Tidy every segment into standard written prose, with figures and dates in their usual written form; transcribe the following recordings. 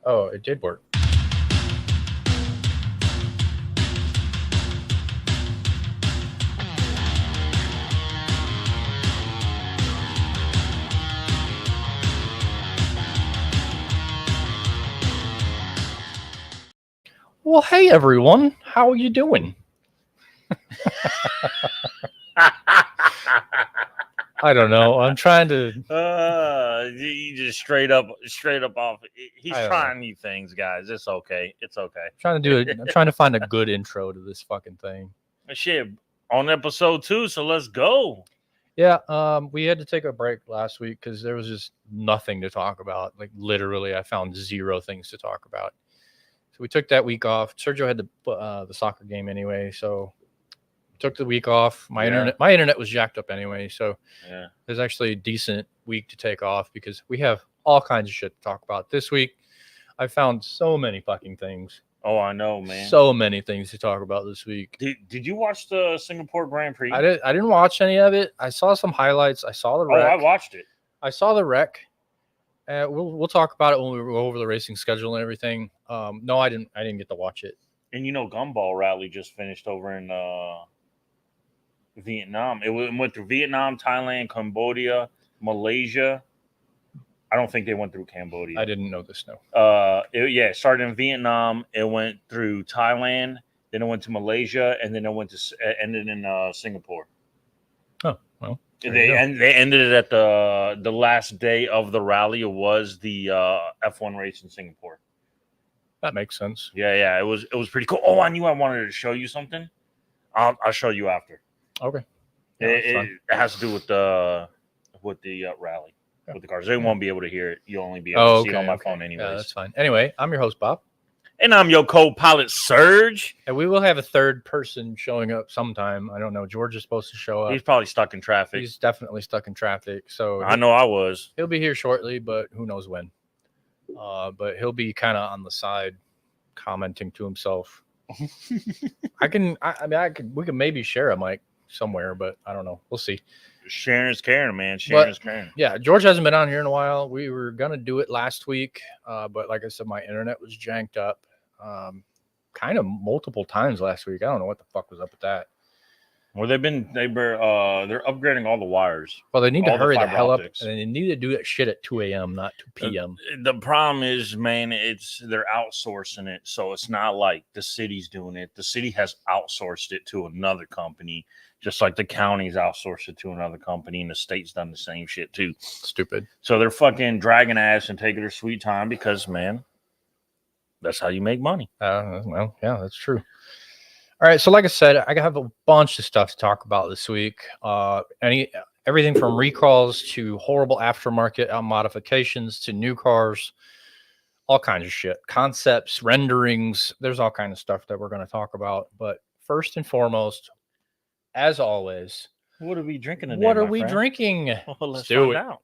Oh, it did work. Well, hey everyone, how are you doing? I don't know. I'm trying to. You just straight up off. He's I don't trying new things, guys. It's okay. It's okay. Trying to do it. I'm trying to find a good intro to this fucking thing. Shit, on episode 2, so let's go. Yeah, we had to take a break last week because there was just nothing to talk about. Like literally, I found zero things to talk about. So we took that week off. Sergio had the soccer game anyway, so took the week off. My internet was jacked up anyway, so Yeah. there's actually a decent week to take off because we have all kinds of shit to talk about this week. I found so many fucking things. Oh, I know, man. So many things to talk about this week. Did you watch the Singapore Grand Prix? I didn't watch any of it. I saw some highlights. I saw the wreck. Oh, I watched it. I saw the wreck. We'll talk about it when we go over the racing schedule and everything. No, I didn't get to watch it. And Gumball Rally just finished over in Vietnam. It went through Vietnam, Thailand, Cambodia, Malaysia. I don't think they went through Cambodia. I didn't know this. No. It started in Vietnam. It went through Thailand. Then it went to Malaysia, and then it ended in Singapore. Oh well. They ended it at the last day of the rally. It was the F1 race in Singapore. That makes sense. Yeah. It was pretty cool. Oh, I knew I wanted to show you something. I'll show you after. Okay. Yeah, it has to do with the rally. With the cars. They won't be able to hear it. You'll only be able to see it on my phone anyways. Yeah, that's fine. Anyway, I'm your host, Bob. And I'm your co-pilot, Serge. And we will have a third person showing up sometime. I don't know. George is supposed to show up. He's probably stuck in traffic. He's definitely stuck in traffic. So I know I was. He'll be here shortly, but who knows when. But he'll be kind of on the side commenting to himself. We can maybe share a mic somewhere, but I don't know. We'll see. Sharing is caring, man. Sharing is caring. Yeah, George hasn't been on here in a while. We were gonna do it last week, but like I said, my internet was janked up, kind of multiple times last week. I don't know what the fuck was up with that. Well, they're upgrading all the wires. Well, they need to hurry the hell up, and they need to do that shit at 2 a.m., not 2 p.m. The problem is, man, they're outsourcing it, so it's not like the city's doing it. The city has outsourced it to another company, just like the county's outsourced it to another company, and the state's done the same shit too. Stupid. So they're fucking dragging ass and taking their sweet time because, man, that's how you make money. Well, yeah, that's true. All right, so like I said, I have a bunch of stuff to talk about this week. Everything from recalls to horrible aftermarket modifications to new cars, all kinds of shit, concepts, renderings. There's all kinds of stuff that we're going to talk about. But first and foremost, as always, what are we drinking today? What are we drinking? Well, let's find out.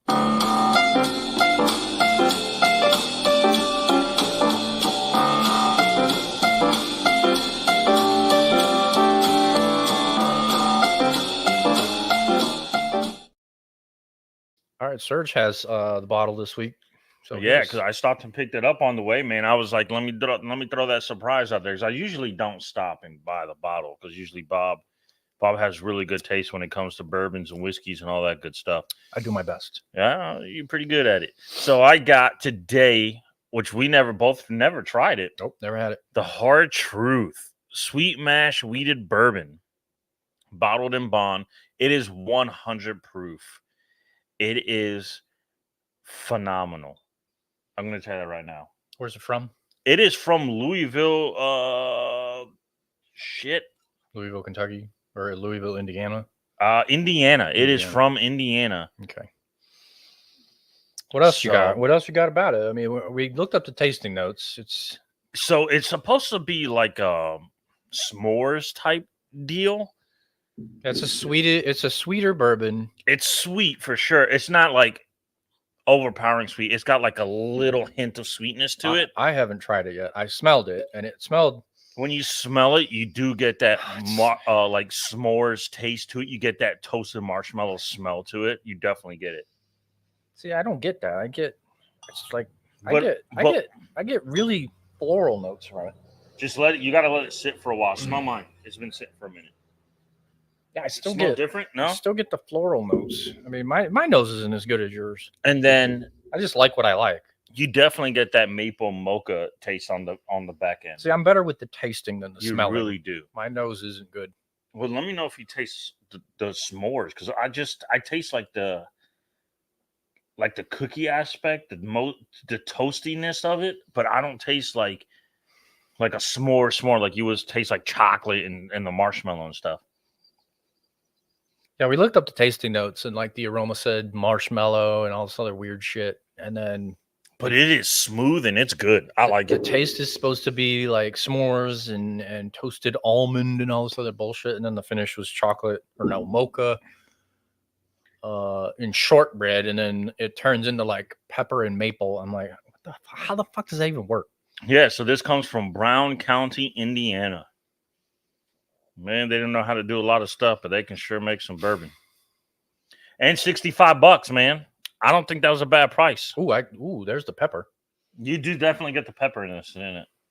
All right, Serge has the bottle this week. So yeah, because I stopped and picked it up on the way, man. I was like, let me throw that surprise out there, because I usually don't stop and buy the bottle, because usually Bob has really good taste when it comes to bourbons and whiskeys and all that good stuff. I do my best. Yeah, you're pretty good at it. So I got today, which we both never tried it. Nope, never had it. The Hard Truth Sweet Mash Wheated Bourbon, bottled in bond. It is 100 proof. It is phenomenal. I'm going to tell you that right now. Where's it from? It is from Louisville, Louisville, Kentucky, or Louisville, Indiana? Indiana. It is from Indiana. Okay. What else you got? What else you got about it? I mean, we looked up the tasting notes. It's supposed to be like a s'mores type deal. It's a sweeter bourbon. It's sweet for sure. It's not like overpowering sweet. It's got like a little hint of sweetness to it. I haven't tried it yet. I smelled it, and it smelled. When you smell it, you do get that like s'mores taste to it. You get that toasted marshmallow smell to it. You definitely get it. See, I don't get that. It's like I get really floral notes from it. Just let it. You got to let it sit for a while. Smell mine. It's been sitting for a minute. Yeah, I still Smell get different. I No. still get the floral notes. I mean, my nose isn't as good as yours. And then I just like what I like. you definitely get that maple mocha taste on the back end. See, I'm better with the tasting than the You smelling. really do. My nose isn't good. Well, let me know if you taste the s'mores, because I taste like the cookie aspect, the toastiness of it, but I don't taste like a s'more like you would taste like chocolate and the marshmallow and stuff. Yeah, we looked up the tasting notes and like the aroma said marshmallow and all this other weird shit. And then But it is smooth and it's good. I like the it. taste is supposed to be like s'mores and toasted almond and all this other bullshit. And then the finish was chocolate or no mocha and shortbread. And then it turns into like pepper and maple. I'm like, how the fuck does that even work? Yeah, so this comes from Brown County, Indiana. Man, they don't know how to do a lot of stuff, but they can sure make some bourbon. And $65, man. I don't think that was a bad price. Ooh, there's the pepper. You do definitely get the pepper in it.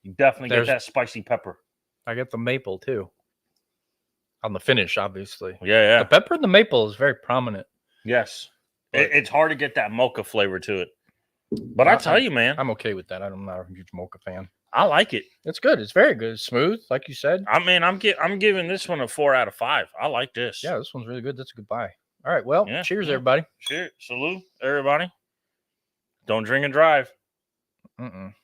You definitely get that spicy pepper. I get the maple too. On the finish, obviously. Yeah. The pepper and the maple is very prominent. Yes. It's hard to get that mocha flavor to it. But I tell you, man. I'm okay with that. I'm not a huge mocha fan. I like it. It's good. It's very good. It's smooth, like you said. I mean, I'm giving this one a 4 out of 5. I like this. Yeah, this one's really good. That's a good buy. All right. Well, cheers, everybody. Cheers. Salute, everybody. Don't drink and drive. Don't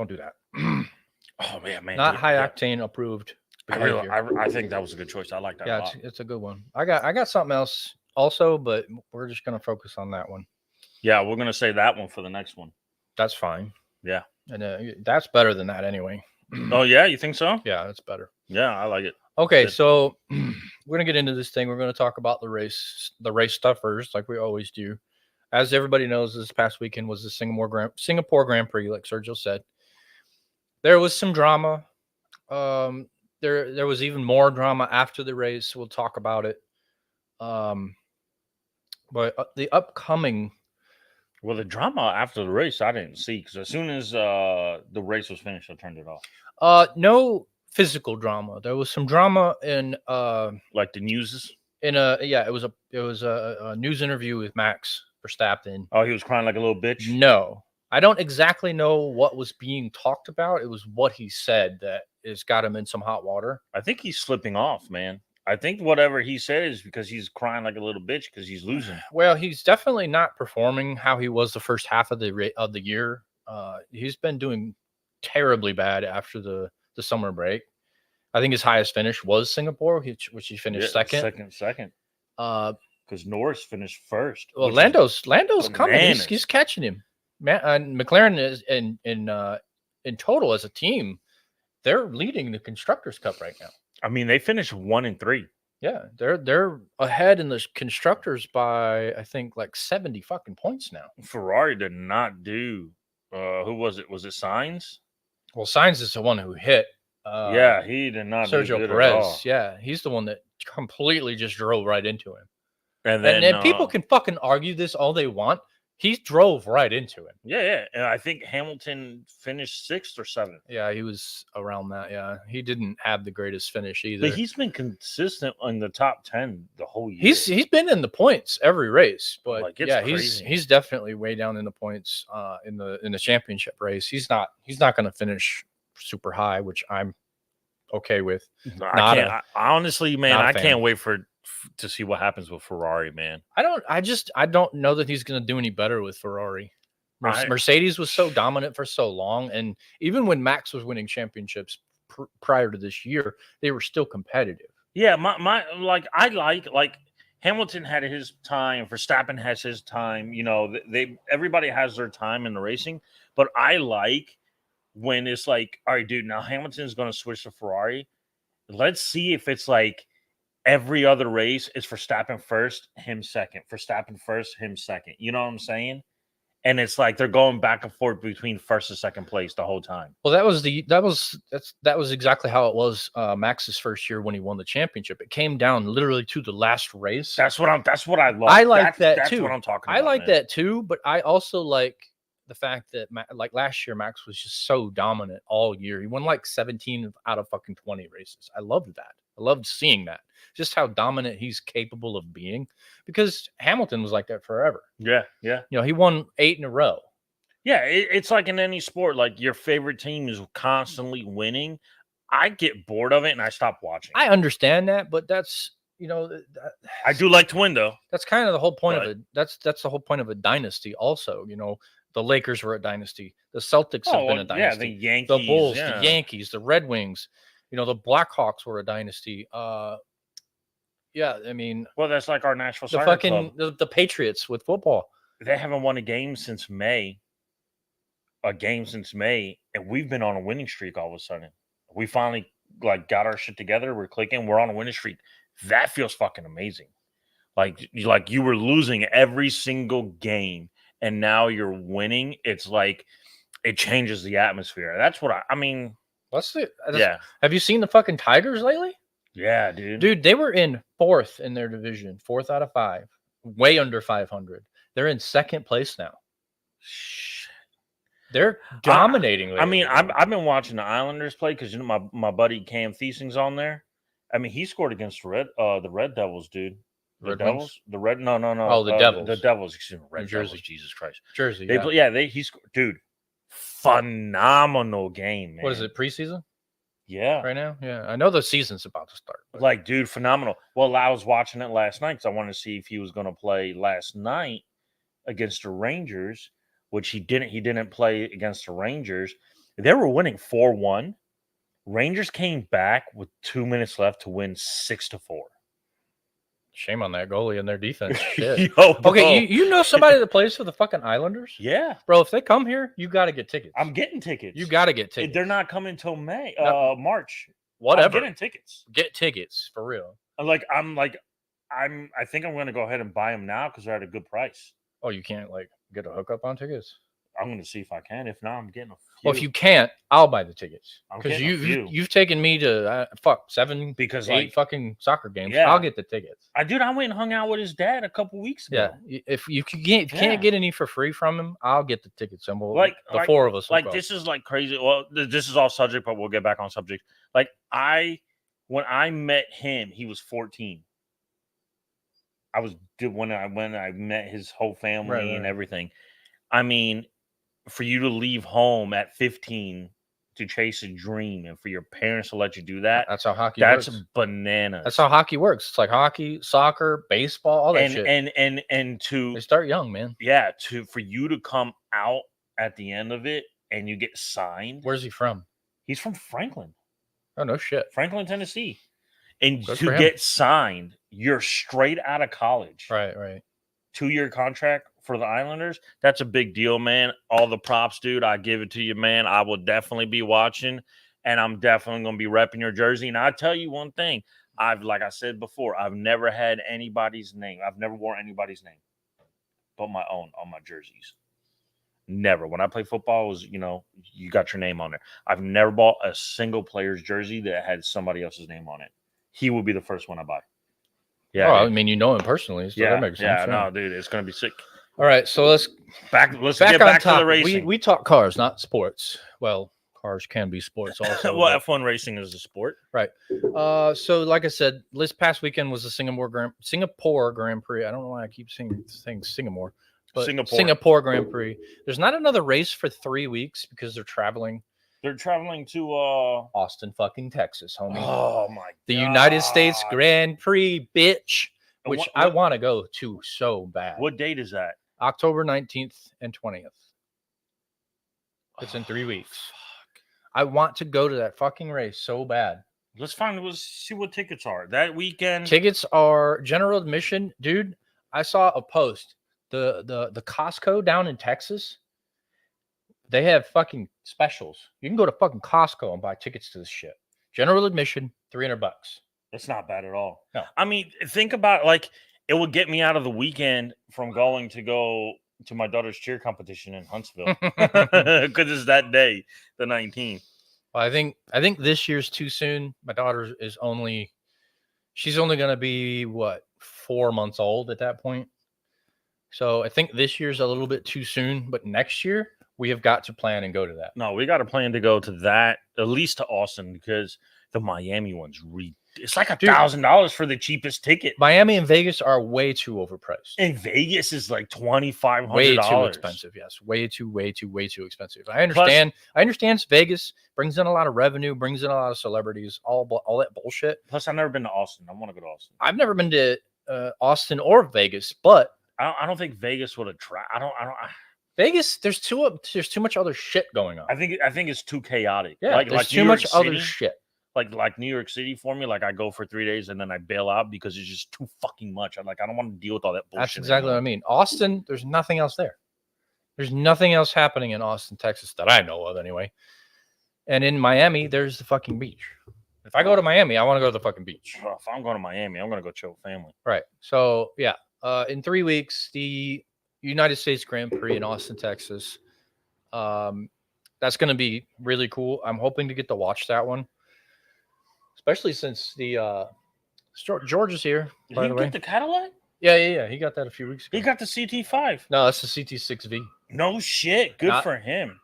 do that. Oh, man. Not high octane approved. I think that was a good choice. I like that a lot. It's a good one. I got something else also, but we're just going to focus on that one. Yeah, we're going to say that one for the next one. That's fine. Yeah. And that's better than that anyway. Oh, yeah? You think so? Yeah, that's better. Yeah, I like it. Okay, so we're going to get into this thing. We're going to talk about the race stuff first, like we always do. As everybody knows, this past weekend was the Singapore Grand Prix, like Sergio said. There was some drama. There was even more drama after the race. We'll talk about it. But the upcoming... Well, the drama after the race, I didn't see, because as soon as the race was finished, I turned it off. No physical drama. There was some drama in like the news. It was a news interview with Max Verstappen. Oh, he was crying like a little bitch. No, I don't exactly know what was being talked about. It was what he said that has got him in some hot water. I think he's slipping off, man. I think whatever he said is because he's crying like a little bitch because he's losing. Well, he's definitely not performing how he was the first half of the year. He's been doing terribly bad after the summer break. I think his highest finish was Singapore, which he finished second. Second. Because Norris finished first. Well, Lando's coming. He's catching him. McLaren is in total as a team, they're leading the Constructors' Cup right now. I mean, they finished 1 and 3. Yeah, they're ahead in the Constructors by I think like 70 fucking points now. Ferrari did not do. Who was it? Was it Sainz? Well, Sainz is the one who hit. Yeah, he did not. Sergio Perez. Yeah, he's the one that completely just drove right into him. And then people can fucking argue this all they want. He drove right into him. Yeah. And I think Hamilton finished 6th or 7th. Yeah, he was around that. Yeah, he didn't have the greatest finish either. But he's been consistent in the top 10 the whole year. He's been in the points every race, but like, he's definitely way down in the points in the championship race. He's not going to finish super high, which I'm okay with. I honestly, man, I can't wait to see what happens with Ferrari, man. I don't know that he's going to do any better with Ferrari. Mercedes was so dominant for so long, and even when Max was winning championships prior to this year, they were still competitive. Yeah, I like Hamilton had his time, Verstappen has his time. You know, everybody has their time in the racing, but I like when it's like, all right, dude, now Hamilton's going to switch to Ferrari. Let's see if it's like every other race is Verstappen first, him second. Verstappen first, him second. You know what I'm saying? And it's like they're going back and forth between first and second place the whole time. Well, that was exactly how it was Max's first year when he won the championship. It came down literally to the last race. That's what I love. I like that too. That's what I'm talking about. I like that too, but I also like the fact that like last year, Max was just so dominant all year. He won like 17 out of fucking 20 races. I loved that. I loved seeing that. Just how dominant he's capable of being, because Hamilton was like that forever. Yeah, yeah. You know, he won 8 in a row. Yeah, it's like in any sport, like your favorite team is constantly winning. I get bored of it and I stop watching. I understand that, but that's, you know, I do like to win though. that's kind of the whole point But- of it. That's the whole point of a dynasty. Also, you know, the Lakers were a dynasty. The Celtics have been a yeah, the dynasty. Yankees, The Bulls, yeah. the Yankees, the Red Wings. You know, the Blackhawks were a dynasty. Yeah, I mean, Well, that's like our Nashville the Soccer fucking Club. the Patriots with football. They haven't won a game since May. And we've been on a winning streak all of a sudden. We finally like got our shit together. We're clicking. We're on a winning streak. That feels fucking amazing. Like you were losing every single game, and now you're winning. It's like it changes the atmosphere. That's what I mean. Yeah. Have you seen the fucking Tigers lately? Yeah, dude. Dude, they were in 4th in their division, 4th out of 5, way under 500. They're in 2nd place now. They're dominating. I mean, I've been watching the Islanders play because, you know, my buddy Cam Thiesing's on there. I mean, he scored against the Red Devils, dude. The Red Devils? Wings? The Red? No. Oh, the Devils. The Devils. Excuse me. Red New Jersey. Devils. Jesus Christ. Jersey. They play. He scored, dude. Phenomenal game, man. What is it? Preseason Yeah. right now? Yeah, I know the season's about to start. But Like, dude, phenomenal. Well, I was watching it last night because I wanted to see if he was going to play last night against the Rangers, which he didn't. He didn't play against the Rangers. They were winning 4-1. Rangers came back with 2 minutes left to win 6-4. shame on that goalie and their defense. Shit. Yo, bro. Okay, you know somebody that plays for the fucking Islanders? Yeah, Bro, if they come here, you got to get tickets. I'm getting tickets. You got to get tickets. They're not coming till March. Whatever. I'm getting tickets. Get tickets for real. I think I'm going to go ahead and buy them now because they're at a good price. Oh, you can't like get a hookup on tickets? I'm going to see if I can. If not, I'm getting a few. Well, if you can't, I'll buy the tickets. I'm Because getting a few. you've taken me to 7, Because 8 like fucking soccer games. Yeah. I'll get the tickets. I went and hung out with his dad a couple weeks ago. Yeah, if you can't Yeah. get any for free from him, I'll get the tickets, and we'll the Like- 4 of us. Will Like go. this is like crazy. Well, this is all subject, but we'll get back on subject. Like when I met him, he was 14. When I met his whole family Right, and right. everything. I mean, for you to leave home at 15 to chase a dream, and for your parents to let you do that, That's how hockey that's works. bananas. That's how hockey works. It's like hockey, soccer, baseball, all that shit. And to They start young, man. for you to come out at the end of it and you get signed. Where's he from? He's from Franklin, Oh, no shit. Tennessee. And Good for to him. get signed, you're straight out of college. Right, right. 2-year contract for the Islanders. That's a big deal, man. All the props, dude. I give it to you, man. I will definitely be watching, and I'm definitely going to be repping your jersey. And I'll tell you one thing. Like I said before, I've never had anybody's name. I've never worn anybody's name but my own on my jerseys. Never. When I play football, it was, you got your name on there. I've never bought a single player's jersey that had somebody else's name on it. He will be the first one I buy. Yeah. Oh, I mean, you know him personally, so that makes sense. No, dude, it's gonna be sick. All right, so let's Let's get on back to top. the racing. We talk cars, not sports. Well, cars can be sports also. Well, F1 racing is a sport. So like I said, this past weekend was the Singapore Grand Prix. I don't know why I keep saying Singapore, but Singapore Grand Prix. There's not another race for 3 weeks because they're traveling. They're traveling to Austin, fucking Texas, homie. Oh my! The United States God. Grand Prix, bitch. And Which what- I want to go to so bad. What date is that? October 19th and 20th. It's in 3 weeks. I want to go to that fucking race so bad. Let's see what tickets are that weekend. Tickets are general admission, dude. I saw a post. The Costco down in Texas, they have fucking specials. You can go to fucking Costco and buy tickets to this shit. General admission, $300. That's not bad at all. No. I mean, think about like it would get me out of the weekend from going to go to my daughter's cheer competition in Huntsville because it's that day, the 19th. Well, I think this year's too soon. My daughter she's only going to be 4 months old at that point. So I think this year's a little bit too soon, but next year we have got to plan and go to that. No, we got a plan to go to that, at least to Austin, because the Miami one's it's like $1,000 for the cheapest ticket. Miami and Vegas are way too overpriced. And Vegas is like $2,500. Way too expensive. Yes, way too expensive. I understand. I understand Vegas brings in a lot of revenue, brings in a lot of celebrities, all that bullshit. Plus, I've never been to Austin. I want to go to Austin. I've never been to Austin or Vegas, but I don't think Vegas would attract. Vegas, there's too much other shit going on. I think it's too chaotic. Yeah, there's too much other shit. Like New York City for me, like I go for 3 days and then I bail out because it's just too fucking much. I don't want to deal with all that bullshit. That's exactly what I mean. Austin, there's nothing else there. There's nothing else happening in Austin, Texas that I know of anyway. And in Miami, there's the fucking beach. If I go to Miami, I want to go to the fucking beach. Well, if I'm going to Miami, I'm going to go chill with family. Right. So, yeah. In 3 weeks, the United States Grand Prix in Austin, Texas. That's going to be really cool. I'm hoping to get to watch that one. Especially since the George is here. Did he get the Cadillac? Yeah. He got that a few weeks ago. He got the CT5. No, that's the CT6V. No shit. Good for him.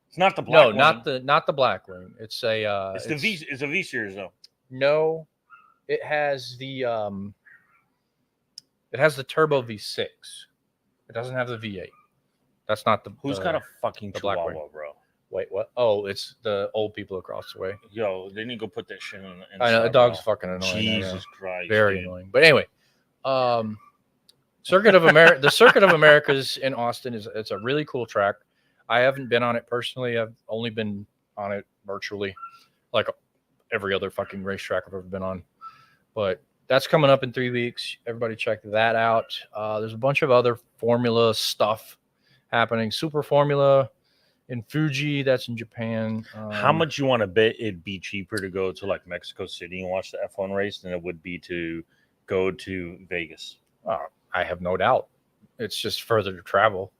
It's not the black one. Not the black one. It's a it's a V series though. No, it has the turbo V6. It doesn't have the V8. That's not the. Who's got a fucking Chihuahua, bro? Wait, what? Oh, it's the old people across the way. Yo, they need to go put that shit in. I know the dog's fucking annoying. Jesus Christ, very annoying. But anyway, Circuit of America. The Circuit of Americas in Austin it's a really cool track. I haven't been on it personally. I've only been on it virtually, like every other fucking racetrack I've ever been on. But that's coming up in 3 weeks. Everybody check that out. There's a bunch of other Formula stuff happening. Super Formula in Fuji, that's in Japan. How much you want to bet it'd be cheaper to go to like Mexico City and watch the F1 race than it would be to go to Vegas? I have no doubt. It's just further to travel.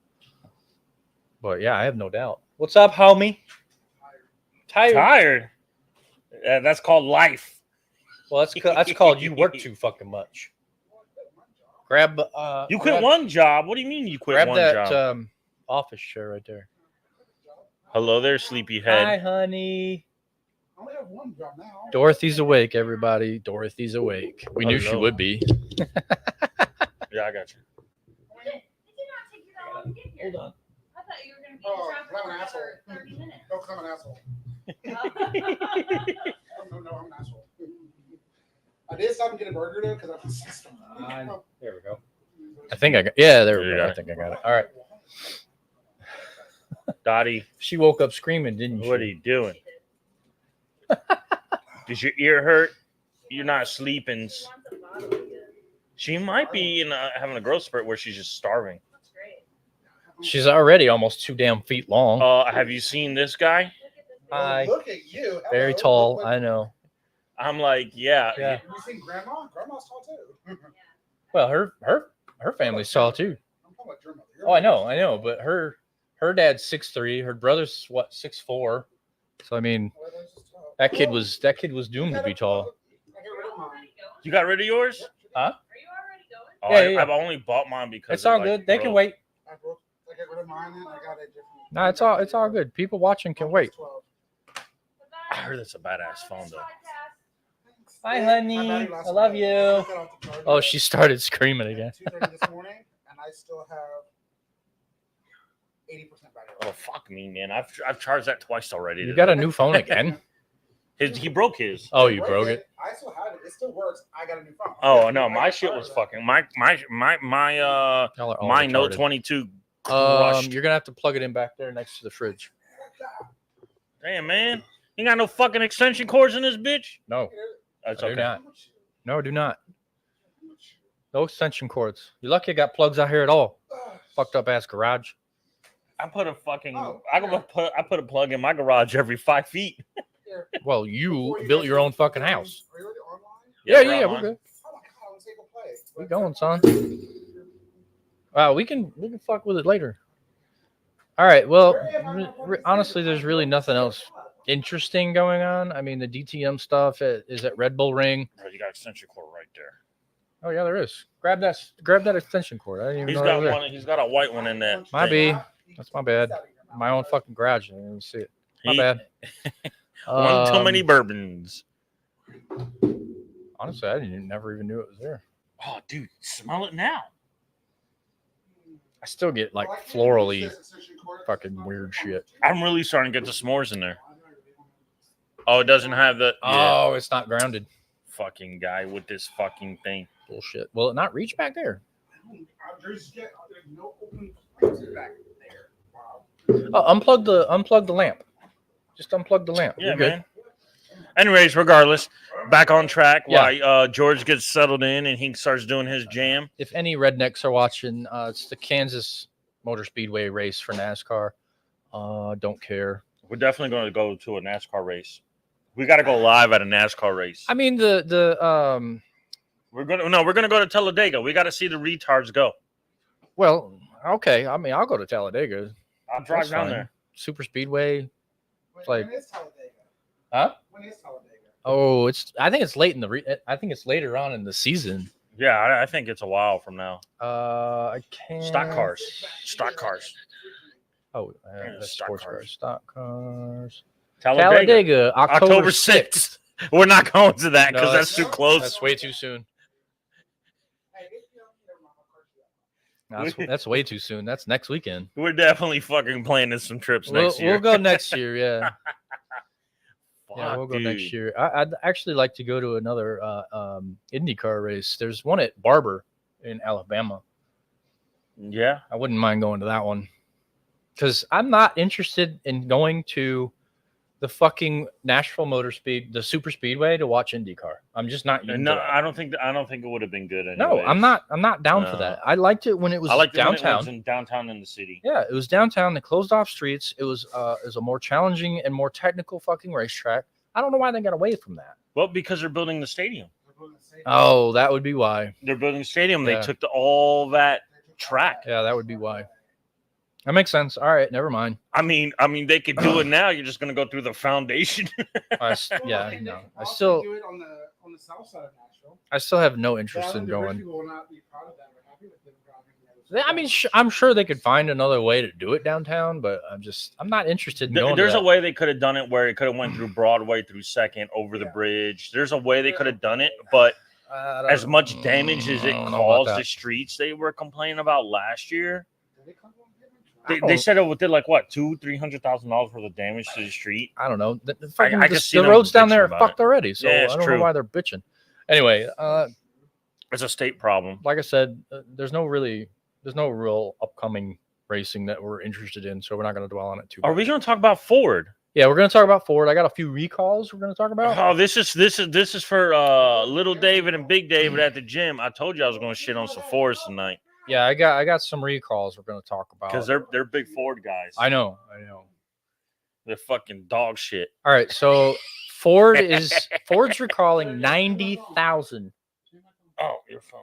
But yeah, I have no doubt. What's up, homie? Tired? That's called life. Well, that's called you work too fucking much. Grab. You quit one job. What do you mean you quit one job? Grab that office chair right there. Hello there, sleepyhead. Hi, honey. I only have one job now. Dorothy's awake, everybody. Dorothy's awake. We knew she would be. Yeah, I got you. Hold on. I thought you were going to be in traffic for another 30 minutes. No, because I'm an asshole. No, I'm an asshole. I did stop and get a burger though because I was system. There we go. I think I got. Yeah, there we go. I think I got it. All right. Dottie, she woke up screaming, didn't she? What are you doing? Does your ear hurt? You're not sleeping. She might be having a growth spurt where she's just starving. She's already almost 2 damn feet long. Have you seen this guy? Hi. Look at you. Very tall. I know. I'm like, yeah. You seen Grandma? Grandma's tall too. Well, her family's tall too. I'm talking about your mother. Oh, I know, but her dad's 6'3", her brother's 6'4". So I mean, that kid was doomed to be tall. You got rid of yours? Huh? Are you already going? Yeah. I've only bought mine because it's all good. They can wait. I got rid of mine and I got a different. No, it's all good. People watching can wait. I heard that's a badass phone though. Hi, honey. I love you. Oh, she started screaming again. 2:30 this morning, and I still have 80% battery. Oh fuck me, man! I've charged that twice already. You got a new phone again? He broke his. Oh, you broke it? I still have it. It still works. I got a new phone. Oh no, my shit was fucking my Note 22 crushed. You're gonna have to plug it in back there next to the fridge. Damn, man, you got no fucking extension cords in this bitch? No, that's I okay. do not. No, do not. No extension cords. You're lucky I got plugs out here at all. Fucked up ass garage. I put a fucking I put a plug in my garage every 5 feet. Well, you built your own fucking house. Are you already online? Yeah, we're good. Oh my god, let's take a play. We're going, son. We can fuck with it later. All right. Well, honestly, there's really nothing else interesting going on. I mean, the DTM stuff is at Red Bull Ring. Bro, you got extension cord right there. Oh yeah, there is. Grab that extension cord. I didn't even know that was there. He's got a white one in there. Might be. That's my bad. my own fucking garage. I didn't even see it. My He- bad. One too many Um, bourbons. Honestly, I never even knew it was there. Oh, dude, smell it now. I still get like Well, I can't use florally this extension cord. fucking weird shit. I'm really starting to get the s'mores in there. Oh, it doesn't have the Oh, it's not grounded. fucking guy with this fucking thing. Bullshit. Will it not reach back there? There's no open places back there. Wow. Oh, unplug the lamp. Just unplug the lamp. Yeah, You're good. man. Anyways, regardless, back on track Yeah. while George gets settled in and he starts doing his jam. If any rednecks are watching, it's the Kansas Motor Speedway race for NASCAR. Don't care. We're definitely going to go to a NASCAR race. We got to go live at a NASCAR race. I mean We're gonna go to Talladega. We got to see the retards go. well, okay. I mean, I'll go to Talladega. I'll drive That's down fine. there. Super Speedway. Like- When is Talladega? Huh? When is Talladega? Oh, I think it's late in I think it's later on in the season. Yeah, I think it's a while from now. I can't. Stock cars. Oh, Yeah, that's stock sports cars. cars. Stock cars. Talladega, Talladega, October 6th. We're not going to that because No, that's too close. That's way too soon. Hey, if you don't care about my car, That's way too soon. That's next weekend. We're definitely fucking planning some trips next year. We'll go next year. Yeah. Yeah, Fuck, we'll go next dude. year. I'd actually like to go to another IndyCar race. There's one at Barber in Alabama. Yeah, I wouldn't mind going to that one because I'm not interested in going to the fucking Nashville the Super Speedway to watch IndyCar. I'm just not. Into no, that. I don't think it would have been good. Anyways. No, I'm not. I'm not down for No. that. I liked it when it was I like downtown. in downtown in the city. Yeah, it was downtown. They closed off streets. It was a more challenging and more technical fucking racetrack. I don't know why they got away from that. Well, because they're building the stadium. Oh, that would be why. They're building the stadium. Yeah. They took all that track. Yeah, that would be why. That makes sense. All right, never mind. I mean, they could do it now. You're just gonna go through the foundation. Yeah, no. I still do it on the south side of Nashville. I still have no interest in The rich going. people will not be proud of that or happy with them driving I mean, I'm sure they could find another way to do it downtown, but I'm not interested in going. There's to a that. way they could have done it where it could have went through Broadway, through Second, over the bridge. There's a way they could have done it, but I don't- as much damage as it I don't know about caused that. the streets they were complaining about last year, I they don't- said it did like what $200,000-300,000 worth of damage to the street. I don't know. The I can see the them roads down bitching there are about fucked it. already, so Yeah, I it's don't true. know why they're bitching. Anyway, It's a state problem. like I said, there's no real upcoming racing that we're interested in, so we're not going to dwell on it too much. Are we going to talk about Ford? Yeah, we're going to talk about Ford. I got a few recalls we're going to talk about. Oh, this is for little David and Big David at the gym. I told you I was going to shit on some Fords tonight Yeah, I got some recalls we're going to talk about. because they're big Ford guys. I know. They're fucking dog shit. All right, so Ford's recalling 90,000. Oh, your phone.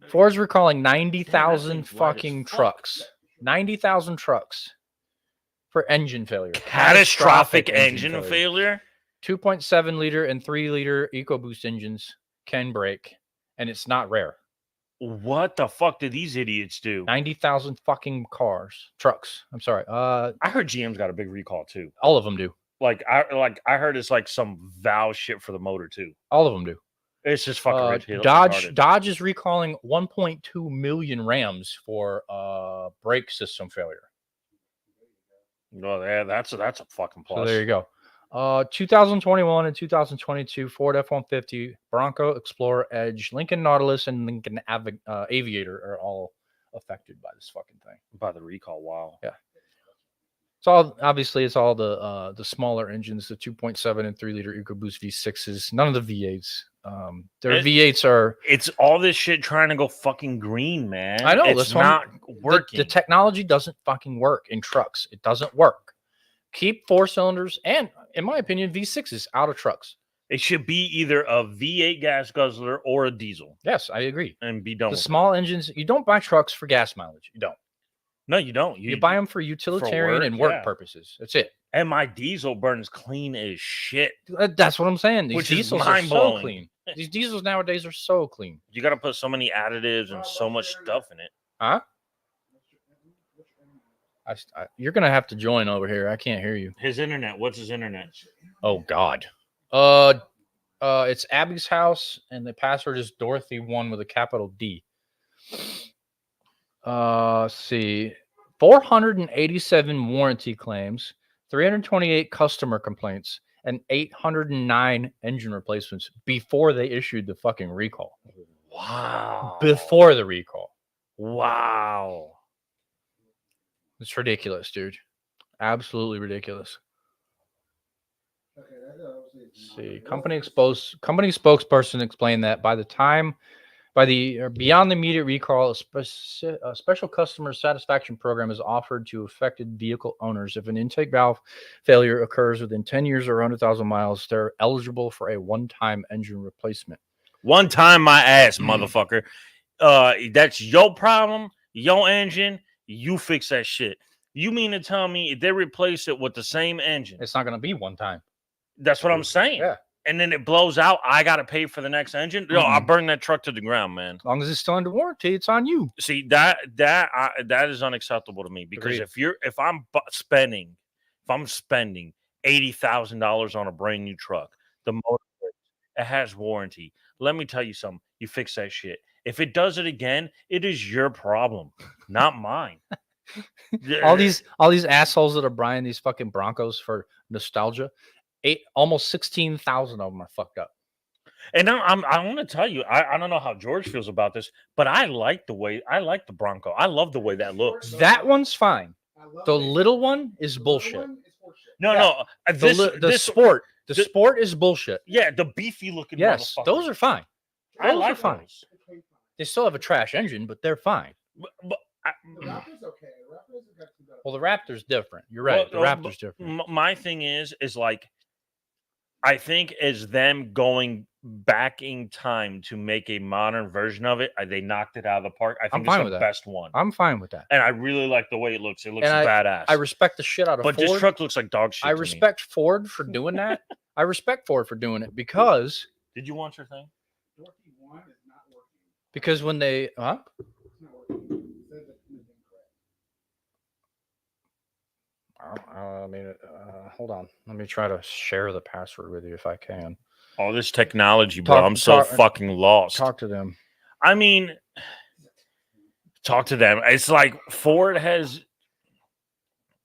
Ford's recalling 90,000 thing's light as fucking fuck. trucks. 90,000 trucks for engine failure. Catastrophic engine failure. 2.7 liter and 3 liter EcoBoost engines can break, and it's not rare. What the fuck did these idiots do? 90,000 fucking trucks. I'm sorry. I heard GM's got a big recall too. All of them do. I heard it's like some valve shit for the motor too. All of them do. It's just fucking ridiculous. Dodge is recalling 1.2 million Rams for brake system failure. No, yeah, that's a fucking plus. So there you go. 2021 and 2022 Ford F-150, Bronco, Explorer, Edge, Lincoln Nautilus, and Lincoln Aviator are all affected by this fucking thing. By the recall, wow. Yeah. It's all the smaller engines, the 2.7 and 3 liter EcoBoost V6s. None of the V8s. Their V8s are. It's all this shit trying to go fucking green, man. I know, it's that's why not working. The technology doesn't fucking work in trucks. It doesn't work. Keep 4 cylinders and, in my opinion, V6s out of trucks. It should be either a V8 gas guzzler or a diesel, Yes, I agree. and be done The with small engines, you don't buy trucks for gas mileage. You don't. it. No, you don't. You buy them for utilitarian work, and work yeah. purposes. That's it. And my diesel burns clean as shit. That's what I'm saying. These Which is diesels are so mind-blowing. clean. These diesels nowadays are so clean. You got to put so many additives and so much stuff in it. Huh? You're gonna have to join over here. I can't hear you. His internet. What's his internet? Oh God. It's Abby's house, and the password is Dorothy1 with a capital D. Let's see, 487 warranty claims, 328 customer complaints, and 809 engine replacements before they issued the fucking recall. Wow. Before the recall. Wow. It's ridiculous, dude. Absolutely ridiculous. Okay, that obviously Let's is see, not- company spokesperson explained that beyond the immediate recall, a special customer satisfaction program is offered to affected vehicle owners. If an intake valve failure occurs within 10 years or 100,000 miles, they're eligible for a one-time engine replacement. One time my ass, motherfucker. That's your problem, your engine. You fix that shit. You mean to tell me if they replace it with the same engine? It's not going to be one time. That's what I'm saying. Yeah. And then it blows out. I got to pay for the next engine. No, I'll burn that truck to the ground, man. As long as it's still under warranty, it's on you. See, that is unacceptable to me because Agreed. if I'm spending $80,000 on a brand new truck, the motor, it has warranty. Let me tell you something. You fix that shit. If it does it again, it is your problem, not mine. all these assholes that are buying these fucking Broncos for nostalgia, almost 16,000 of them are fucked up. And now I want to tell you, I don't know how George feels about this, but I like the Bronco. I love the way that looks. That one's fine. I love The it. little one is The little bullshit. one is horseshit. No, Yeah. no, The sport is bullshit. Yeah, the beefy looking. Yes, those are fine. I those like are fine. those. They still have a trash engine, but they're fine. But The Raptor's okay. The Raptor's got some better. Well, the Raptor's different. You're right. Well, the Raptor's different. my thing is like, I think is them going back in time to make a modern version of it. They knocked it out of the park. I think fine it's with the that. best one. I'm fine with that. And I really like the way it looks. It looks And badass. I respect the shit out of but Ford. this truck looks like dog shit. I to me. respect Ford for doing that. I respect Ford for doing it because Did you want your thing? Dorothy 1 is not working. because when they It's not working. It says that it's incorrect. I mean, hold on. Let me try to share the password with you if I can. All this technology, bro. I'm so fucking lost. Talk to them. I mean, talk to them. It's like Ford has.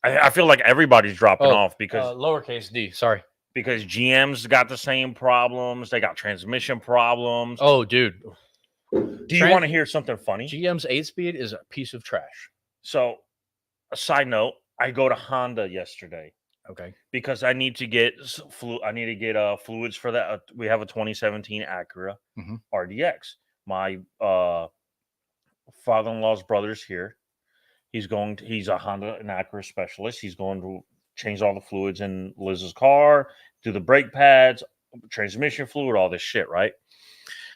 I feel like everybody's dropping off because lowercase d. Sorry. Because GM's got the same problems. They got transmission problems. Oh, dude. Do you want to hear something funny? GM's 8-speed is a piece of trash. So, a side note: I go to Honda yesterday. Okay. Because I need to get fluids for that. We have a 2017 Acura RDX. My father-in-law's brother's here. He's a Honda and Acura specialist. He's going to change all the fluids in Liz's car, do the brake pads, transmission fluid, all this shit, right?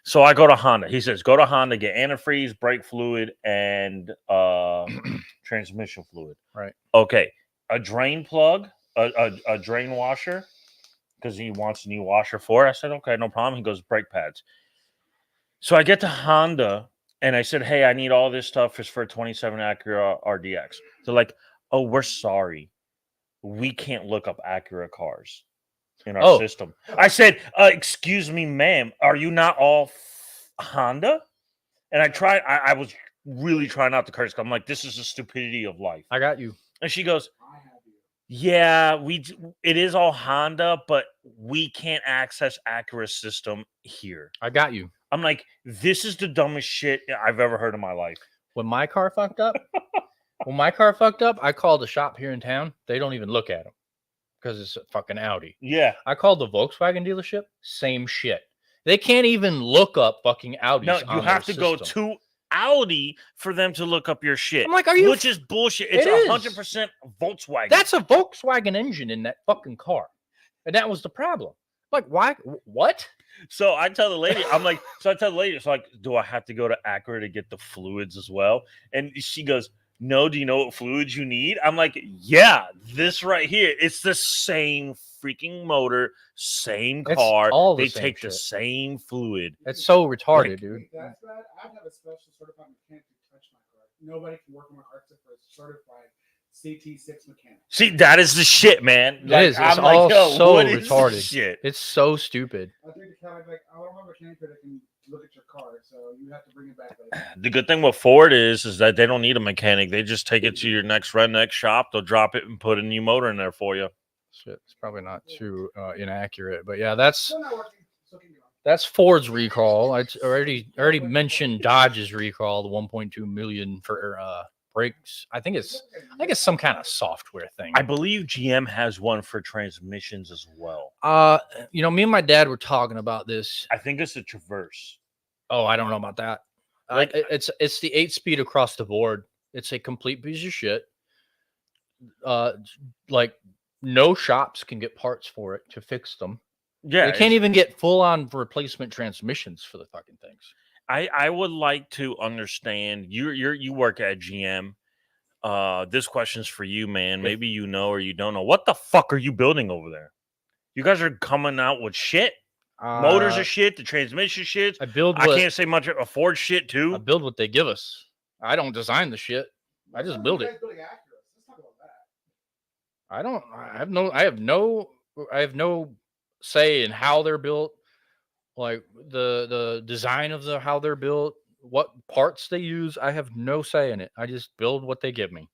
So I go to Honda. He says, go to Honda, get antifreeze, brake fluid, and transmission fluid. Right. Okay. A drain plug. A drain washer because he wants a new washer for it. I said, okay, no problem. He goes, brake pads. So I get to Honda and I said, hey, I need all this stuff for a 27 Acura RDX. They're like, oh, we're sorry. We can't look up Acura cars in our system. I said, excuse me, ma'am, are you not all Honda? And I was really trying not to curse. I'm like, this is the stupidity of life. I got you. And she goes, yeah, it is all Honda, but we can't access Acura system here. I got you. I'm like, this is the dumbest shit I've ever heard in my life. When my car fucked up, I called a shop here in town. They don't even look at them because it's a fucking Audi. Yeah. I called the Volkswagen dealership. Same shit. They can't even look up fucking Audis. No, you have to go to Audi for them to look up your shit. I'm like, are you? Which is bullshit. It's 100% Volkswagen. That's a Volkswagen engine in that fucking car, and that was the problem. Like, why? What? So I tell the lady, it's like, do I have to go to Acura to get the fluids as well? And she goes, no. Do you know what fluids you need? I'm like, yeah, this right here. It's the same freaking motor, same car. They take the same fluid. It's so retarded, dude. That's bad. I have a special certified mechanic to touch my car. Nobody can work on my car except for a certified CT6 mechanic. See, that is the shit, man. It is. It's I'm all yo, so what is this retarded. shit? It's so stupid. I think the cat like, I don't have a mechanic that can look at your car, so you have to bring it back later. The good thing with Ford is that they don't need a mechanic. They just take it to your next redneck shop. They'll drop it and put a new motor in there for you. Shit, it's probably not too inaccurate, but yeah, that's Still not working. So keep going. that's Ford's recall. I already mentioned Dodge's recall, the 1.2 million for brakes. I think it's some kind of software thing. I believe GM has one for transmissions as well. Me and my dad were talking about this. I think it's a Traverse. Oh, I don't know about that. Like- It's the 8-speed across the board. It's a complete piece of shit. Like no shops can get parts for it to fix them. Yeah, They can't even get full on replacement transmissions for the fucking things. I would like to understand. You work at GM. This question's for you, man. Maybe you know or you don't know. What the fuck are you building over there? You guys are coming out with shit. Motors are shit. The transmission shit. I build. I can't say much of Ford shit I too. build what they give us. I don't design the shit. I just build it. Building Acuras. Let's talk about that. I have no say in how they're built, like the design of how they're built, what parts they use. I have no say in it. I just build what they give me.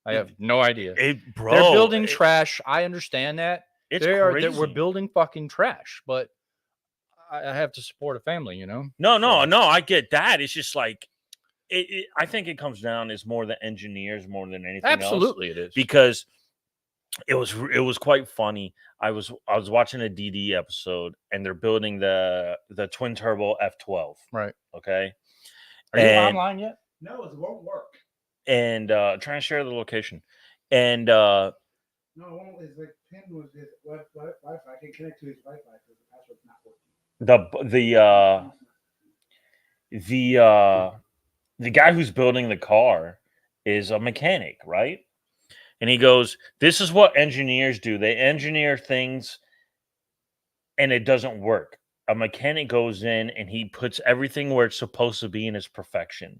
I have no idea. Bro, They're building trash. I understand that. It's We're crazy. building fucking trash, but I have to support a family, No, I get that. It's just like I think it comes down is more the engineers more than anything else. Absolutely, it is. Because it was quite funny. I was watching a DD episode and they're building the twin turbo F12. Right. Okay. Are you online yet? No, it won't work. And trying to share the location. And No, his pin was his Wi-Fi. I can connect to his Wi-Fi because the password's not working. the guy who's building the car is a mechanic, right? And he goes, this is what engineers do. They engineer things and it doesn't work. A mechanic goes in and he puts everything where it's supposed to be in its perfection.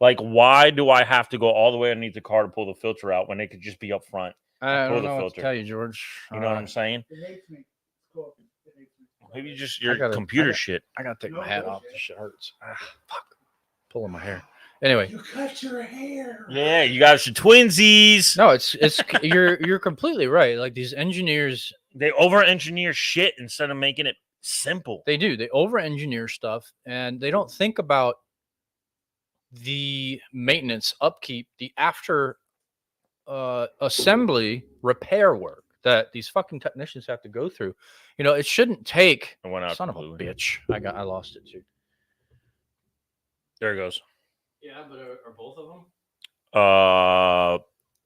Like, why do I have to go all the way underneath the car to pull the filter out when it could just be up front? I pull don't the know what filter. to tell you, George. You know what I'm saying? It hates me. It's cool. It hates me. Maybe just I your gotta- computer I got- shit. I gotta take No my hat off. bullshit. This shit hurts. Fuck. Pulling my hair. Anyway, You cut your hair. Yeah, you guys are twinsies. no, it's you're completely right. Like these engineers, They over-engineer shit instead of making it simple. they over-engineer stuff, and they don't think about the maintenance, upkeep, the after assembly repair work that these fucking technicians have to go through. It shouldn't take. It went out Son of a completely. bitch! I lost it too. There it goes. Yeah, but are both of them?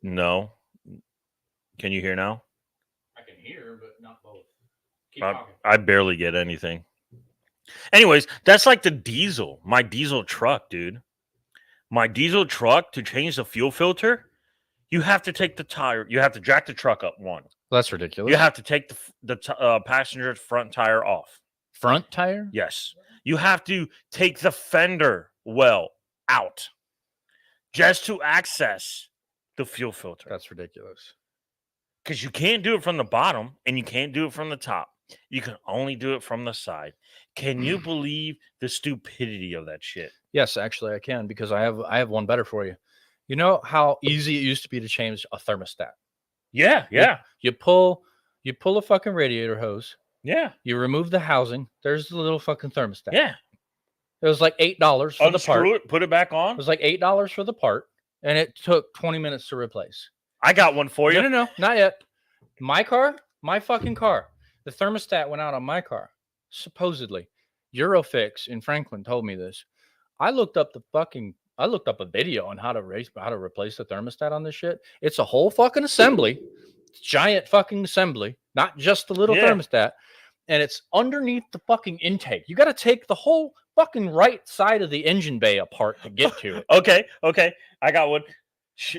No. Can you hear now? I can hear, but not both. I barely get anything. Anyways, that's like the diesel. My diesel truck, dude. My diesel truck, to change the fuel filter, you have to take the tire. You have to jack the truck up one. That's ridiculous. You have to take the passenger's front tire off. front tire. Yes. You have to take the fender well out just to access the fuel filter. That's ridiculous. Because you can't do it from the bottom and you can't do it from the top. You can only do it from the side. Can you believe the stupidity of that shit? Yes, actually, I can because I have one better for you. You know how easy it used to be to change a thermostat. Yeah, yeah, You pull a fucking radiator hose. yeah, You remove the housing. There's the little fucking thermostat. yeah. It was like $8 for the part. Unscrew it, put it back It on. was like $8 for the part, and it took 20 minutes to replace. I got one for you. No, not yet. My fucking car. The thermostat went out on my car. Supposedly, Eurofix in Franklin told me this. I looked up a video on how to replace the thermostat on this shit. It's a whole fucking assembly, giant fucking assembly, not just the little Yeah. thermostat. And it's underneath the fucking intake. You got to take the whole fucking right side of the engine bay apart to get to it. Okay. I got one.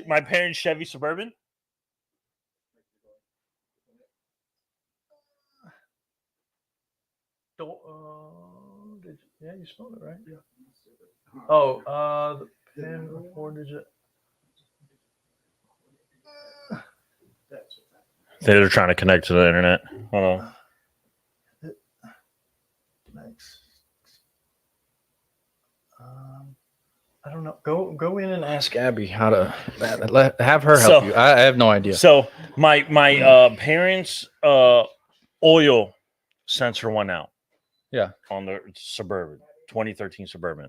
My parents' Chevy Suburban. Yeah, you spelled it right. Yeah. Oh, the pin 4-digit. They're trying to connect to the internet. Hold on. Thanks. I don't know. Go in and ask Abby how to have her help you. I have no idea. So my parents' oil sensor went out. Yeah. On the Suburban, 2013 Suburban,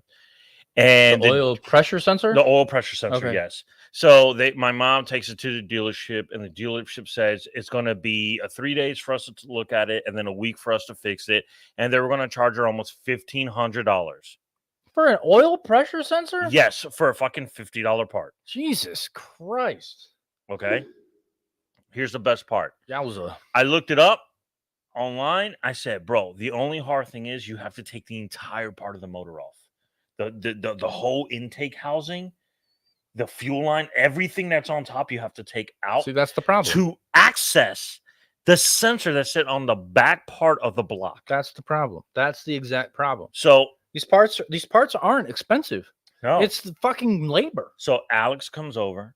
and the oil pressure sensor. The oil pressure sensor, Okay. yes. So my mom takes it to the dealership, and the dealership says it's going to be 3 days for us to look at it, and then a week for us to fix it, and they were going to charge her almost $1,500 for an oil pressure sensor. Yes, for a fucking $50 part. Jesus Christ. Okay. Here's the best part. Yowza. I looked it up online. I said, bro, the only hard thing is you have to take the entire part of the motor off. The whole intake housing, the fuel line, everything that's on top, you have to take out. See, that's the problem. To access the sensor that's sit on the back part of the block. That's the problem. That's the exact problem. So these parts aren't expensive. No. It's the fucking labor. So Alex comes over,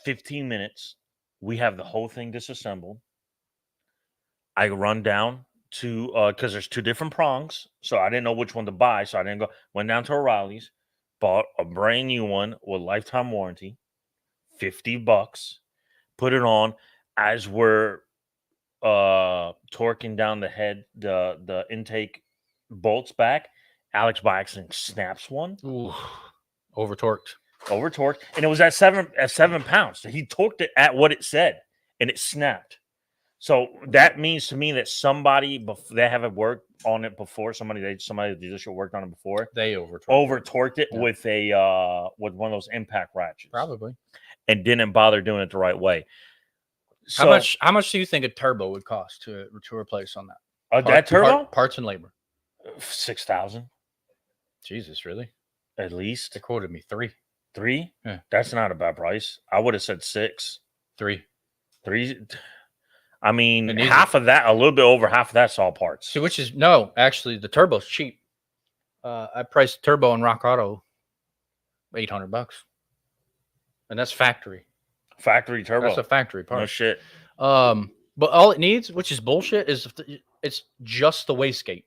15 minutes. We have the whole thing disassembled. I run down to because there's two different prongs, so I didn't know which one to buy. So I didn't go. Went down to O'Reilly's, bought a brand new one with lifetime warranty, $50. Put it on as we're torquing down the head, the intake bolts back. Alex by accident snaps one. Ooh, over torqued, and it was at 7 pounds. So he torqued it at what it said, and it snapped. So that means to me that somebody they haven't worked on it before. Somebody at the dealership worked on it before. They over torqued it with with one of those impact ratchets, probably, and didn't bother doing it the right way. So how much do you think a turbo would cost to replace on that? That turbo parts and labor, $6,000. Jesus, really? At least they quoted me $3. Yeah. That's not a bad price. I would have said $6. $3. I mean, half of that, a little bit over half of that's all parts. See, which is actually the turbo's cheap. I priced turbo in Rock Auto $800, and that's factory turbo. That's a factory part. No shit. But all it needs, which is bullshit, is it's just the wastegate.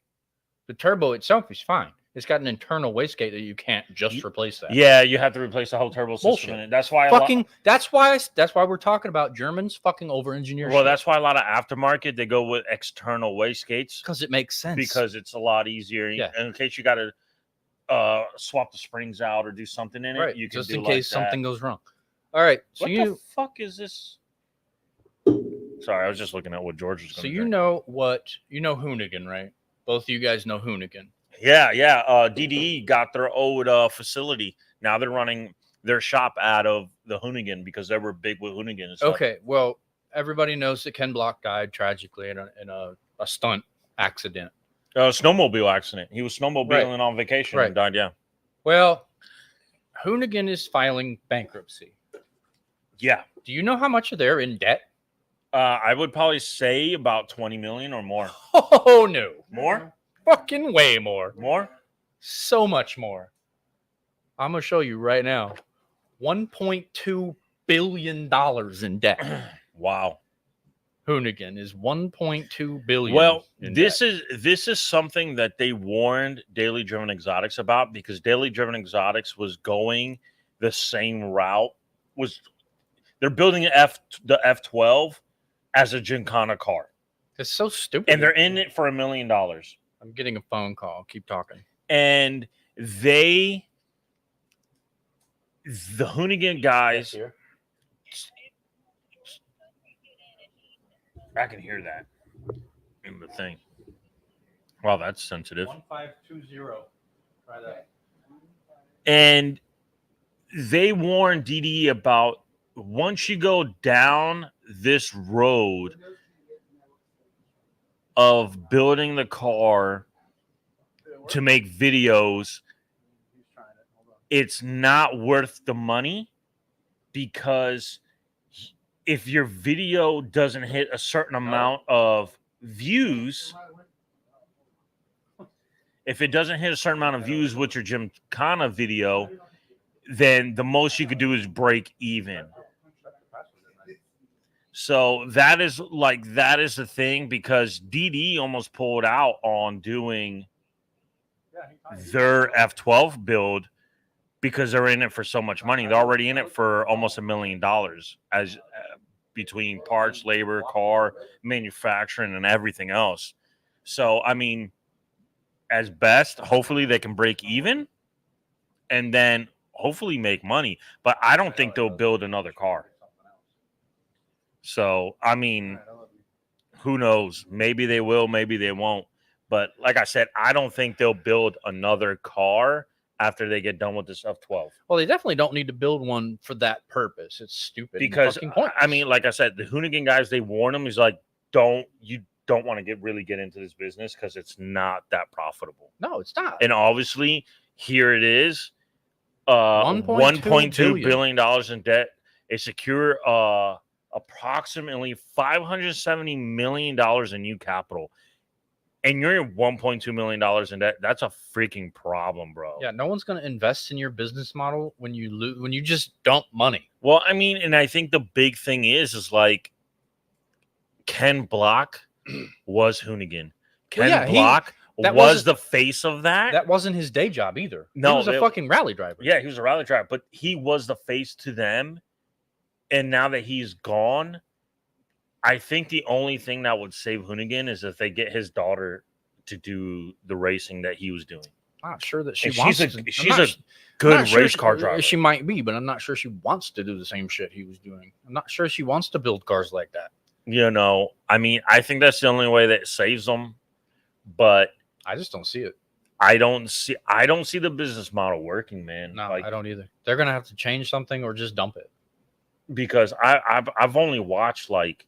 The turbo itself is fine. It's got an internal wastegate that you can't just replace that. Yeah, you have to replace the whole turbo system in it. That's why that's why we're talking about Germans fucking over-engineer. Well, that's why a lot of aftermarket they go with external wastegates because it makes sense. Because it's a lot easier. Yeah. And in case you got to swap the springs out or do something in it, you can just do in case like something goes wrong. All right. So what the fuck is this? Sorry, I was just looking at what George was going to say. So you know Hoonigan, right? Both of you guys know Hoonigan. Yeah. DDE got their old facility. Now they're running their shop out of the Hoonigan because they were big with Hoonigan and stuff. Okay, well, everybody knows that Ken Block died tragically in a stunt accident. Snowmobile accident. He was snowmobiling on vacation and died, yeah. Well, Hoonigan is filing bankruptcy. Yeah. Do you know how much they're in debt? I would probably say about 20 million or more. Oh, no. More? Fucking way more. More? So much more. I'm going to show you right now. $1.2 billion in debt. Wow. Hoonigan is $1.2 billion. Well, this is something that they warned Daily Driven Exotics about because Daily Driven Exotics was going the same route. They're building the F12 as a Gincana car. It's so stupid. And they're in it for $1 million. I'm getting a phone call. Keep talking. And the Hoonigan guys, I can hear that in the thing. Wow, that's sensitive. 1520. Try that. And they warned DDE about once you go down this road of building the car to make videos, it's not worth the money because if your video doesn't hit a certain amount of views, with your Gymkhana video, then the most you could do is break even. So that is the thing, because DD almost pulled out on doing their F12 build because they're in it for so much money. They're already in it for almost $1 million as between parts, labor, car, manufacturing, and everything else. So, I mean, as best, hopefully they can break even and then hopefully make money. But I don't think they'll build another car. So, I mean, who knows? Maybe they will, maybe they won't. But like I said, I don't think they'll build another car after they get done with this F12. Well, they definitely don't need to build one for that purpose. It's stupid. Because and fucking I mean, like I said, the Hoonigan guys, they warn him. He's like, don't want to really get into this business because it's not that profitable. no, it's not. And obviously, here it is, $1.2 $1.2 billion in debt. They secure approximately $570 million in new capital. And you're $1.2 million in debt. That's a freaking problem, bro. Yeah, no one's going to invest in your business model when you just dump money. Well, I mean, and I think the big thing is like Ken Block was Hoonigan. Ken Block was the face of that. That wasn't his day job either. No, he was a fucking rally driver. Yeah, he was a rally driver, but he was the face to them. And now that he's gone, I think the only thing that would save Hoonigan is if they get his daughter to do the racing that he was doing. I'm not sure that she And wants she's to. she's a good race car driver. She might be, but I'm not sure she wants to do the same shit he was doing. I'm not sure she wants to build cars like that. You know, I mean, I think that's the only way that saves them. But I just don't see it. I don't see the business model working, man. No, Like, I don't either. They're gonna have to change something or just dump it. because I've only watched like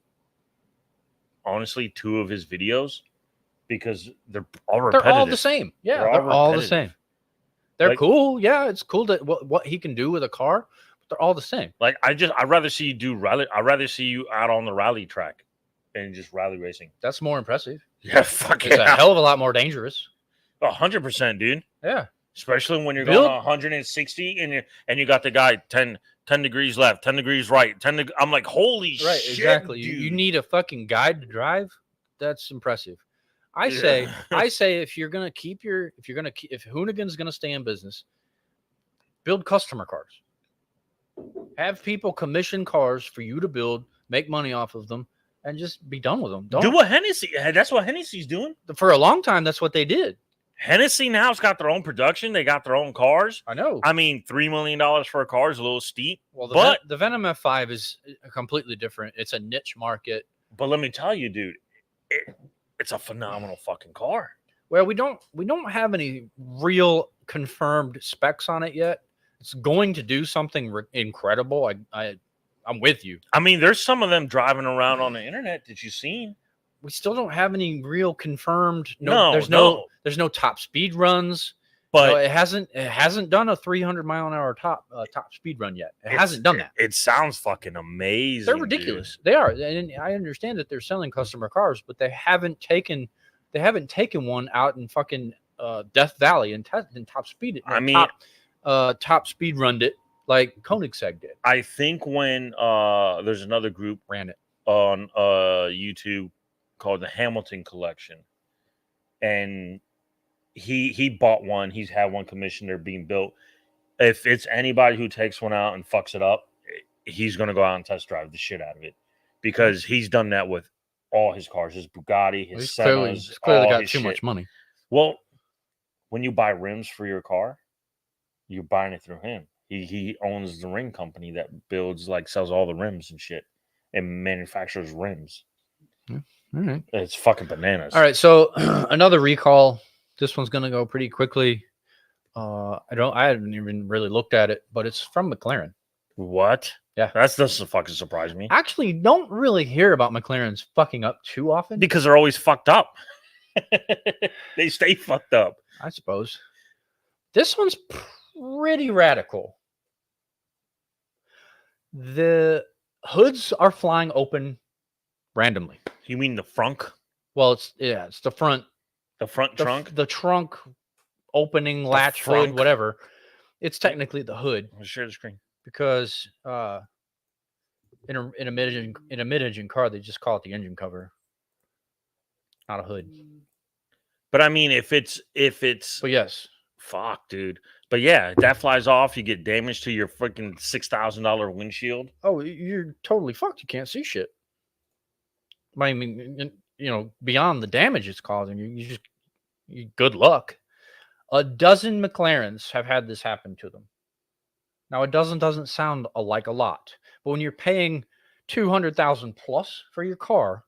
honestly 2 of his videos because they're all repetitive. They're all the same. Yeah, they're all the same. They're Like- cool. Yeah, it's cool that what he can do with a car, but they're all the same. Like I'd rather see you do rally. I'd rather see you out on the rally track and just rally racing. That's more impressive. Yeah, fuck It's a yeah. hell of a lot more dangerous. 100%, dude. Yeah. Especially when you're Build- going 160 and you got the guy 10 degrees left, 10 degrees right, I'm like, holy Right, shit, exactly. dude. You need a fucking guide to drive. That's impressive. I say if Hoonigan's gonna stay in business, build customer cars. Have people commission cars for you to build, make money off of them, and just be done with them. do what Hennessy. That's what Hennessy's doing. For a long time, that's what they did. Hennessy now's got their own production. They got their own cars. I know. I mean, $3 million for a car is a little steep. Well, but the Venom F5 is completely different. It's a niche market. but let me tell you, dude, it's a phenomenal fucking car. Well, we don't have any real confirmed specs on it yet. It's going to do something incredible. I'm with you. I mean, there's some of them driving around on the internet that you've seen. We still don't have any real confirmed. No, there's no top speed runs. But No, it hasn't done a 300-mile-an-hour top speed run yet. It hasn't done that. It sounst fucking amazing. They're ridiculous. They are, and I understand that they're selling customer cars, but they haven't taken one out in fucking Death Valley and top speed. I mean, top speed runned it like Koenigsegg did. I think when there's another group Ran it. on YouTube called the Hamilton Collection, and he bought one. He's had one commissioned. They're being built. If it's anybody who takes one out and fucks it up, he's going to go out and test drive the shit out of it, because he's done that with all his cars, his Bugatti, his He's Sennas, clearly all got his too shit. much money. Well, when you buy rims for your car, you're buying it through him. He owns the ring company that sells all the rims and shit and manufactures rims. All right. It's fucking bananas. All right. So another recall. This one's gonna go pretty quickly. I haven't even really looked at it, but it's from McLaren. What? Yeah. That doesn't fucking surprise me. Actually, don't really hear about McLaren's fucking up too often. Because they're always fucked up. They stay fucked up. I suppose. This one's pretty radical. The hoods are flying open randomly. You mean the frunk? Well, it's the front. The front trunk? The trunk opening latch hood, frunk. whatever. It's technically the hood I'll share the screen. because in a mid-engine car, they just call it the engine cover, not a hood. But I mean, if it's But yes, fuck, dude. But yeah, if that flies off, you get damage to your freaking $6,000 windshield. oh, you're totally fucked. You can't see shit. I mean, beyond the damage it's causing, you good luck. A dozen McLarens have had this happen to them. Now, a dozen doesn't sound like a lot, but when you're paying 200,000 plus for your car,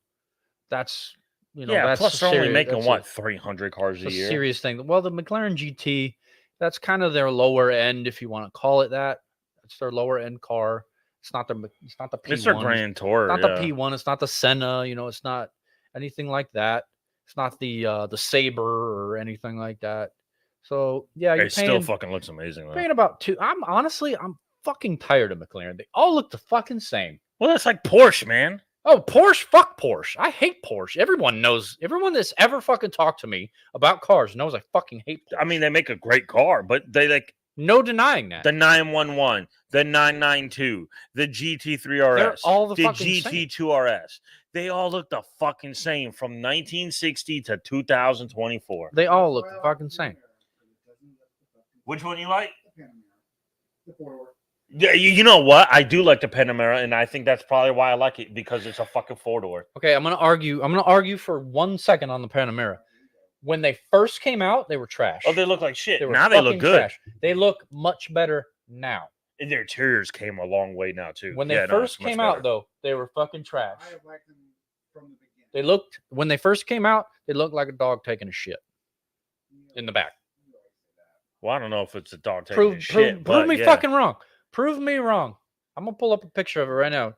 that's that's plus they're only making that's what 300 cars a a year. serious thing. Well, the McLaren GT, that's kind of their lower end, if you want to call it that. It's their lower end car. It's not the P1. It's their Grand Tour. Not the P1. It's not the Senna. It's not anything like that. It's not the Sabre or anything like that. So yeah, you're It still fucking looks amazing. paying about two. I'm fucking tired of McLaren. They all look the fucking same. Well, that's like Porsche, man. Oh, Porsche, fuck Porsche. I hate Porsche. Everyone knows. Everyone that's ever fucking talked to me about cars knows I fucking hate Porsche. I mean, they make a great car, but they like no denying that. the 911, the 992, the GT3 They're RS, all the the fucking same. GT2 RS. They all look the fucking same from 1960 to 2024. They all look the fucking same. Which one you like? The four-door. Yeah, you know what? I do like the Panamera, and I think that's probably why I like it, because it's a fucking four-door. Okay, I'm gonna argue for 1 second on the Panamera. When they first came out, they were trash. Oh, they look like shit. were Now they look fucking good. trash. They look much better now. And their interiors came a long way now, too. When they Yeah, no, first it's much came better. out, though, they were fucking trash. I have liked them from the beginning. When they first came out, they looked like a dog taking a shit in the back. Well, I don't know if it's a dog taking a shit. Prove but me yeah. fucking wrong. Prove me wrong. I'm gonna pull up a picture of it right now.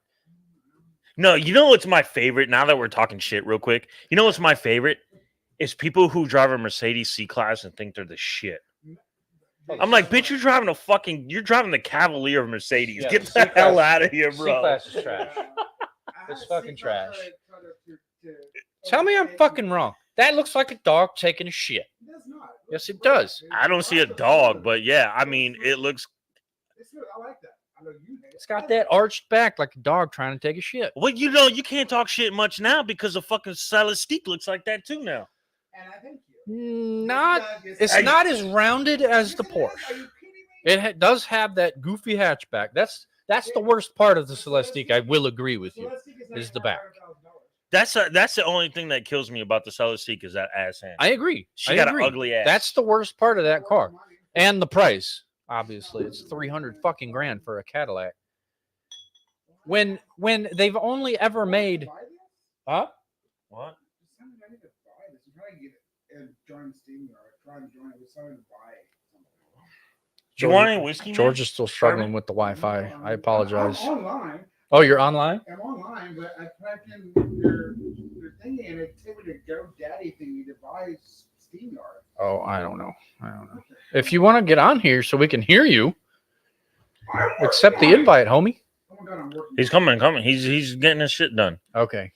No, you know what's my favorite? Now that we're talking shit real quick, you know what's my favorite? Is people who drive a Mercedes C-Class and think they're the shit. I'm like, bitch, you're driving the Cavalier of Mercedes. Yeah, Get the the C-Class- hell out of here, bro. C-Class is trash. It's fucking trash. Tell Tell me I'm fucking wrong. That looks like a dog taking a shit. It does not. Yes, it does. I don't see a dog, but yeah, I mean, it looks. I like that. I know you hate it. It's got that arched back like a dog trying to take a shit. Well, you can't talk shit much now because the fucking Celestique looks like that too now. And I thank you. It's not as rounded as the Porsche. Are you kidding me? It does have that goofy hatchback. That's the worst part of the Celestique. I will agree with you. Is the back. That's the only thing that kills me about the Celestique is that ass hand. I agree. She I got agree. an ugly ass. That's the worst part of that car, and the price. Obviously, it's 300 fucking grand for a Cadillac. When they've only ever made, huh? What? I need to buy this. I'm trying to get it and join Steam or trying to join it with someone to buy it. Do you want any whiskey? George is still struggling with the Wi-Fi. I apologize. I'm online. Oh, you're online? I'm online, but I typed in your thingy and it took me to GoDaddy thingy to buy SteamYard. Oh, I don't know. If you want to get on here so we can hear you, accept the invite, homie. Oh my God, I'm working. He's coming. He's getting his shit done. Okay.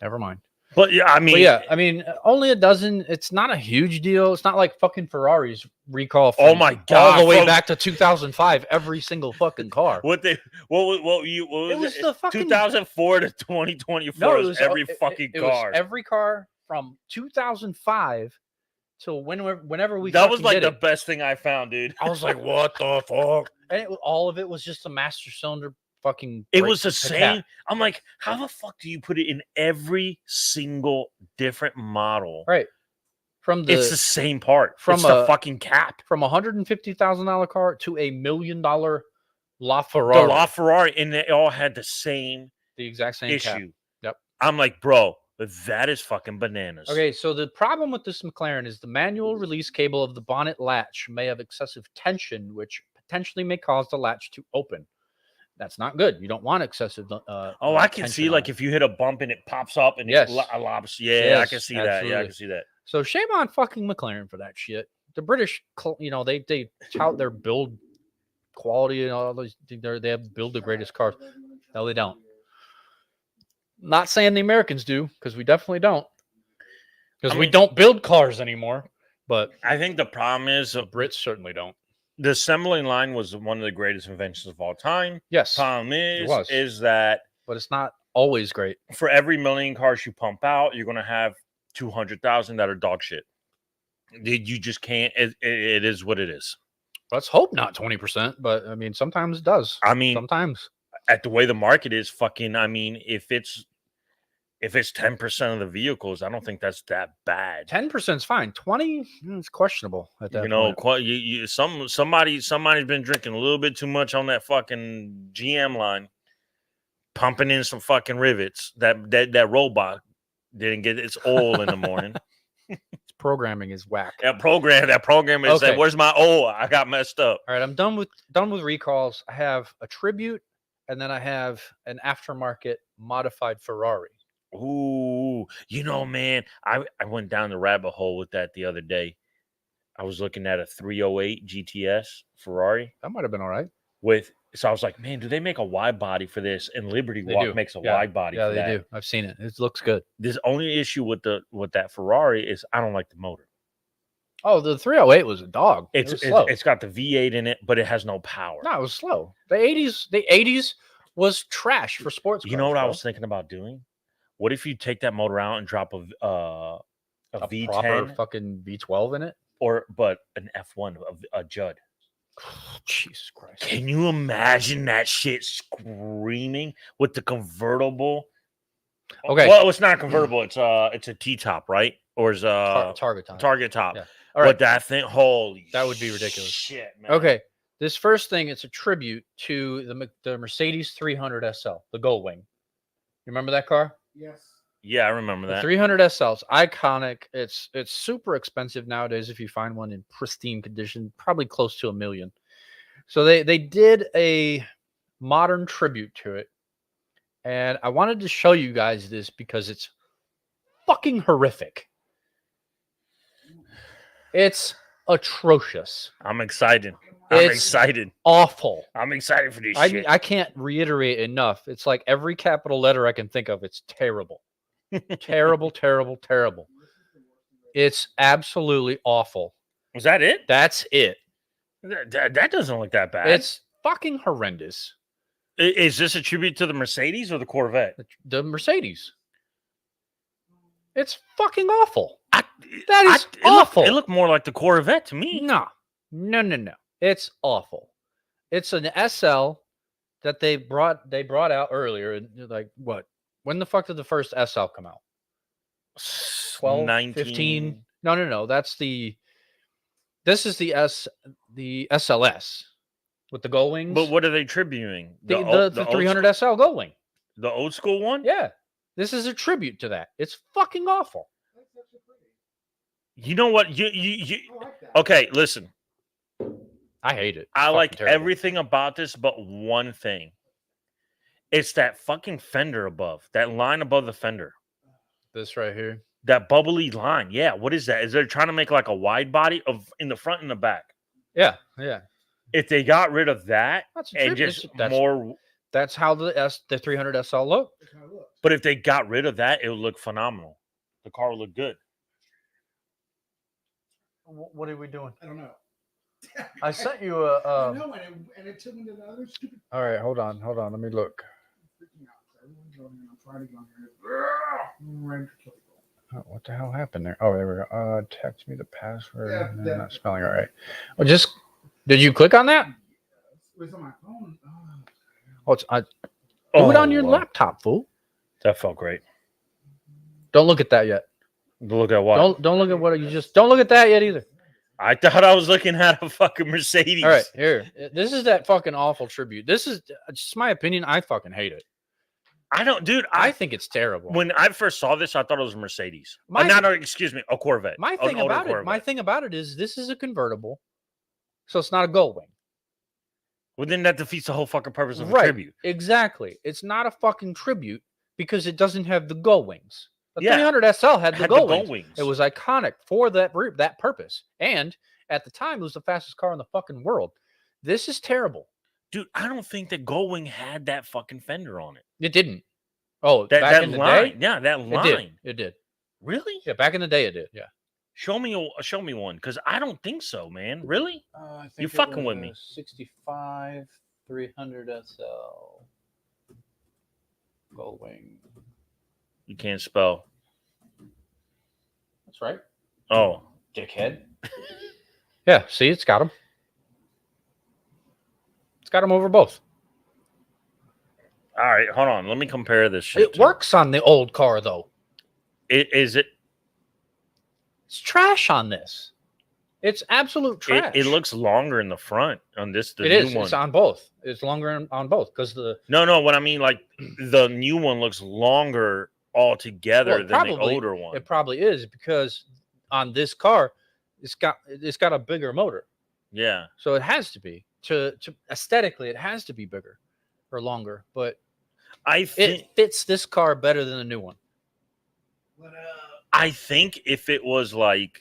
Never mind. But yeah, I mean, only a dozen. It's not a huge deal. It's not like fucking Ferrari's recall. From Oh my God, all the way from- back to 2005. Every single fucking car. what was It was the fucking 2004 to 2024 No, was every fucking it was car. every car from 2005 till whenever we. That was fucking like did the it. best thing I found, dude. I was like, what the fuck? And all of it was just a master cylinder fucking. It brake was the attack. same. I'm like, how the fuck do you put it in every single different model? Right. From It's the same part. from It's the a- fucking cap. from $150,000 car to $1 million LaFerrari. The LaFerrari, and they all had the same The exact same issue. cap. Yep. I'm like, bro, that is fucking bananas. Okay, so the problem with this McLaren is the manual release cable of the bonnet latch may have excessive tension, which potentially may cause the latch to open. That's not good. You don't want excessive. I can see tension like on it. if you hit a bump and it pops up and Yes. it lobs. Yeah, I Yes, can see that. Yeah, I absolutely. can see that. So shame on fucking McLaren for that shit. The British, they tout their build quality and all those. They have build the greatest cars. No, they don't. Not saying the Americans do, because we definitely don't. Because I we mean- don't build cars anymore. But I think the problem is the Brits certainly don't. The assembling line was one of the greatest inventions of all time. Yes, Problem was. is that but it's not always great. for every million cars you pump out, you're going to have 200,000 that are dog shit. You just can't. It is what it is. Let's hope not 20%, but I mean, sometimes it does. I mean, Sometimes. at the way the market is, fucking. I mean, if it's 10% of the vehicles, I don't think that's that bad. 10% is fine. 20, it's questionable at that You know, point. somebody's been drinking a little bit too much on that fucking GM line, pumping in some fucking rivets. That robot didn't get its oil in the morning. Its programming is whack. That program is Okay. saying, "Where's my oil? I got messed up." All right, I'm done with recalls. I have a tribute, and then I have an aftermarket modified Ferrari. Ooh, man, I went down the rabbit hole with that the other day. I was looking at a 308 GTS Ferrari That might have been all right. so I was like, man, do they make a wide body for this? And Liberty They Walk do. makes a Yeah. wide body Yeah, for they that. do. I've seen it. It looks good. The only issue with that Ferrari is I don't like the motor. Oh, the 308 was a dog. It was slow. It's got the V8 in it, but it has no power. No, it was slow. The 80s was trash for sports cars. You know what I bro. was thinking about doing? What if you take that motor out and drop a a V10 proper fucking V12 in it? but an F1 a Judd? Jesus Christ. Can you imagine that shit screaming with the convertible? Okay. Well, it's not a convertible. It's a T-top, right? Or is Target time. target top. Yeah. All right. But that thing, holy, That would be ridiculous. Shit, man. Okay. This first thing, it's a tribute to the Mercedes 300 SL, the Gull Wing. You remember that car? Yes. Yeah, I remember The that. 300 SL's iconic. It's super expensive nowadays if you find one in pristine condition, probably close to $1 million. So they did a modern tribute to it, and I wanted to show you guys this because it's fucking horrific. It's atrocious. I'm excited. It's awful. I'm excited for this I shit. I can't reiterate enough. It's like every capital letter I can think of. It's terrible. Terrible, terrible, terrible. It's absolutely awful. Was that it? That's it. That doesn't look that bad. It's fucking horrendous. Is this a tribute to the Mercedes or the Corvette? The Mercedes. It's fucking awful. That is awful. It looked more like the Corvette to me. No. It's awful. It's an SL that they brought out earlier. And like what? When the fuck did the first SL come out? 12, 15? No. This is the SLS with the gull wings. But what are they tributing? The 300 SL gull wing. The old school one? Yeah. This is a tribute to that. It's fucking awful. That's actually pretty. You know what? You I like that. okay, listen. I hate it. I It's like fucking terrible. everything about this but one thing. It's that fucking fender above. That line above the fender. This right here. That bubbly line. Yeah, what is that? Is they trying to make like a wide body of in the front and the back? Yeah. If they got rid of that That's a and tribute. just That's more, That's how the 300 SL look. That's how it looks. but if they got rid of that, it would look phenomenal. The car would look good. What are we doing? I don't know. I sent you I a. know, and it took me to the other stupid. All right, hold on. Let me look. Freaking out. Everyone's going here. I'm trying to go here. I'm ready to kill people. Oh, what the hell happened there? Oh, there we go. Text me the password. Yeah, No, that- not spelling it right. Well, did you click on that? It was on my phone. Oh, do it on your laptop, fool. That felt great. Don't look at that yet. Look at what? Don't look at what you just. Don't look at that yet either. I thought I was looking at a fucking Mercedes. All right, here. This is that fucking awful tribute. This is just my opinion. I fucking hate it. I don't, dude. I think it's terrible. When I first saw this, I thought it was a Mercedes. Excuse me, a Corvette. My An thing older about it. My Corvette. thing about it is this is a convertible, so it's not a gull wing. Well, then that defeats the whole fucking purpose of a Right. tribute. Exactly. It's not a fucking tribute because it doesn't have the gull wings. The Yeah. 300 SL had the Had gull the gull wings. wings. It was iconic for that purpose. And at the time, it was the fastest car in the fucking world. This is terrible. Dude, I don't think that Gullwing had that fucking fender on it. It didn't. Oh, That back in the line. day? Yeah, that It line. did. It did. Really? Yeah, back in the day, it did. Yeah. Show me one, because I don't think so, man. Really? I think You fucking with me. 65 300 SL Gold Wing. You can't spell. That's right. Oh, Dickhead. Yeah, see, it's got them. It's got them over both. all right. Hold on. Let me compare this shit. It works on the old car, though. Is it? It's trash on this. It's absolute trash. It looks longer in the front on this. The It new is. one. It's on both. It's longer on both because the No. What I mean, like the new one looks longer altogether Well, than the older one. It probably is because on this car, it's got a bigger motor, Yeah. so it has to be to aesthetically it has to be bigger or longer. But I think it fits this car better than the new one. I think if it was like,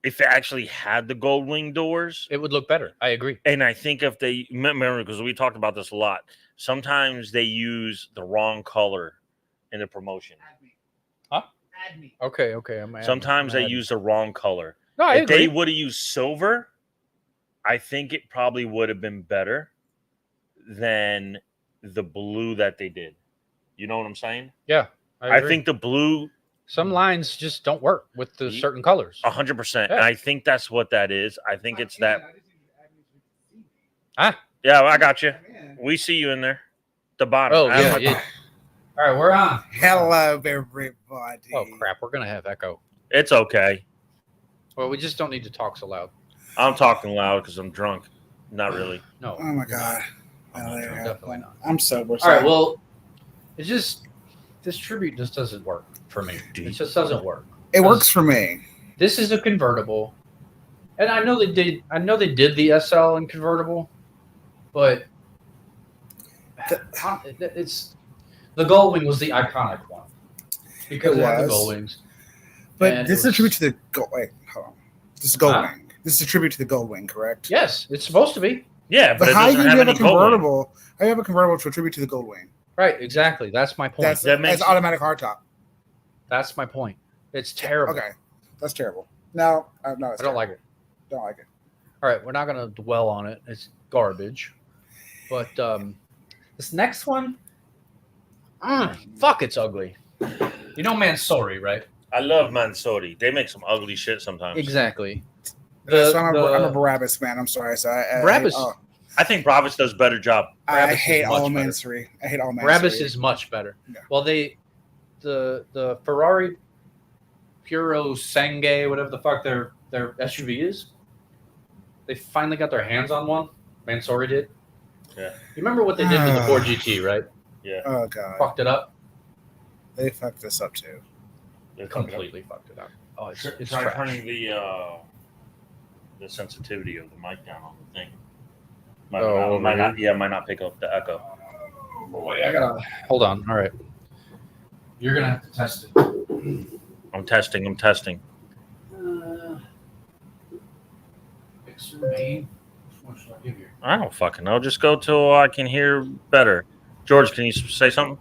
if it actually had the gold wing doors, It would look better. I agree. and I think if they remember, because we talked about this a lot, sometimes they use the wrong color in the promotion. Add me. Huh? Add me. Okay. Sometimes they use the wrong color. No, I If agree. they would have used silver, I think it probably would have been better than the blue that they did. You know what I'm saying? Yeah, I agree. think the blue some lines just don't work with the Ye- certain colors. 100%. Yeah. And I think that's what that is. I think it's that. I just need you to add me so you can see me. Ah. Yeah, I got you. I'm in. We see you in there. The bottom. Oh I have yeah, my- yeah. All right, we're on. Hello, everybody. Oh crap, we're gonna have echo. It's okay. Well, we just don't need to talk so loud. I'm talking loud because I'm drunk. Not really. No. Oh my god. I'm Oh, not there drunk, you go. definitely not. I'm sober. All right, well, it's just this tribute just doesn't work for me. It just doesn't work. it works for me. This is a convertible, and I know they did. I know they did the SL in convertible, but it's the Gullwing was the iconic one because It it had the was. Gullwings. But And this is it a tribute was- to the gold. Wait, hold on. This is Gold Huh? Wing. This is a tribute to the Gold Wing, correct? Yes, it's supposed to be. Yeah, but But it how do doesn't you have have a any gold wing. convertible? How do you have a convertible to a tribute to the Gold Wing? Right, exactly. That's my point. That's That makes- automatic hardtop. That's my point. It's terrible. Okay, that's terrible. No, no, I don't like it. Don't like it. All right, we're not going to dwell on it. It's garbage. But this next one, fuck, it's ugly. You know Mansory, right? I love Mansory. They make some ugly shit sometimes. Exactly. So I'm a Barabbas fan. I'm sorry. So Barabbas- I think Brabus does a better job. I Barabbas is hate all much better. Mansory. I hate all Mansory. Brabus is much better. Yeah. Well, the Ferrari Puro Sangue, whatever the fuck their SUV is, they finally got their hands on one. Mansory did. Yeah. You remember what they did to the Ford GT, right? Yeah. Oh god, Fucked it up. they fucked this up too. Completely fucked it up. Oh, it's Try trash. turning the sensitivity of the mic down on the thing. Might, Oh, might over not, yeah, might not pick up the echo. Boy, I gotta hold on. All right, you're gonna have to test it. I'm testing. Mixer main. Which one should I give you? I don't fucking know. Just go till I can hear better. George, can you say something?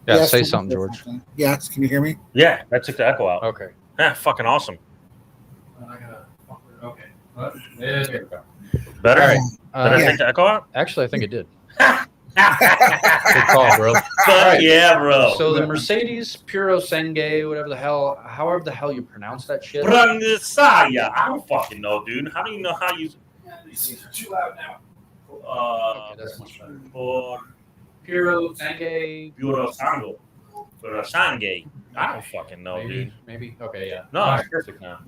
Yeah, Yes, say can you something, George. Yes, can you hear me? Yeah, that took the echo out. Okay. Yeah, fucking awesome. I gotta. Okay. There we go. Better? All right. Did I Yeah. take the echo out? Actually, I think it did. Good call, bro. Fuck right. yeah, bro. So the Mercedes Puro Sangue, whatever the hell you pronounce that shit. Brangisaya. I don't fucking know, dude. How do you know how you? These are too loud now. Uh, Okay, that's much better. for Puro Sangue. Puro Sango. Puro Sangue. I don't fucking know, dude. Maybe. Okay, yeah. No, All it's right. perfect now.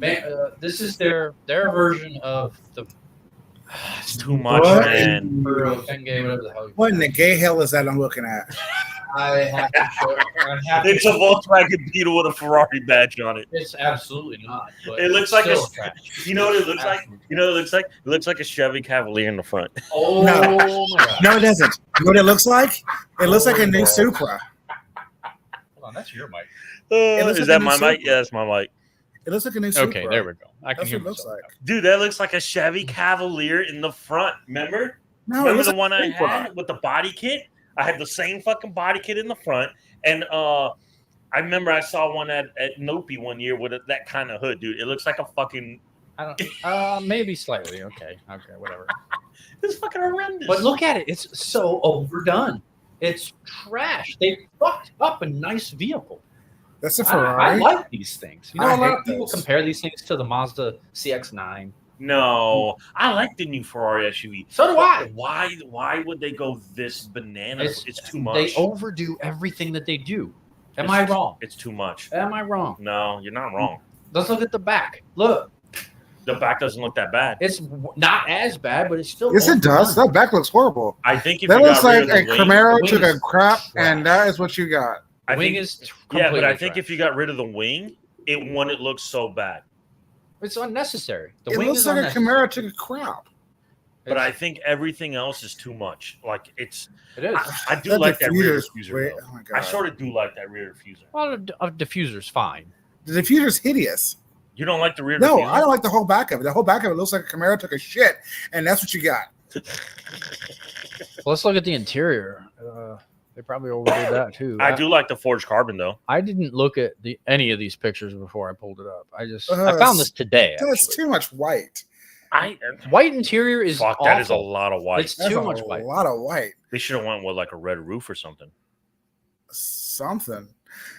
This is their version of the It's too much, What? man. Puro Sangue, whatever the hell. What in the gay hell is that I'm looking at? I have to show. I have It's to, a Volkswagen Beetle with a Ferrari badge on it. it's absolutely not. But It looks it's like a- still trash. You know what it looks like? You know what it looks like? It looks like a Chevy Cavalier in the front. Oh No. my god! No, it doesn't. You know what it looks like? It looks like a new Supra. Hold on, that's your mic. looks Is like a that new my mic? Supra. Yeah, that's my mic. It looks like a new Supra. Okay, there we go. I can That's hear what it looks myself like. Dude, that looks like a Chevy Cavalier in the front. Remember? No, it Remember looks the like one a I Supra. had with the body kit? I had the same fucking body kit in the front, and I remember I saw one at Nopi one year with that kind of hood, dude. It looks like a fucking. I don't. Maybe slightly. Okay. Whatever. It's fucking horrendous. But look at it. It's so overdone. It's trash. They fucked up a nice vehicle. That's a I Ferrari. like these things. You know, I a lot hate of people those. compare these things to the Mazda CX-9. No, I like the new Ferrari SUV. So do I. Why would they go this bananas? It's too much. They overdo everything that they do. Am I wrong? It's too much. Am I wrong? No, you're not wrong. Let's look at the back. Look, The back doesn't look that bad. it's not as bad, but it's still. Yes, it does. overdone. That back looks horrible. I think if That you looks got rid like of the a wing, Camaro the took wing a is crap, trash. and that is what you got. I Wing think, is yeah, completely but I think trash. if you got rid of the wing, it wouldn't look so bad. It's unnecessary. The It wing looks is like a unnecessary. Camaro took a crap. But I think everything else is too much. Like It is. I do like that rear diffuser. Wait, though. oh my I God. sort of do like that rear diffuser. Well, a diffuser's fine. The diffuser's hideous. You don't like the rear No, diffuser? I don't like the whole back of it. The whole back of it looks like a Camaro took a shit, and that's what you got. Let's look at the interior. They probably overdid that too. I do like the forged carbon though. I didn't look at any of these pictures before I pulled it up. I Uh, found this today. That's actually. too much white. White interior is Fuck, awful. that is a lot of white. It's That's too a much white. lot of white. They should have went with like a red roof or something. Something.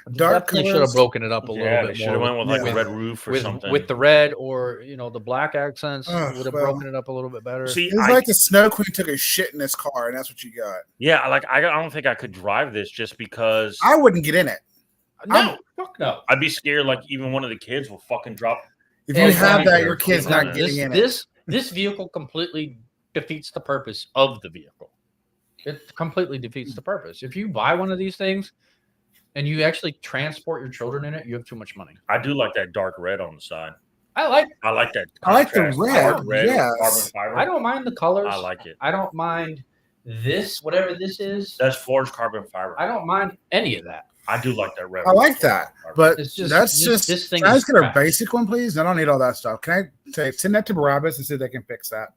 They Dark definitely should have colors. broken it up a little Yeah, they bit should have more went with like Yeah. a red roof or something. with the red or the black accents. Ugh, Would have well. broken it up a little bit better. See, It's I, like the Snow Queen took a shit in this car, and that's what you got. yeah, like I don't think I could drive this just because I wouldn't get in it. no, fuck no. I'd be scared. Like even one of the kids will fucking drop. If you have that, your kid's not Exactly. getting in it. This vehicle completely defeats the purpose of the vehicle. It completely defeats the purpose. If you buy one of these things and you actually transport your children in it, you have too much money. I do like that dark red on the side. I like. I like that. I like the contrast, red, dark red, with yes. carbon fiber. I don't mind the colors. I like it. I don't mind this, whatever this is. That's forged carbon fiber. I don't mind any of that. I do like that red. I like that, but It's just that's just. this thing. Can I is just get a trash. basic one, please? I don't need all that stuff. Can I say send that to Barabbas and see if they can fix that?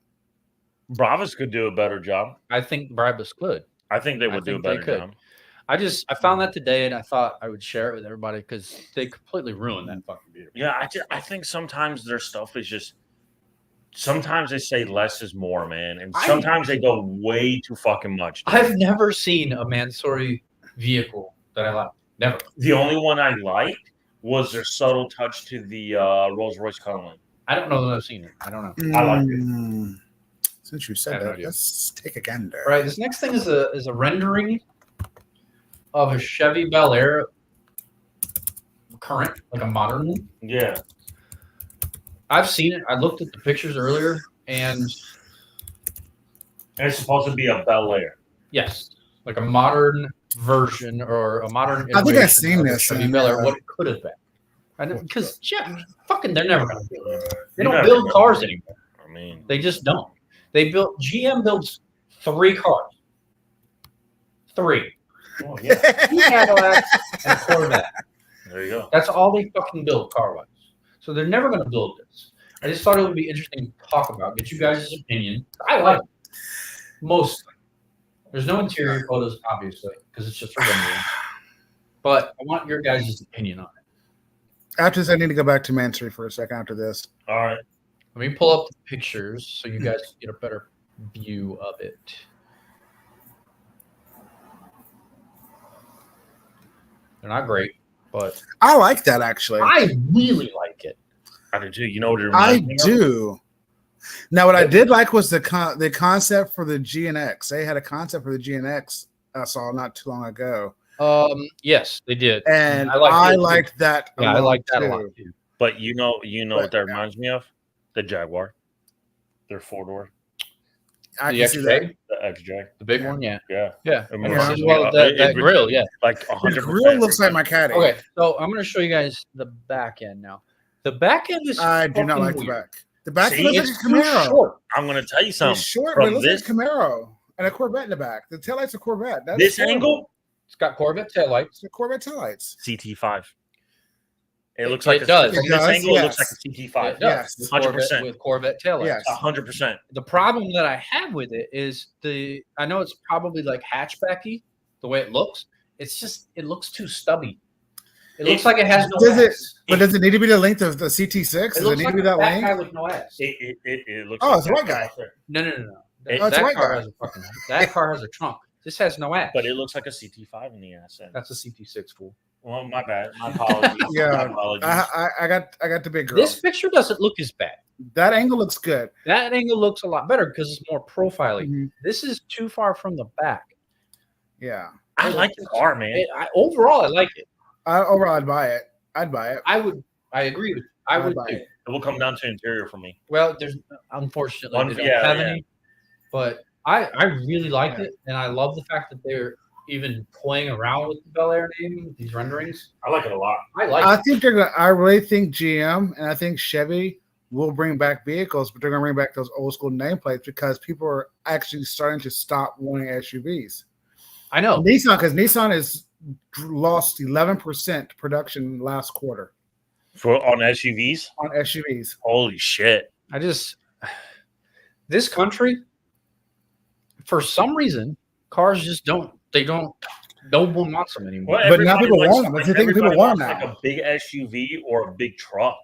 Bravas could do a better job. I think Bribus could. I think they I would do a think they better could. job. I found that today and I thought I would share it with everybody because they completely ruined that fucking vehicle. Yeah, I think sometimes their stuff is just. Sometimes they say less is more, man, and sometimes they go way too fucking much. dude. I've never seen a Mansory vehicle that I like. Never. The only one I liked was their subtle touch to the Rolls Royce Cullinan. I don't know that I've seen it. I don't know. I like it. Since you I said have no that, idea. let's take a gander. All right, this next thing is a rendering of a Chevy Bel Air current, like a modern one. Yeah, I've seen it. I looked at the pictures earlier, and and it's supposed to be a Bel Air. yes, like a modern version or a modern. I think I've iteration seen of the this, Chevy and, Bel Air. What it could have been, because fucking, they're never gonna build it. They You're don't never build gonna- cars anymore. I mean, They just don't. GM builds 3 cars. 3. oh, yeah, 2 Cadillacs and a Corvette. there you go. That's all they fucking build car-wise. So they're never going to build this. I just thought it would be interesting to talk about, get you guys' opinion. I like it. Mostly. There's no interior photos, obviously, because it's just a rendering. But I want your guys' opinion on it. After this, I need to go back to Mansory for a second after this. All right, Let me pull up the pictures so you guys get a better view of it. They're not great, but I like that actually. I really like it. I do too. You know what it I reminds me of? do. Now, what I did like was the concept for the GNX. They had a concept for the GNX I saw not too long ago, Yes, they did. and I liked it, too. liked that. Yeah, I lot, like that a too. lot too. But you know what that But- reminds me of? The Jaguar. Their 4-door, I The can see that. XJ, the XJ. the big one, yeah. Yeah, Yeah. I mean, Yeah. it's just- Well, that it- grill, yeah. like The 100%. grill looks like my caddy. Okay, so I'm going to show you guys the back end now. The back end is I do not fucking like the weird. back. The back See, looks It's like a too Camaro. short. I'm gonna tell you It's something. short, but it From looks this, like a Camaro and a Corvette in the back. The taillight's a Corvette. That's this horrible. angle, It's got Corvette taillights. It's a Corvette taillights. CT5. It It- looks like it does. From It this does, angle, it looks yes. like a CT5. It does. Yes. With 100%. Corvette, with Corvette taillights. Yes. 100%. The problem that I have with it is I know it's probably like hatchbacky, the way it looks. It's just, it looks too stubby. It looks like it has no Does it? ass. But does it need to be the length of the CT6? It Does it looks need like to be a that fat guy length? with no ass. It looks. Oh, like it's a that white guy. out there. No. It- Oh, it's a That white car guy. has a fucking. That car has a trunk. This has no ass. But it looks like a CT5 in the ass end. That's a CT6 fool. Well, my bad. My apologies. Yeah, My apologies. I got the big girl. This picture doesn't look as bad. That angle looks good. That angle looks a lot better because it's more profiling. Mhm. This is too far from the back. Yeah. I like the car, man. Overall, I like it. Overall, I'd buy it. I'd buy it. I would. I agree with. I I'd would buy too. it. It will come down to interior for me. Well, there's unfortunately One- they don't yeah, have yeah. any, but I really like Yeah. it, and I love the fact that they're even toying around with the Bel Air name, these renderings. I like it a lot. I like I it. think they're gonna. I really think GM and I think Chevy will bring back vehicles, but they're gonna bring back those old school nameplates because people are actually starting to stop wanting SUVs. I know. Nissan, because Nissan has lost 11% production last quarter For on SUVs. on SUVs. Holy shit! I just this country, for some reason, cars just don't. They don't. No one wants them anymore. Well, But now everybody people likes- want them. That's the thing, people everybody want wants, them now. like a big SUV or a big truck.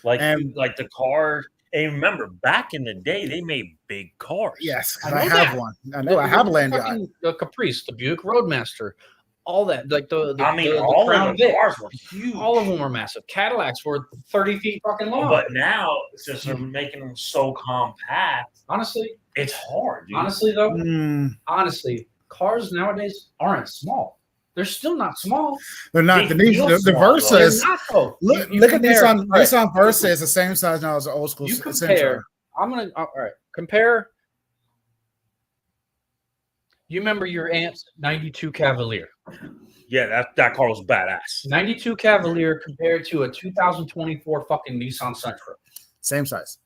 Like And- the car. And remember, back in the day, they made big cars. Yes, 'cause I I know have that. one. I know I have a Land Yacht. fucking, the Caprice, the Buick Roadmaster, all that. Like the I mean, the all Crown of the Vic, cars were huge. all of them were massive. Cadillacs were 30 feet fucking long. But now, since they're making them so compact, honestly, it's hard, dude. honestly though, Mm, cars nowadays aren't small. They're still not small. they're not. They The feel the small, Versa though. They're is. not though. Look, You look at compare- Nissan. all right, Nissan Versa is the same size now as the old school. You Sentra. compare. I'm gonna all right. Compare. You remember your aunt's '92 Cavalier? Yeah, that car was badass. '92 Cavalier compared to a 2024 fucking Nissan Sentra. Same size.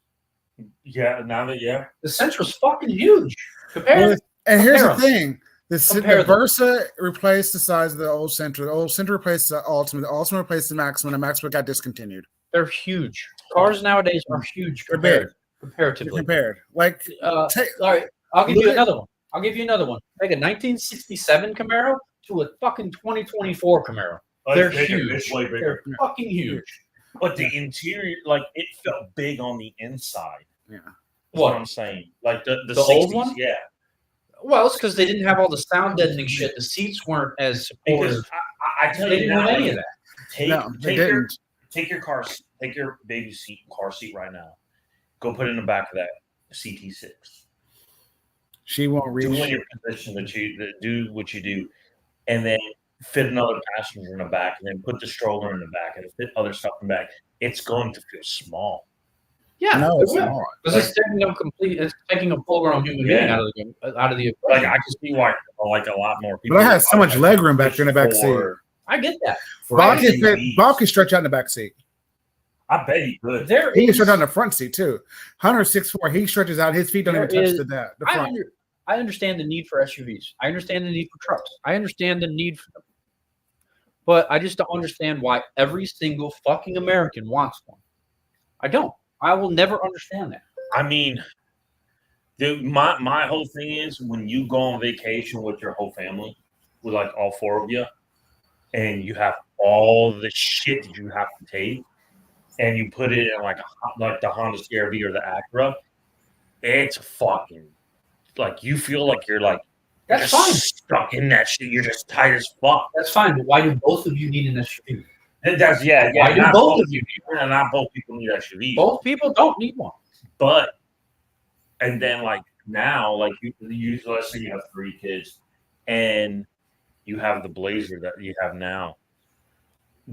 Yeah, now that The Sentra's fucking huge. Compare. Well, and here's the compare 'em. thing: the Compare them. Versa replaced the size of the old Sentra. The old Sentra replaced the Ultimate. The Ultimate replaced the Maxima. The Maxima got discontinued. They're huge. Cars nowadays are huge They're compared, big. comparatively. Compared, like All right, I'll give Look you at- another one. I'll give you another one. Like a 1967 Camaro to a fucking 2024 Camaro. They're huge. They're fucking huge. But the interior, like, it felt big on the inside. yeah. That's what What? I'm saying. Like the The 60s, old one? yeah. Well, it's because they didn't have all the sound deadening shit. The seats weren't as supportive. Because I tell They you didn't now, have any like, of that. take, No, they take your didn't. take your car, take your baby seat, car seat right now. Go put it in the back of that CT6. She won't Do in reach. your position that do what you do, and then fit another passenger in the back, and then put the stroller in the back, and fit other stuff in the back. It's going to feel small. Yeah, No, it it's will. not. Because it's taking a complete. It's taking a full-grown human being Yeah. out of the Like equation. I can see why, like a lot more people. But I had so much leg room back there in the back seat. I get that. Bob can, SUVs. Bob can stretch out in the back seat. I bet he could. There He can is. stretch out in the front seat too. Hunter 6'4", he stretches out. His feet don't even There touch is- the I, front. I understand the need for SUVs. I understand the need for trucks. I understand the need for them. But I just don't understand why every single fucking American wants one. I don't. I will never understand that. I mean, dude, my whole thing is when you go on vacation with your whole family, with like all four of you, and you have all the shit that you have to take, and you put it in like the Honda CR-V or the Acura, it's fucking like you feel like you're like That's just fine. stuck in that shit. You're just tight as fuck. That's fine. But why do both of you need an SUV? That's yeah. Why do not both of you need one? Not both people need SUVs. Both people don't need one. But and then like now, like you let's say you have 3 kids and you have the Blazer that you have now.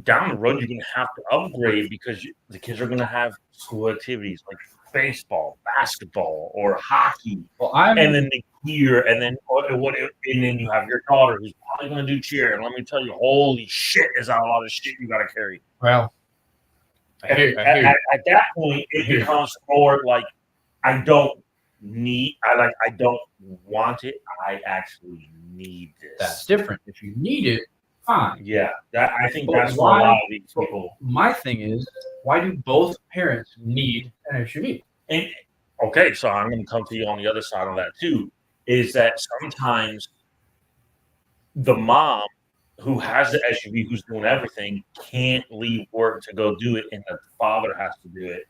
Down the road, you're gonna have to upgrade because the kids are gonna have school activities like baseball, basketball, or hockey, Well, I'm. and then the gear, and then and then you have your daughter who's probably gonna do cheer. And let me tell you, holy shit, is that a lot of shit you gotta carry. well, I hear you. At that point, it becomes more like I don't want it. I actually need this. That's different. If you need it, fine. Yeah, I think But that's what why- a lot of these people. My thing is, why do both parents need an SUV? And okay, so I'm going to come to you on the other side of that too. Is that sometimes the mom who has the SUV, who's doing everything, can't leave work to go do it, and the father has to do it.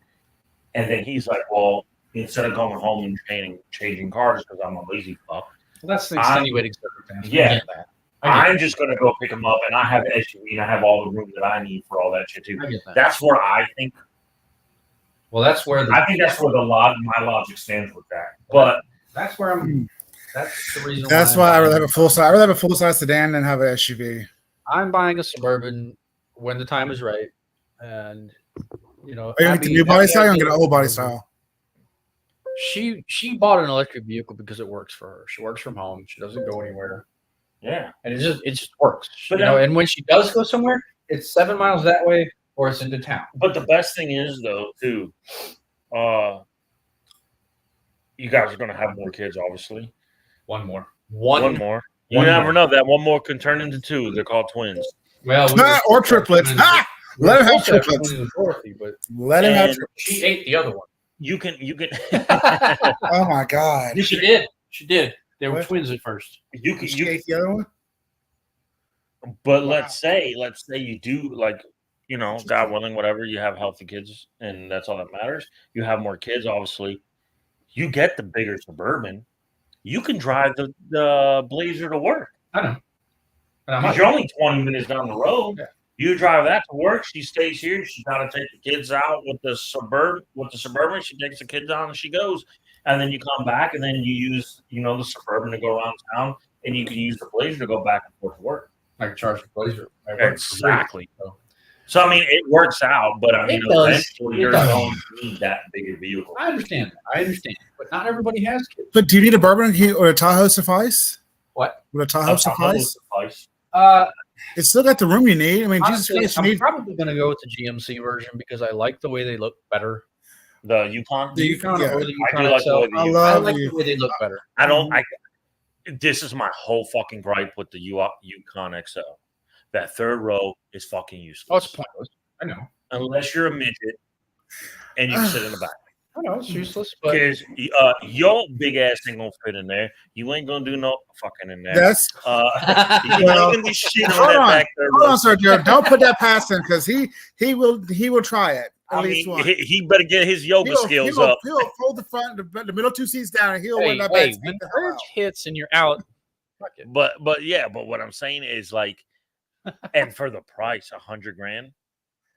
And then he's like, well, instead of going home and changing cars because I'm a lazy fuck, Well, that's the extenuating circumstance. I Yeah. get that. I get I'm just going to go pick him up, and I have the SUV, and I have all the room that I need for all that shit, too. that. I get that. That's where I think, Well, that's where I think that's where my logic stands with that. But that's where I'm. That's the reason. That's why I rather have a full size. I rather have a full size sedan than have an SUV. I'm buying a Suburban when the time is right, and you know. Are you get the new body style? You're gonna get an old body style. She bought an electric vehicle because it works for her. She works from home. She doesn't go anywhere, yeah, and it just works. But you know, and when she does go somewhere, it's 7 miles that way or it's into town. but the best thing is though, too, you guys are going to have more kids, obviously. One more. One more. You One never more. know. That one more can turn into two. They're called twins. Well, Or triplets. Let her have triplets. But Let him have And triplets. she ate the other one. You can. Oh my god. She did. She did. They were What? twins at first. You can. She ate the other one? But let's say you do, like, you know, God willing, whatever, you have healthy kids, and that's all that matters. You have more kids, obviously. You get the bigger Suburban. You can drive the Blazer to work. I know. And I'm Because you're only 20 minutes down the road. Yeah. You drive that to work. She stays here. She's got to take the kids out with the Suburban. She takes the kids out and she goes. And then you come back, and then you use, you know, the Suburban to go around town, and you can use the Blazer to go back and forth to work. like charge the Blazer. I work for free, Exactly. so. So, I mean, it works out, but I mean, It does. eventually It you're does. going to need that bigger vehicle. I understand. I understand. But not everybody has kids. But do you need a Bourbon or a Tahoe suffice? What? Would a Tahoe That's how much suffice? suffice. It's still got the room you need. I mean, Jesus Honestly, Christ, you I'm need probably going to go with the GMC version because I like the way they look better. The Yukon? The Yukon yeah. or the I Yukon do like the XL. way the I Yukon. I love like the the way they look better. I don't. This is my whole fucking gripe with the Yukon XL. That third row is fucking useless. Oh, it's pointless. I know. Unless you're a midget and you sit in the back. I know it's useless, but Because your big ass ain't gonna fit in there. You ain't gonna do no fucking in there. That's You Well, ain't gonna do shit on hold that on. back third hold row. on, Sergio. Don't put that past him because he will try it at I least mean, once. he better get his yoga skills up. He'll fold the front, the middle two seats down, and he'll hey, win that hey, back seat when the the hell urge out. hits and you're out, fuck it. But what I'm saying is, like, and for the price, $100,000.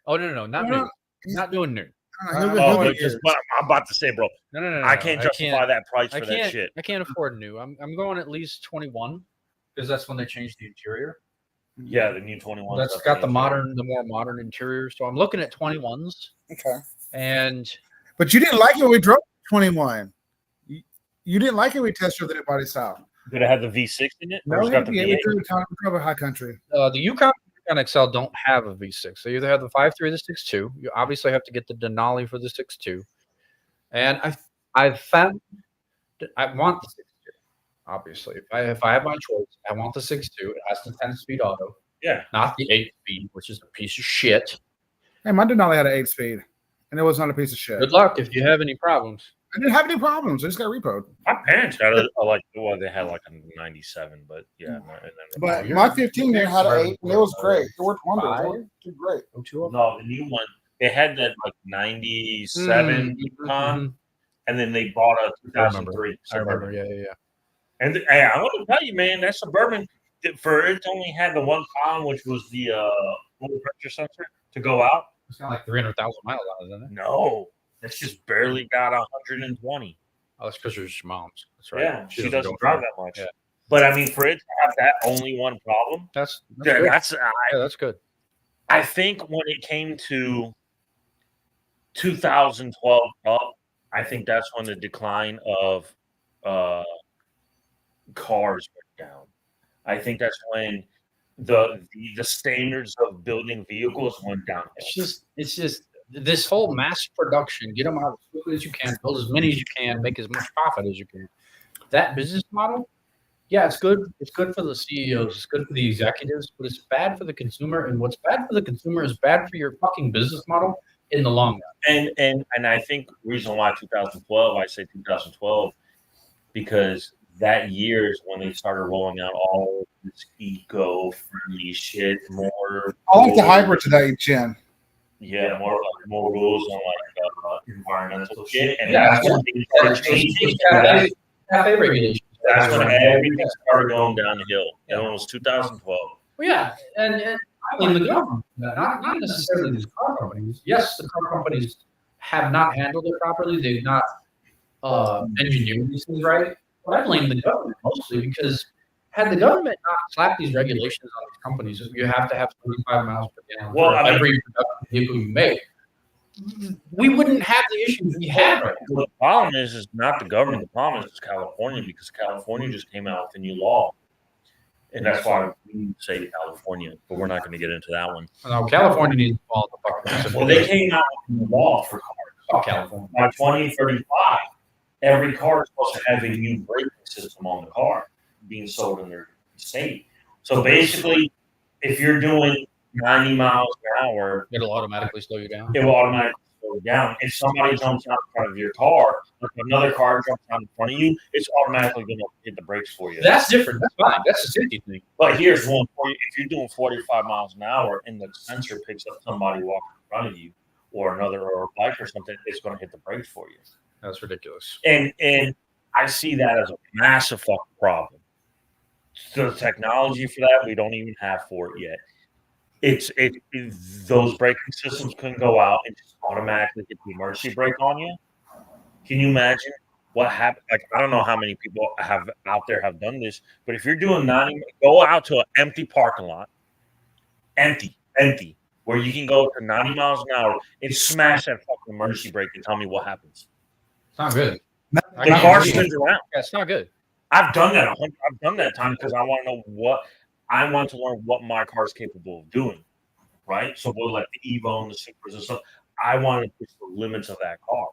Oh no, not No, new. Not doing new. He'll Oh, get Oh, one but just, but I'm about to say, bro, No. I can't justify that price for that shit. I can't afford new. I'm going at least 21 because that's when they changed the interior. Yeah, the new 21. That's got the more modern interior. So I'm looking at 21s, Okay. and But you didn't like it when we drove 21. You didn't like it when we test drove the new body style. Did it have the V6 in it? Or No, it's got the yeah, V8? we drove a high country. the Yukon XL don't have a V6. They either have the 5.3 or the 6.2. You obviously have to get the Denali for the 6.2. And I've found that I want the 6.2. Obviously, if I have my choice, I want the 6.2. It has the 10-speed auto, Yeah. not the 8-speed, which is a piece of shit. Hey, my Denali had an 8-speed, and it was not a piece of shit. Good luck if you have any problems. I didn't have any problems. I just got repoed. My parents had they had like a 97, but yeah. And then But you're- my 15 there had an 8, and it was great. It worked wonders. Five? It worked great. no, the new one, they had that like 97 Yukon, and then they bought a 2003 I remember. Suburban. Yeah. And hey, I want to tell you, man, that Suburban, for it only had the one problem, which was the blood pressure sensor to go out. It's got like 300,000 miles on it, isn't it? No, it's just barely got 120. Oh, that's because it's your mom's. That's right. Yeah, she doesn't go drive for it. that much. Yeah. But I mean, for it to have that only one problem, That's yeah, good. that's Yeah, that's good. I think when it came to 2012 up, I think that's when the decline of cars went down. I think that's when the standards of building vehicles went down. It's just this whole mass production. Get them out as quickly as you can, build as many as you can, make as much profit as you can. That business model, yeah, it's good. It's good for the CEOs. It's good for the executives, but it's bad for the consumer. And what's bad for the consumer is bad for your fucking business model in the long run. And I think the reason why 2012, I say 2012, because that year is when they started rolling out all this eco-friendly shit, more. I like the hybrid today, Jen. Yeah, more rules on like environmental shit, and Yeah, that's when they started changing that. Cafe regulations. That's when everything started going down the hill. And it was 2012. Well, yeah, and I blame the government. Not necessarily these car companies. Yes, the car companies have not handled it properly. They've not engineered these things right. But I blame the government mostly because had the government not slapped these regulations on these companies, you have to have 35 miles per gallon for every production vehicle you make, we wouldn't have the issues we have right now. The problem is not the government. The problem is California, because California just came out with a new law. And that's why we say California, but we're not going to get into that one. No, California needs to follow the fucking system. Well, they came out with a new law for cars. Oh, California. By 2035, every car is supposed to have a new braking system on the car being sold in their state. So basically, if you're doing 90 miles an hour, It'll automatically slow you down. it will automatically slow down. If somebody jumps out in front of your car, if another car jumps out in front of you, it's automatically going to hit the brakes for you. That's different. That's fine. That's a safety thing. But here's one for you. If you're doing 45 miles an hour and the sensor picks up somebody walking in front of you or a bike or something, it's going to hit the brakes for you. That's ridiculous. And I see that as a massive fucking problem. The technology for that, we don't even have for it yet. Those braking systems couldn't go out and just automatically hit the emergency brake on you. Can you imagine what happened? Like, I don't know how many people have done this, but if you're doing 90, go out to an empty parking lot, empty, where you can go to 90 miles an hour and smash that fucking emergency brake and tell me what happens. It's not good. The car spins around. Yeah, it's not good. I've done that. I've done that time because I want to know I want to learn what my car is capable of doing, right? So we'll like the Evo and the Supras and stuff. I want to push the limits of that car.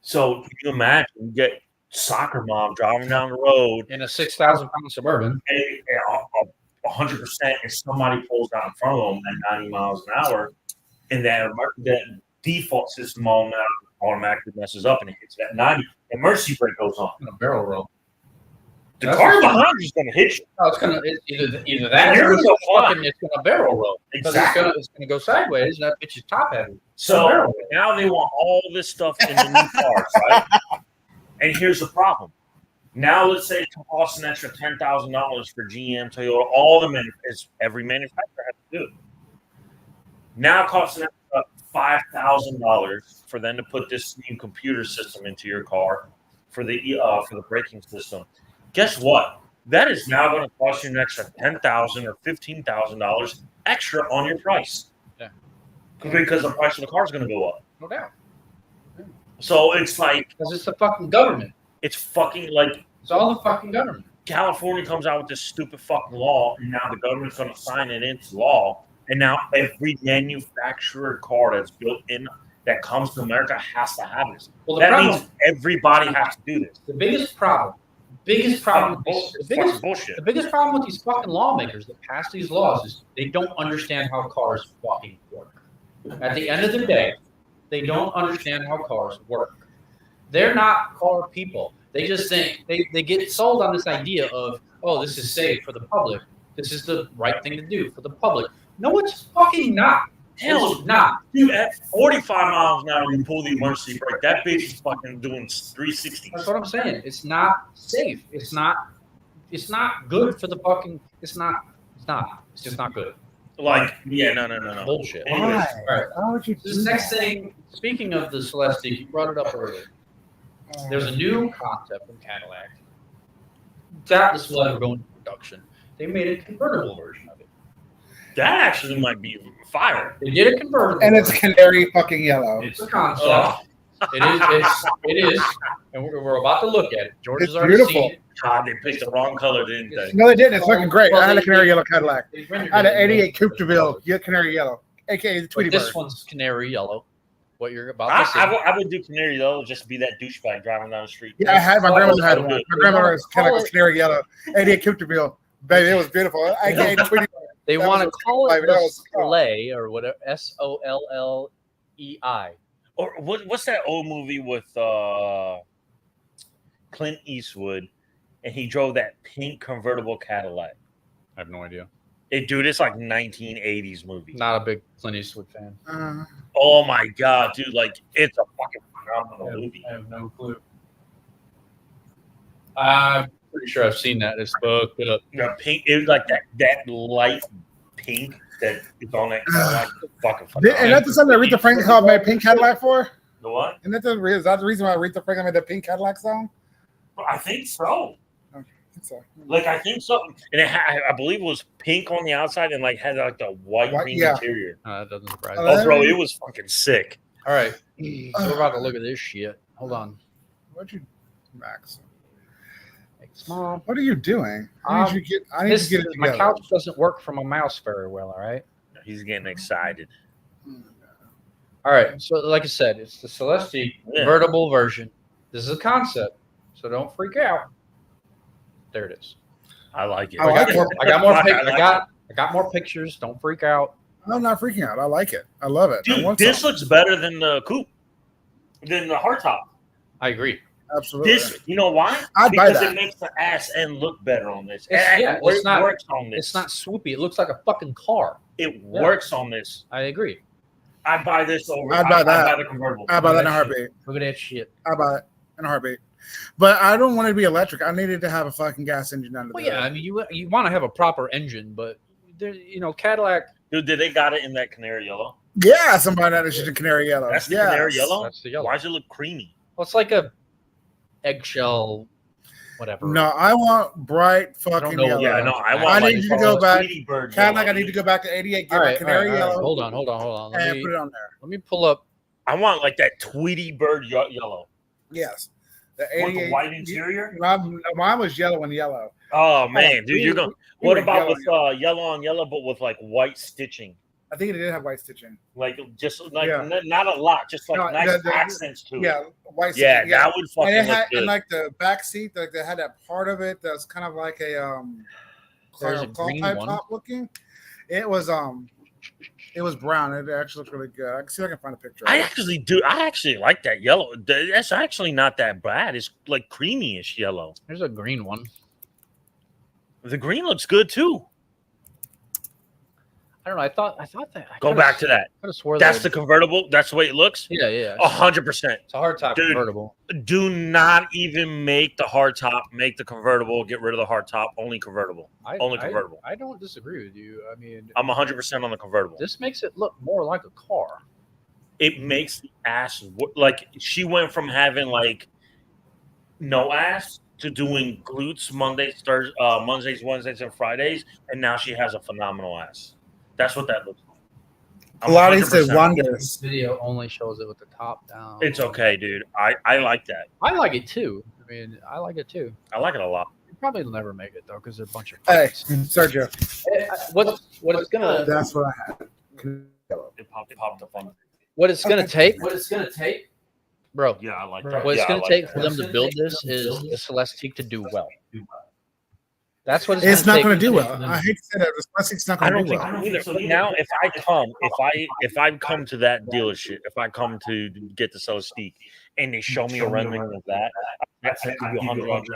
So can you imagine you get soccer mom driving down the road In a 6,000-pound Suburban. and 100%, if somebody pulls out in front of them at 90 miles an hour, and that default system automatically messes up and it hits that 90, the emergency brake goes on. In a barrel roll. The car behind you is going to hit you. No, it's either that or it's going to barrel roll. Because it's going to go sideways and that bitch is top heavy. So now they want all this stuff in the new cars, right? And here's the problem. Now let's say it costs an extra $10,000 for GM, Toyota, every manufacturer has to do it. Now it costs an extra $5,000 for them to put this new computer system into your car for the braking system. Guess what? That is now going to cost you an extra $10,000 or $15,000 extra on your price. Yeah. Because the price of the car is going to go up. No doubt. So it's like Because it's the fucking government. it's fucking like It's all the fucking government. California comes out with this stupid fucking law, and now the government's going to sign it into law, and now every manufacturer car that's built in that comes to America has to have this. Well, That means everybody has to do this. The biggest problem with Bullshit. the biggest problem with these fucking lawmakers that pass these laws is they don't understand how cars fucking work. At the end of the day, they don't understand how cars work. They're not car people. They just think they get sold on this idea of, oh, this is safe for the public. This is the right thing to do for the public. No, it's fucking not. Hell, It's not. Dude, at 45 miles an hour, you pull the emergency brake. That bitch is fucking doing 360. That's what I'm saying. It's not safe. It's not good for the fucking. It's just not good. Like, yeah, no. Bullshit. Anyways, All right. How would you do This next thing. Speaking of the Celestica, you brought it up earlier. There's a new concept from Cadillac. Doubtless will ever go into production. They made a convertible version of it. that actually might be fire. They did a convertible, And it's canary fucking yellow. It's a concept. It is, and we're about to look at it. George It's has already beautiful. seen it. God, they picked the wrong color, didn't they? No, they didn't. It's fucking great. Well, I had a they- canary yellow Cadillac. They rendered I had an it in 88 Coupe de multiple Ville, colors. yeah, canary yellow, aka the But Tweety this Bird. one's canary yellow. What you're about to see. I would do canary yellow, just be that douchebag driving down the street. Yeah, I had my grandmother had Oh, one. good. My grandmother was kind of Call like it- canary yellow, 88 Coupe de Ville. Baby, it was beautiful. I gave Tweety Bird. They that want to was a call it that was the Soleil or whatever, SOLLEI. Or what's that old movie with Clint Eastwood and he drove that pink convertible Cadillac. I have no idea. Dude, it's like 1980s movie. Not a big Clint Eastwood fan. Oh my god, dude! Like it's a fucking phenomenal movie. I have no clue. I'm pretty sure I've seen that. It's fucked up. The pink, it was like that light pink that is on that Cadillac. Fucking And phenomenal. that's something that Aretha Franklin called my pink Cadillac for? The what? And is that the reason why Aretha Franklin made that pink Cadillac song? I think so. So, Like I think so, and I believe it was pink on the outside and like had like the white cream yeah. interior. That doesn't surprise me. Oh, bro, it was fucking sick. All right. So we're about to look at this shit. Hold on. What'd you, Max? Mom. What are you doing? I need you to get it My together. couch doesn't work for my mouse very well, all right? He's getting excited. All right. So like I said, it's the Celestique convertible version. This is a concept, so don't freak out. There it is. I like it. I like it. I got more. I got more pictures. Don't freak out. I'm not freaking out. I like it. I love it. I Dude, want this some. looks better than the coupe, than the hardtop. I agree. Absolutely. This, you know why? I'd buy Because that. it makes the ass end look better on this. It's not. Works on this. It's not swoopy. It looks like a fucking car. It works on this. I agree. I'd buy this over. I'd buy that. I'd buy the convertible. I'd buy that in a heartbeat. Look at that shit. I'd buy it in a heartbeat. But I don't want it to be electric. I needed to have a fucking gas engine under Well, there. yeah. I mean, you want to have a proper engine, but there, Cadillac. Dude, did they got it in that canary yellow? Yeah, somebody that is just a canary yellow. That's the Yes. canary yellow? That's the yellow. Why does it look creamy? Well, it's like a eggshell, whatever. No, I want bright fucking know what- yellow. Yeah, no, I I want need you to go back. Tweety bird Cadillac, yellow. I need to go back to 88, get All my right, canary all right. yellow, Hold on. Let and me put it on there. let me pull up. I want like that Tweety bird yellow. Yes. The With 88. the white interior? Mine was yellow and yellow. Oh man, dude, you're going. we What were about yellow, with yellow on yellow, but with like white stitching? I think it did have white stitching. Like just like Yeah. not a lot, just like No, nice the- accents to it. Yeah, white Yeah, stitching. that would fucking And it look had, good. and like the back seat, like they had that part of it that's kind of like a There's a claw green type one. top looking. It was brown. It actually looked really good. I can see if I can find a picture. I actually do. I actually like that yellow. That's actually not that bad. It's like creamy-ish yellow. There's a green one. The green looks good too. I don't know. I thought that. Go back to that. I swore That's that. the convertible. That's the way it looks. Yeah. 100%. It's a hard top Dude. convertible. Do not even make the hard top. Make the convertible. Get rid of the hard top. Only convertible. Only convertible. I don't disagree with you. I mean, I'm 100% on the convertible. this makes it look more like a car. It makes the ass like she went from having like no ass to doing glutes Mondays, Thursdays, Mondays, Wednesdays, and Fridays, and now she has a phenomenal ass. That's what that looks like. I'm Pilates did 100%. wonders. This video only shows it with the top down. It's okay, dude. I like that. I like it too. I mean, I like it too. I like it a lot. You probably never make it though because they're a bunch of. Hey, fucks. Sergio, What it's gonna that's what I had. It popped up on. what it's gonna take, bro. Yeah, I like What that. What it's Yeah, I gonna like take that. for them to build this is the Celestique to do well. That's what It's not going to do take well. for them I hate to say that. The Celestique's not I going don't to do think well. so either. But now, if I come to that dealership, if I come to get the Celestique, and they show me a rendering of that, I'd give you $100.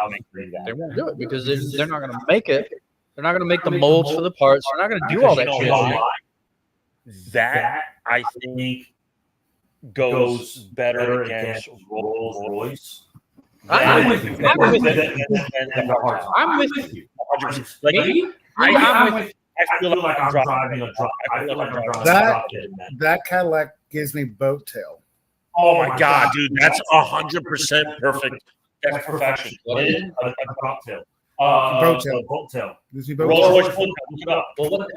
I'll make you that. They won't do it because they're not gonna make it. They're not gonna make the molds for the parts. They're not gonna do all that Because shit. you know why? That I think goes better against Rolls Royce. I'm with you. I'm with you. Like Maybe? I'm with. I feel like I'm driving a drop. I feel like I'm driving That- a drop kid, man. That Cadillac gives me boat tail. Oh my god, dude, that's 100% perfect. That's perfection. What is it? A drop tail. Boat tail. Boat tail. Gives me boat Rolls tail. Royce boat tail. Look it up. Well,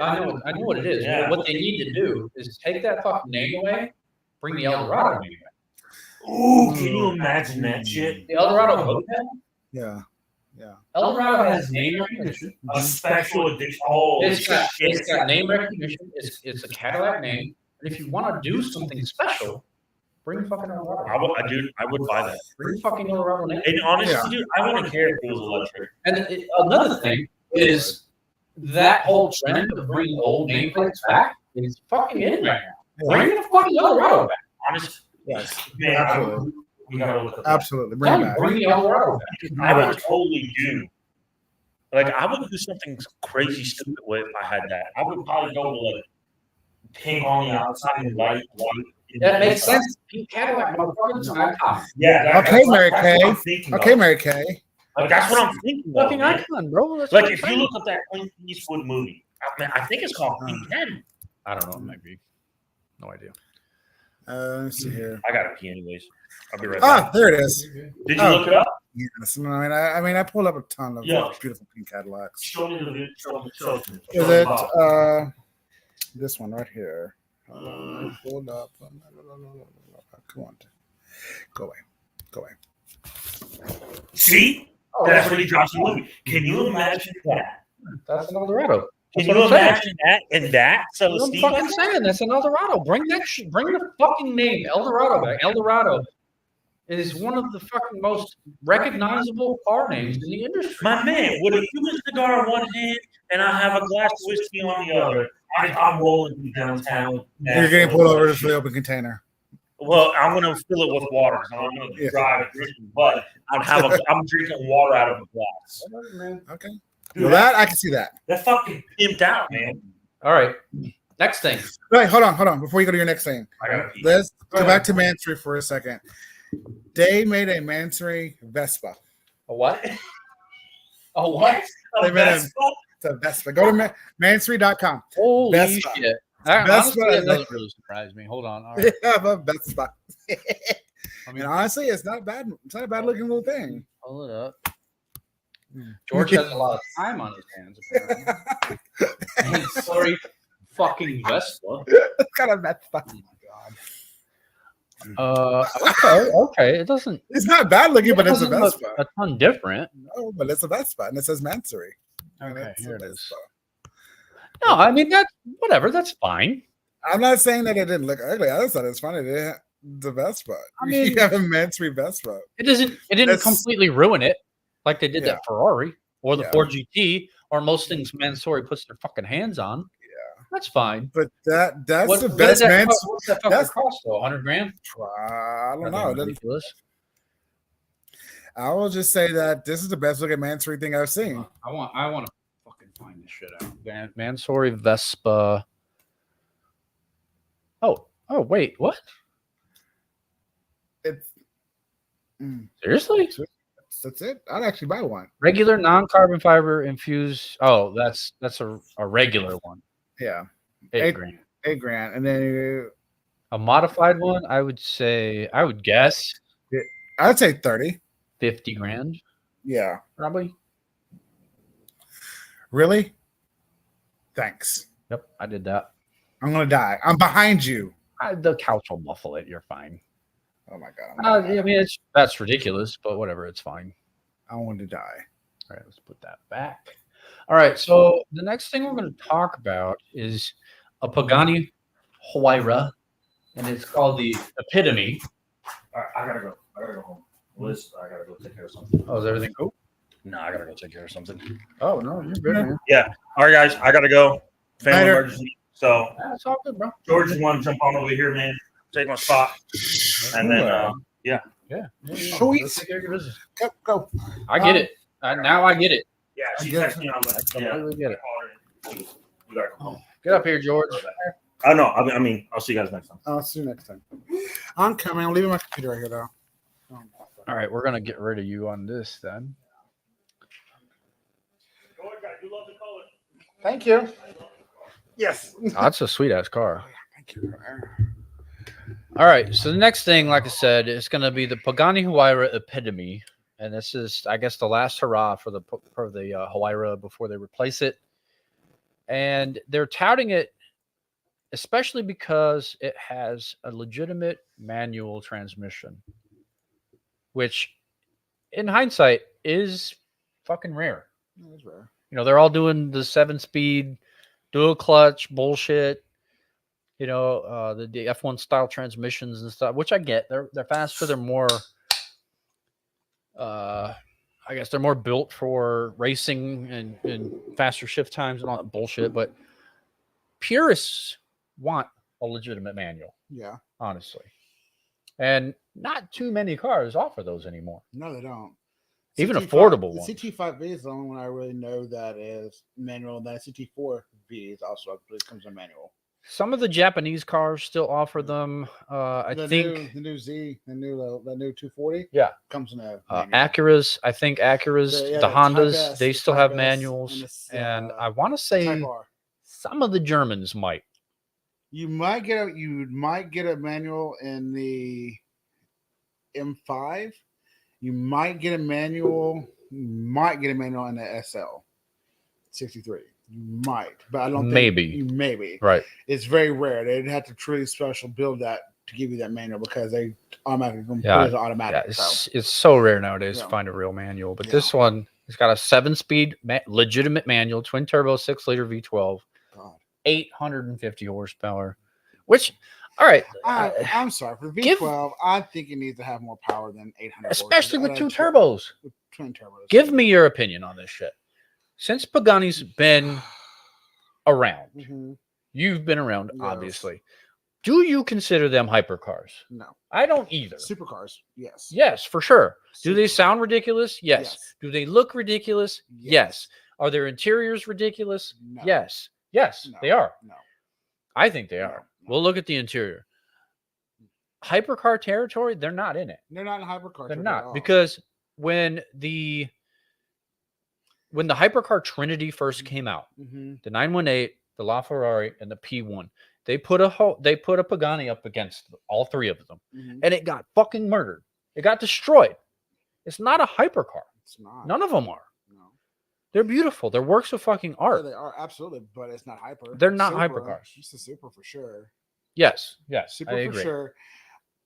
I know what it is. Yeah. What they need to do is take that fucking name away, bring the Eldorado name back. Ooh, can you imagine that shit? The Eldorado Hotel? Yeah. Eldorado has name recognition. A special edition. Oh, It's got name recognition. It's a Cadillac name. And if you want to do something special, bring fucking Eldorado. I would buy that. Bring fucking Eldorado name. And honestly, Yeah. dude, I wouldn't care if it was electric. And another thing is that whole trend of bringing old nameplates back is fucking in right now. Yeah. Bring the fucking Eldorado back. Honestly, Yes. man, Absolutely. We gotta look at that. Absolutely. Bring it back. Bring the Eldorado back. I would totally do. Like, I would do something crazy stupid with if I had that. I would probably go to like pink on the outside and light white. That makes sense. Pink Cadillac, motherfucker. It's an icon. Yeah. Okay, Mary that's Kay. what I'm thinking Okay, of. Mary Kay. Like, that's what I'm thinking of. Fucking Man. icon, bro. That's Like, what if I'm you saying. look up that Clint Eastwood movie, I think it's called Pink Cadillac. I don't know. It might be. No idea. Let's see here. I gotta pee anyways. I'll be right Ah, back. there it is. Did you oh. look it up? Yes. No, I mean, I pulled up a ton of Yeah. beautiful pink Cadillacs. Show me the video. Show me. Is it this one right here? Hold up. Come on. Go away. Go away. See? That's what he drops in the movie. Can you imagine that? That's an Eldorado. Can That's you what I'm saying. imagine that and that? So That's what I'm Steve, fucking saying. That's an Eldorado. Bring the fucking name Eldorado back. Eldorado is one of the fucking most recognizable car names in the industry. my man, with a Cuban cigar in one hand and I have a glass of whiskey on the other, I'm rolling through downtown. You're getting pulled over to the open container. Well, I'm gonna fill it with water. So I'm gonna Yeah. drive drinking, but I'm drinking water out of a glass. Okay. Dude, Well, that I can see that. That fucking pimped out, man. All right. Next thing. Right, hold on. Before you go to your next thing, I gotta pee. let's go back to Mansory for a second. They made a Mansory Vespa. A what? A what? They made a, it's a Vespa. Go to Mansory.com. Holy Vespa. shit. Vespa Honestly, that is doesn't really surprise me. Hold on. All They right. have a Vespa. I And mean, honestly, it's not bad. It's not a bad looking little thing. pull it up. George has a lot of time on his hands, apparently. Sorry, fucking Vespa. It's got a Vespa. Okay. It doesn't. It's not bad looking, but it's a doesn't look Vespa. a ton different. No, but it's a Vespa, and it says Mansory. And Okay, it's here a it is. Vespa. No, I mean that's whatever. That's fine. I'm not saying that it didn't look ugly. I just thought it's funny. The Vespa. I mean- you have a Mansory Vespa. It didn't That's- completely ruin it, like they did Yeah. that Ferrari or the Yeah. Ford GT or most things Mansory puts their fucking hands on. Yeah, That's fine. but that's What- the what best did that Mansory. cost- What's that fucking that's- cost though? 100 grand? I don't know. It Nothing doesn't- ridiculous. I will just say that this is the best looking Mansory thing I've seen. I want to fucking find this shit out. Mansory Vespa. Oh wait, what? It's Seriously? that's it. I'd actually buy one. Regular non-carbon fiber infused. Oh, that's a regular one. Yeah, $8 grand. $8,000, and then A modified one, I would guess I'd say 30. 50 grand, Yeah, probably. really. Thanks. Yep, I did that. I'm gonna die. I'm behind you. The couch will muffle it. You're fine. Oh my god. I mean, that's ridiculous, but whatever. It's fine. I want to die. All right, let's put that back. All right, so the next thing we're going to talk about is a Pagani Huayra, and it's called the Epitome. All right, I gotta go home. Liz, I gotta go take care of something. Oh, is everything cool? No, I gotta go take care of something. Oh, no, you're good, man. All right, guys, I gotta go. Family Later. emergency. So, That's all good, bro. George, you want to jump on over here, man? Take my spot, and then Yeah. Sweet. Let's take care of your business. Go. I get it. Now I get it. yeah, she get texted me. I'm like, I yeah, completely get it. you gotta go home. Get up here, George. I know. I mean, I'll see you guys next time. I'll see you next time. I'm coming. I'm leaving my computer right here though. All right, we're going to get rid of you on this then. George, I do love the color. Thank you. Yes. Oh, that's a sweet ass car. Thank you. All right, so the next thing, like I said, is going to be the Pagani Huayra Epitome, and this is, I guess, the last hurrah for the Huayra before they replace it. And they're touting it, especially because it has a legitimate manual transmission, which, in hindsight, is fucking rare. That's rare. You know, they're all doing the 7-speed dual clutch bullshit. You know, the F1 style transmissions and stuff, which I get. They're faster. They're more, I guess they're more built for racing and faster shift times and all that bullshit. But purists want a legitimate manual, Yeah. honestly. And not too many cars offer those anymore. No, they don't. Even CT5 affordable the ones. CT5V is the only one I really know that is manual. And then CT4V is also, I believe, comes in manual. Some of the Japanese cars still offer them. I think the new Z, the new 240, Yeah. comes in a Acuras. I think Acuras, The the Type Hondas, S, they the still Type have S, manuals, and I want to Type say R. some of the Germans might. You might get a manual in the M5. You might get a manual. You might get a manual in the SL 63. You might, but I don't Maybe. think maybe. Right. It's very rare. They'd have to truly special build that to give you that manual because they automatically put it as automatic. Yeah, it's so rare nowadays to Yeah. find a real manual. But Yeah. this one, it's got a 7-speed legitimate manual, twin turbo, 6-liter V12, God. 850 horsepower. Which, all right, I'm sorry for V12. I think it needs to have more power than 800, especially with horses. two turbos. With twin turbos. Give me your opinion on this shit. Since Pagani's been around, Mhm. you've been around, Yes. obviously. Do you consider them hypercars? No. I don't either. Supercars, yes. Yes, for sure. Do they Supercars. sound ridiculous? Yes. Yes. Do they look ridiculous? Yes. Are their interiors ridiculous? No. Yes. Yes, No. they are. No. I think they No. are. No. We'll look at the interior. Hypercar territory, they're not in it. They're not in hypercar. They're at not all. because when the hypercar trinity first came out, Mhm. the 918, the LaFerrari, and the P1, they put a Pagani up against all three of them, Mhm. and it got fucking murdered. It got destroyed. It's not a hypercar. It's not. None of them are. No. They're beautiful. They're works of fucking Yeah, art. they are absolutely, but it's not hyper. They're It's not super. hypercars. It's a super for sure. Yes. Super I for agree. sure.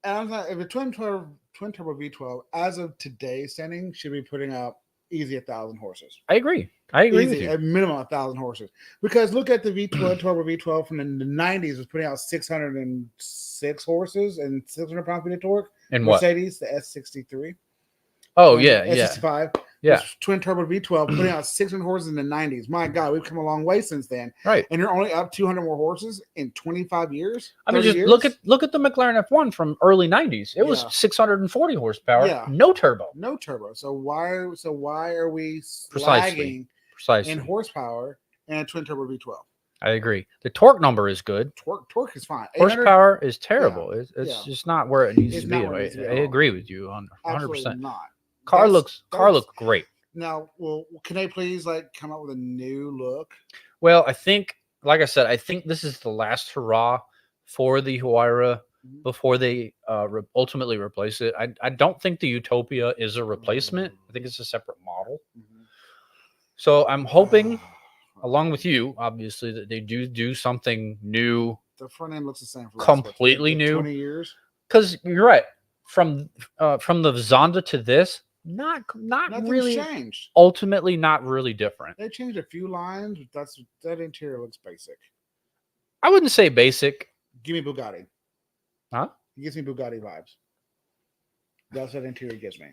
And I'm not, if a twin turbo V12 as of today's standing should be putting out easy 1,000 horses. I agree with Easy, you. a minimum 1,000 horses. Because look at the V12 turbo V12 from the 90s was putting out 606 horses and 600 pound-feet of torque. And what? Mercedes, the S63. Oh and yeah, the yeah, S65. yeah. was twin turbo V12 putting out 600 horses in the 90s. My God, we've come a long way since then. Right. And you're only up 200 more horses in 25 years. I mean, 30 just years? look at the McLaren F1 from early 90s. It was Yeah. 640 horsepower, Yeah. no turbo. No turbo. So why are we Precisely. lagging Precisely. in horsepower and a twin turbo V12? I agree. The torque number is good. Torque is fine. 800 Horsepower is terrible. It's Yeah. just not where it needs It's to be. not where it needs to be at I all. agree with you on absolutely 100%. not. Car That's- looks great. Now, well, can they please come up with a new look? Well, I think, like I said, I think this is the last hurrah for the Huayra Mhm. before they ultimately replace it. I don't think the Utopia is a replacement. I think it's a separate model. Mhm. So I'm hoping, along with you, obviously, that they do something new. The front end looks the same for the last, Completely new. 20 years. Because you're right, from the Zonda to this, not Nothing's really, changed. ultimately not really different. They changed a few lines. But that interior looks basic. I wouldn't say basic. Give me Bugatti. Huh? It gives me Bugatti vibes. That's what interior gives me.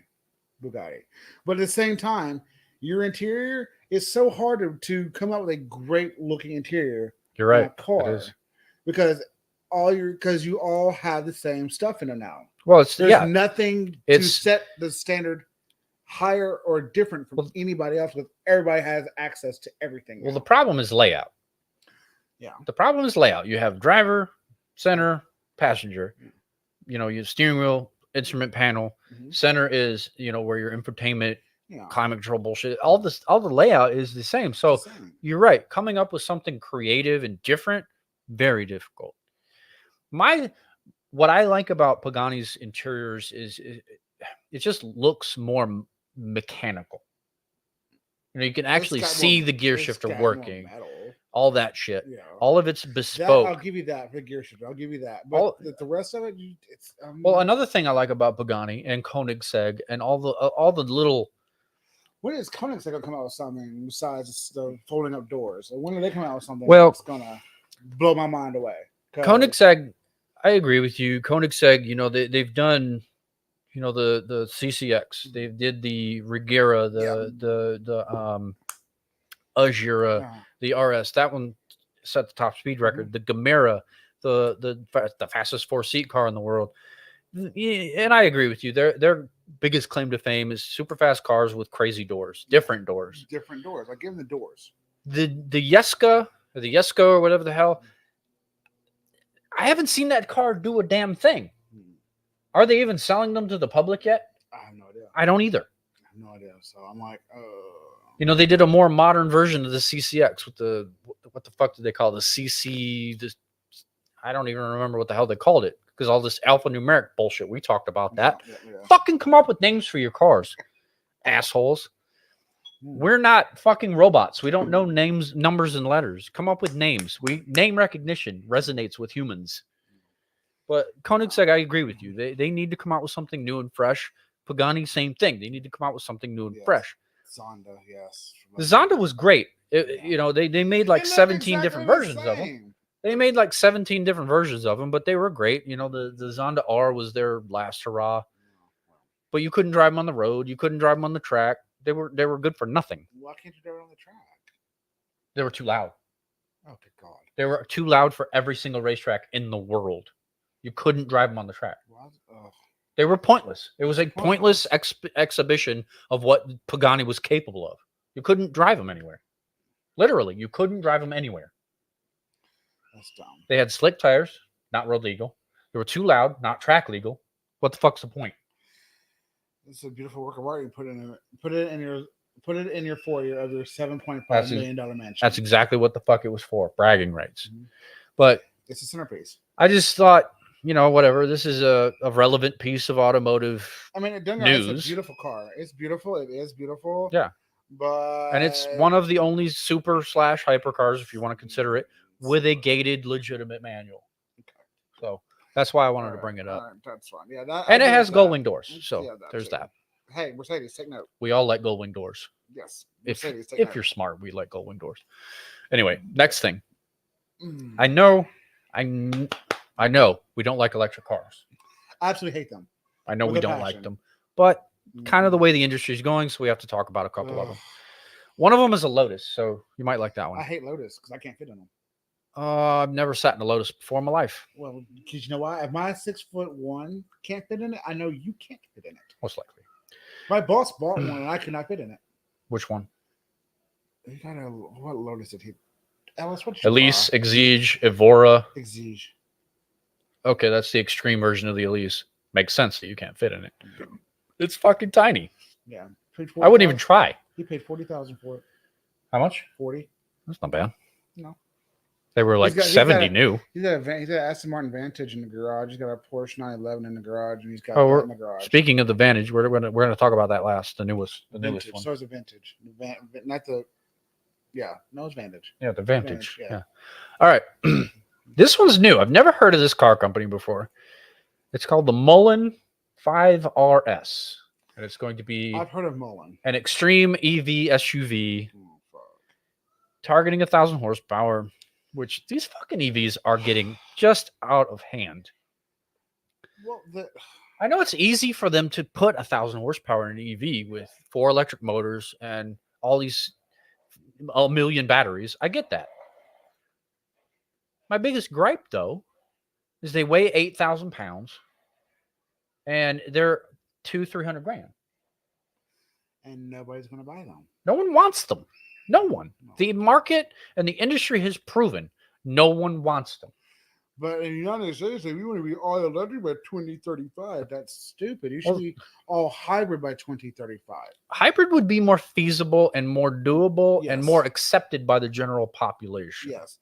Bugatti. But at the same time, your interior is so hard to come up with a great looking interior You're on right. a car It is. because you all have the same stuff in them now. Well, it's There's yeah. nothing to It's- set the standard higher or different from Well- anybody else because everybody has access to everything. Well, now. the problem is layout. Yeah. The problem is layout. You have driver, center, passenger. You know, your steering wheel, instrument panel. Mhm. Center is where your infotainment, Yeah. climate control bullshit. All the layout is the same. So It's the same. you're right. Coming up with something creative and different, very difficult. What I like about Pagani's interiors is it just looks more mechanical. You can actually It's got see more- the gear it's shifter got more working, metal. all that shit. Yeah. All of it's That, I'll bespoke. give you that for the gear shifter. I'll give you that. But All- the rest of it, it's Well, another thing I like about Pagani and Koenigsegg and all the little when is Koenigsegg gonna come out with something besides the folding up doors? When are they coming out with something Well- that's gonna blow my mind away? 'Cause- Koenigsegg, I agree with you. Koenigsegg, they've done, the CCX. They did the Regera, the Azura, Yeah. the RS. That one set the top speed record. The Gamera, the fastest 4-seat car in the world. And I agree with you. Their biggest claim to fame is super fast cars with crazy doors, different doors. Different doors. I give them the doors. The Yeska or the Yesko or whatever the hell. I haven't seen that car do a damn thing. Are they even selling them to the public yet? I have no idea. I don't either. I have no idea. So I'm like, You know, they did a more modern version of the CCX with the what the fuck did they call it? The CC? I don't even remember what the hell they called it because all this alphanumeric bullshit. We talked about that. Yeah. Fucking come up with names for your cars, assholes. We're not fucking robots. We don't know names, numbers, and letters. Come up with names. Name recognition resonates with humans. But Koenigsegg, I agree with you. They need to come out with something new and fresh. Pagani, same thing. They need to come out with something new and fresh. Zonda, yes. The Zonda was great. You know, they made like 17 different versions of them. They made like 17 different versions of them, but they were great. You know, the Zonda R was their last hurrah. But you couldn't drive them on the road. You couldn't drive them on the track. They were good for nothing. Why can't you drive it on the track? They were too loud. Oh, good God. They were too loud for every single racetrack in the world. You couldn't drive them on the track. They were pointless. It was a pointless exhibition of what Pagani was capable of. You couldn't drive them anywhere. Literally, you couldn't drive them anywhere. That's dumb. They had slick tires, not road legal. They were too loud, not track legal. What the fuck's the point? It's a beautiful work of art. You put it in your foyer of your $7.5 million mansion. That's exactly what the fuck it was for. Bragging rights. Mm-hmm. But it's a centerpiece. I just thought, you know, whatever. This is a relevant piece of automotive. I mean, news. It's a beautiful car. It's beautiful. It is beautiful. Yeah. And it's one of the only super / hypercars, if you want to consider it, with a gated legitimate manual. Okay. So that's why I wanted to bring it up. That's fine. Yeah. And it has gull wing doors. So there's that. Hey, Mercedes, take note. We all like gull wing doors. Yes. Mercedes, if you're smart, we like gull wing doors. Anyway, next thing. I know we don't like electric cars. I absolutely hate them. I know we don't like them. But kind of the way the industry is going, so we have to talk about a couple of them. One of them is a Lotus, so you might like that one. I hate Lotus because I can't fit in them. I've never sat in a Lotus before in my life. Well, because you know why? If my 6'1" can't fit in it, I know you can't fit in it. Most likely. My boss bought one and I could not fit in it. Which one? He got what Lotus did he? Ellis, what? Elise, Exige, Evora. Exige. Okay, that's the extreme version of the Elise. Makes sense that you can't fit in it. It's fucking tiny. Yeah. I wouldn't even try. He paid $40,000 for it. How much? 40. That's not bad. No. They were like 70 new. He's got an Aston Martin Vantage in the garage. He's got a Porsche 911 in the garage, and he's got that in the garage. Speaking of the Vantage, we're gonna talk about that last. The newest one. So it's a Vintage, not the. Yeah, no, it's Vantage. Yeah, the Vantage. Yeah. All right, this one's new. I've never heard of this car company before. It's called the Mullen 5RS, and it's going to be. I've heard of Mullen. An extreme EV SUV, targeting 1,000 horsepower. Which these fucking EVs are getting just out of hand. Well, I know it's easy for them to put 1,000 horsepower in an EV with 4 electric motors and all these 1 million batteries. I get that. My biggest gripe, though, is they weigh 8,000 pounds and they're $200,000-300,000. And nobody's going to buy them. No one wants them. No one. No. The market and the industry has proven no one wants them. But in the United States, if you want to be all electric by 2035, that's stupid. You should be all hybrid by 2035. Hybrid would be more feasible and more doable and more accepted by the general population. Yes.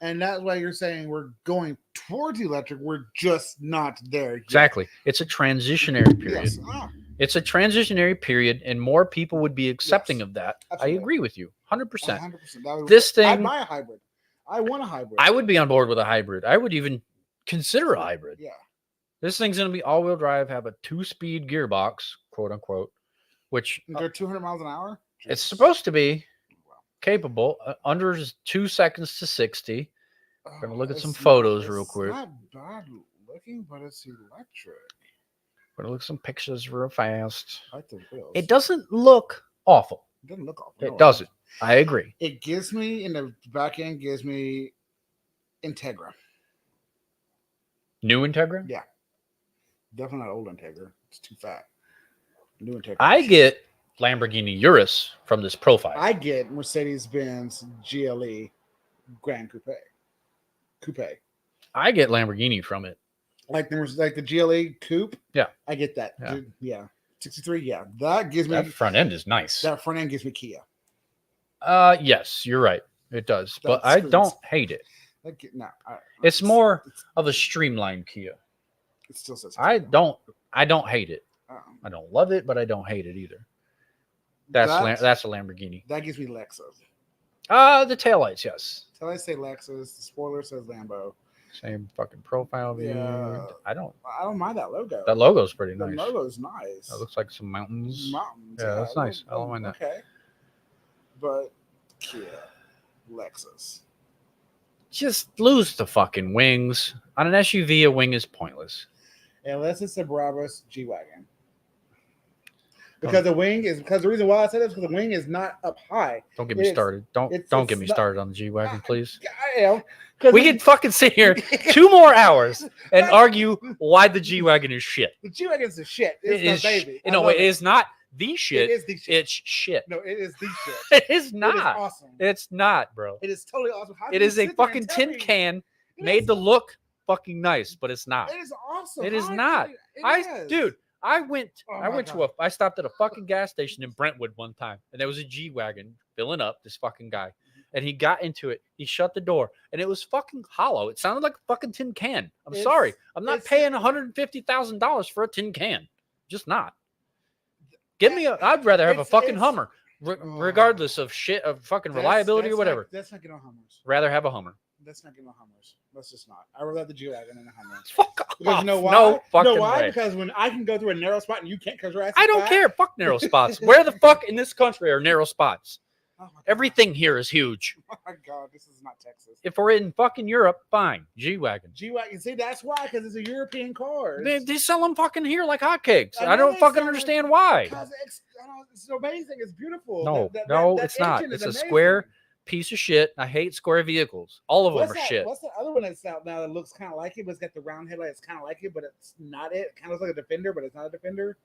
And that's why you're saying we're going towards electric. We're just not there yet. Exactly. It's a transitionary period. Yes. It's a transitionary period, and more people would be accepting of that. Absolutely. I agree with you, 100%. 100%. This thing, I'd buy a hybrid. I want a hybrid. I would be on board with a hybrid. I would even consider a hybrid. Yeah. This thing's going to be all-wheel drive, have a 2-speed gearbox, quote unquote, which they're 200 miles an hour. It's supposed to be capable under 2 seconds to 60. We're going to look at some photos real quick. It's not bad looking, but it's electric. We're gonna look at some pictures real fast. I like the wheels. It doesn't look awful. It doesn't look awful. It doesn't. I agree. It gives me in the back end gives me Integra. New Integra? Yeah. Definitely not old Integra. It's too fat. New Integra. I get Lamborghini Urus from this profile. I get Mercedes-Benz GLE Grand Coupe. I get Lamborghini from it. Like the GLE Coupe. Yeah. I get that. Yeah. Yeah. 63. Yeah. That gives me That front end is nice. that front end gives me Kia. Yes, you're right. It does, but That I screams. don't hate it. It's more of a streamlined Kia. It still says I Kia. don't hate it. I don't love it, but I don't hate it either. That's a Lamborghini. That gives me Lexus. The taillights, yes. Till I say Lexus, the spoiler says Lambo. Same fucking profile view. Yeah. I don't mind that logo. that logo's pretty The nice. logo's nice. That looks like some mountains. Mountains. Yeah, that's nice. I don't mind that. Okay. But Kia, Lexus. Just lose the fucking wings. On an SUV, a wing is pointless. Unless it's a Brabus G-Wagon. Because the reason why I said this is because the wing is not up high. Don't get me started. Don't get me not- started on the G-Wagon, please. I am. 'Cause We could fucking sit here 2 more hours and argue why the G-Wagon is shit. the G-Wagon's the shit. It It's is my baby. I No, love it is not the It shit. is the shit. It's shit. No, it is the shit. It is It is not. awesome. It's not, bro. It is totally awesome. How It can you is a sit there and fucking tell tin me- can It made is- to look fucking nice, but it's not. It is awesome. It is How not. can you- it is. Dude, I Oh my God. I stopped at a fucking gas station in Brentwood one time, and there was a G-Wagon filling up, this fucking guy. And he got into it. He shut the door, and it was fucking hollow. It sounded like a fucking tin can. I'm It's- sorry. I'm not it's- paying $150,000 for a tin can. Just not. I'd rather have a It's- fucking it's- Hummer, regardless of shit, of fucking reliability or whatever. That's not getting on Hummers. Rather have a Hummer. That's not getting on Hummers. That's just not. I would rather the G-Wagon than a Hummer. Fuck off. Because you know why? No fucking you know why? way. Because when I can go through a narrow spot and you can't because your ass I is don't fat. care. Fuck narrow spots. Where the fuck in this country are narrow spots? Oh my God. Everything here is huge. Oh my God, this is not Texas. If we're in fucking Europe, fine. G-Wagon. G-Wagon. See, that's why, because it's a European car. They sell them fucking here like hotcakes. I I know don't they fucking sell it understand why. Because it's amazing. It's beautiful. No, That it's not. engine is It's a amazing. square piece of shit. I hate square vehicles. All of them are shit. What's the other one that's out now that looks kind of like it, but it's got the round headlights kind of like it, but it's not it. Kind of looks like a Defender, but it's not a Defender.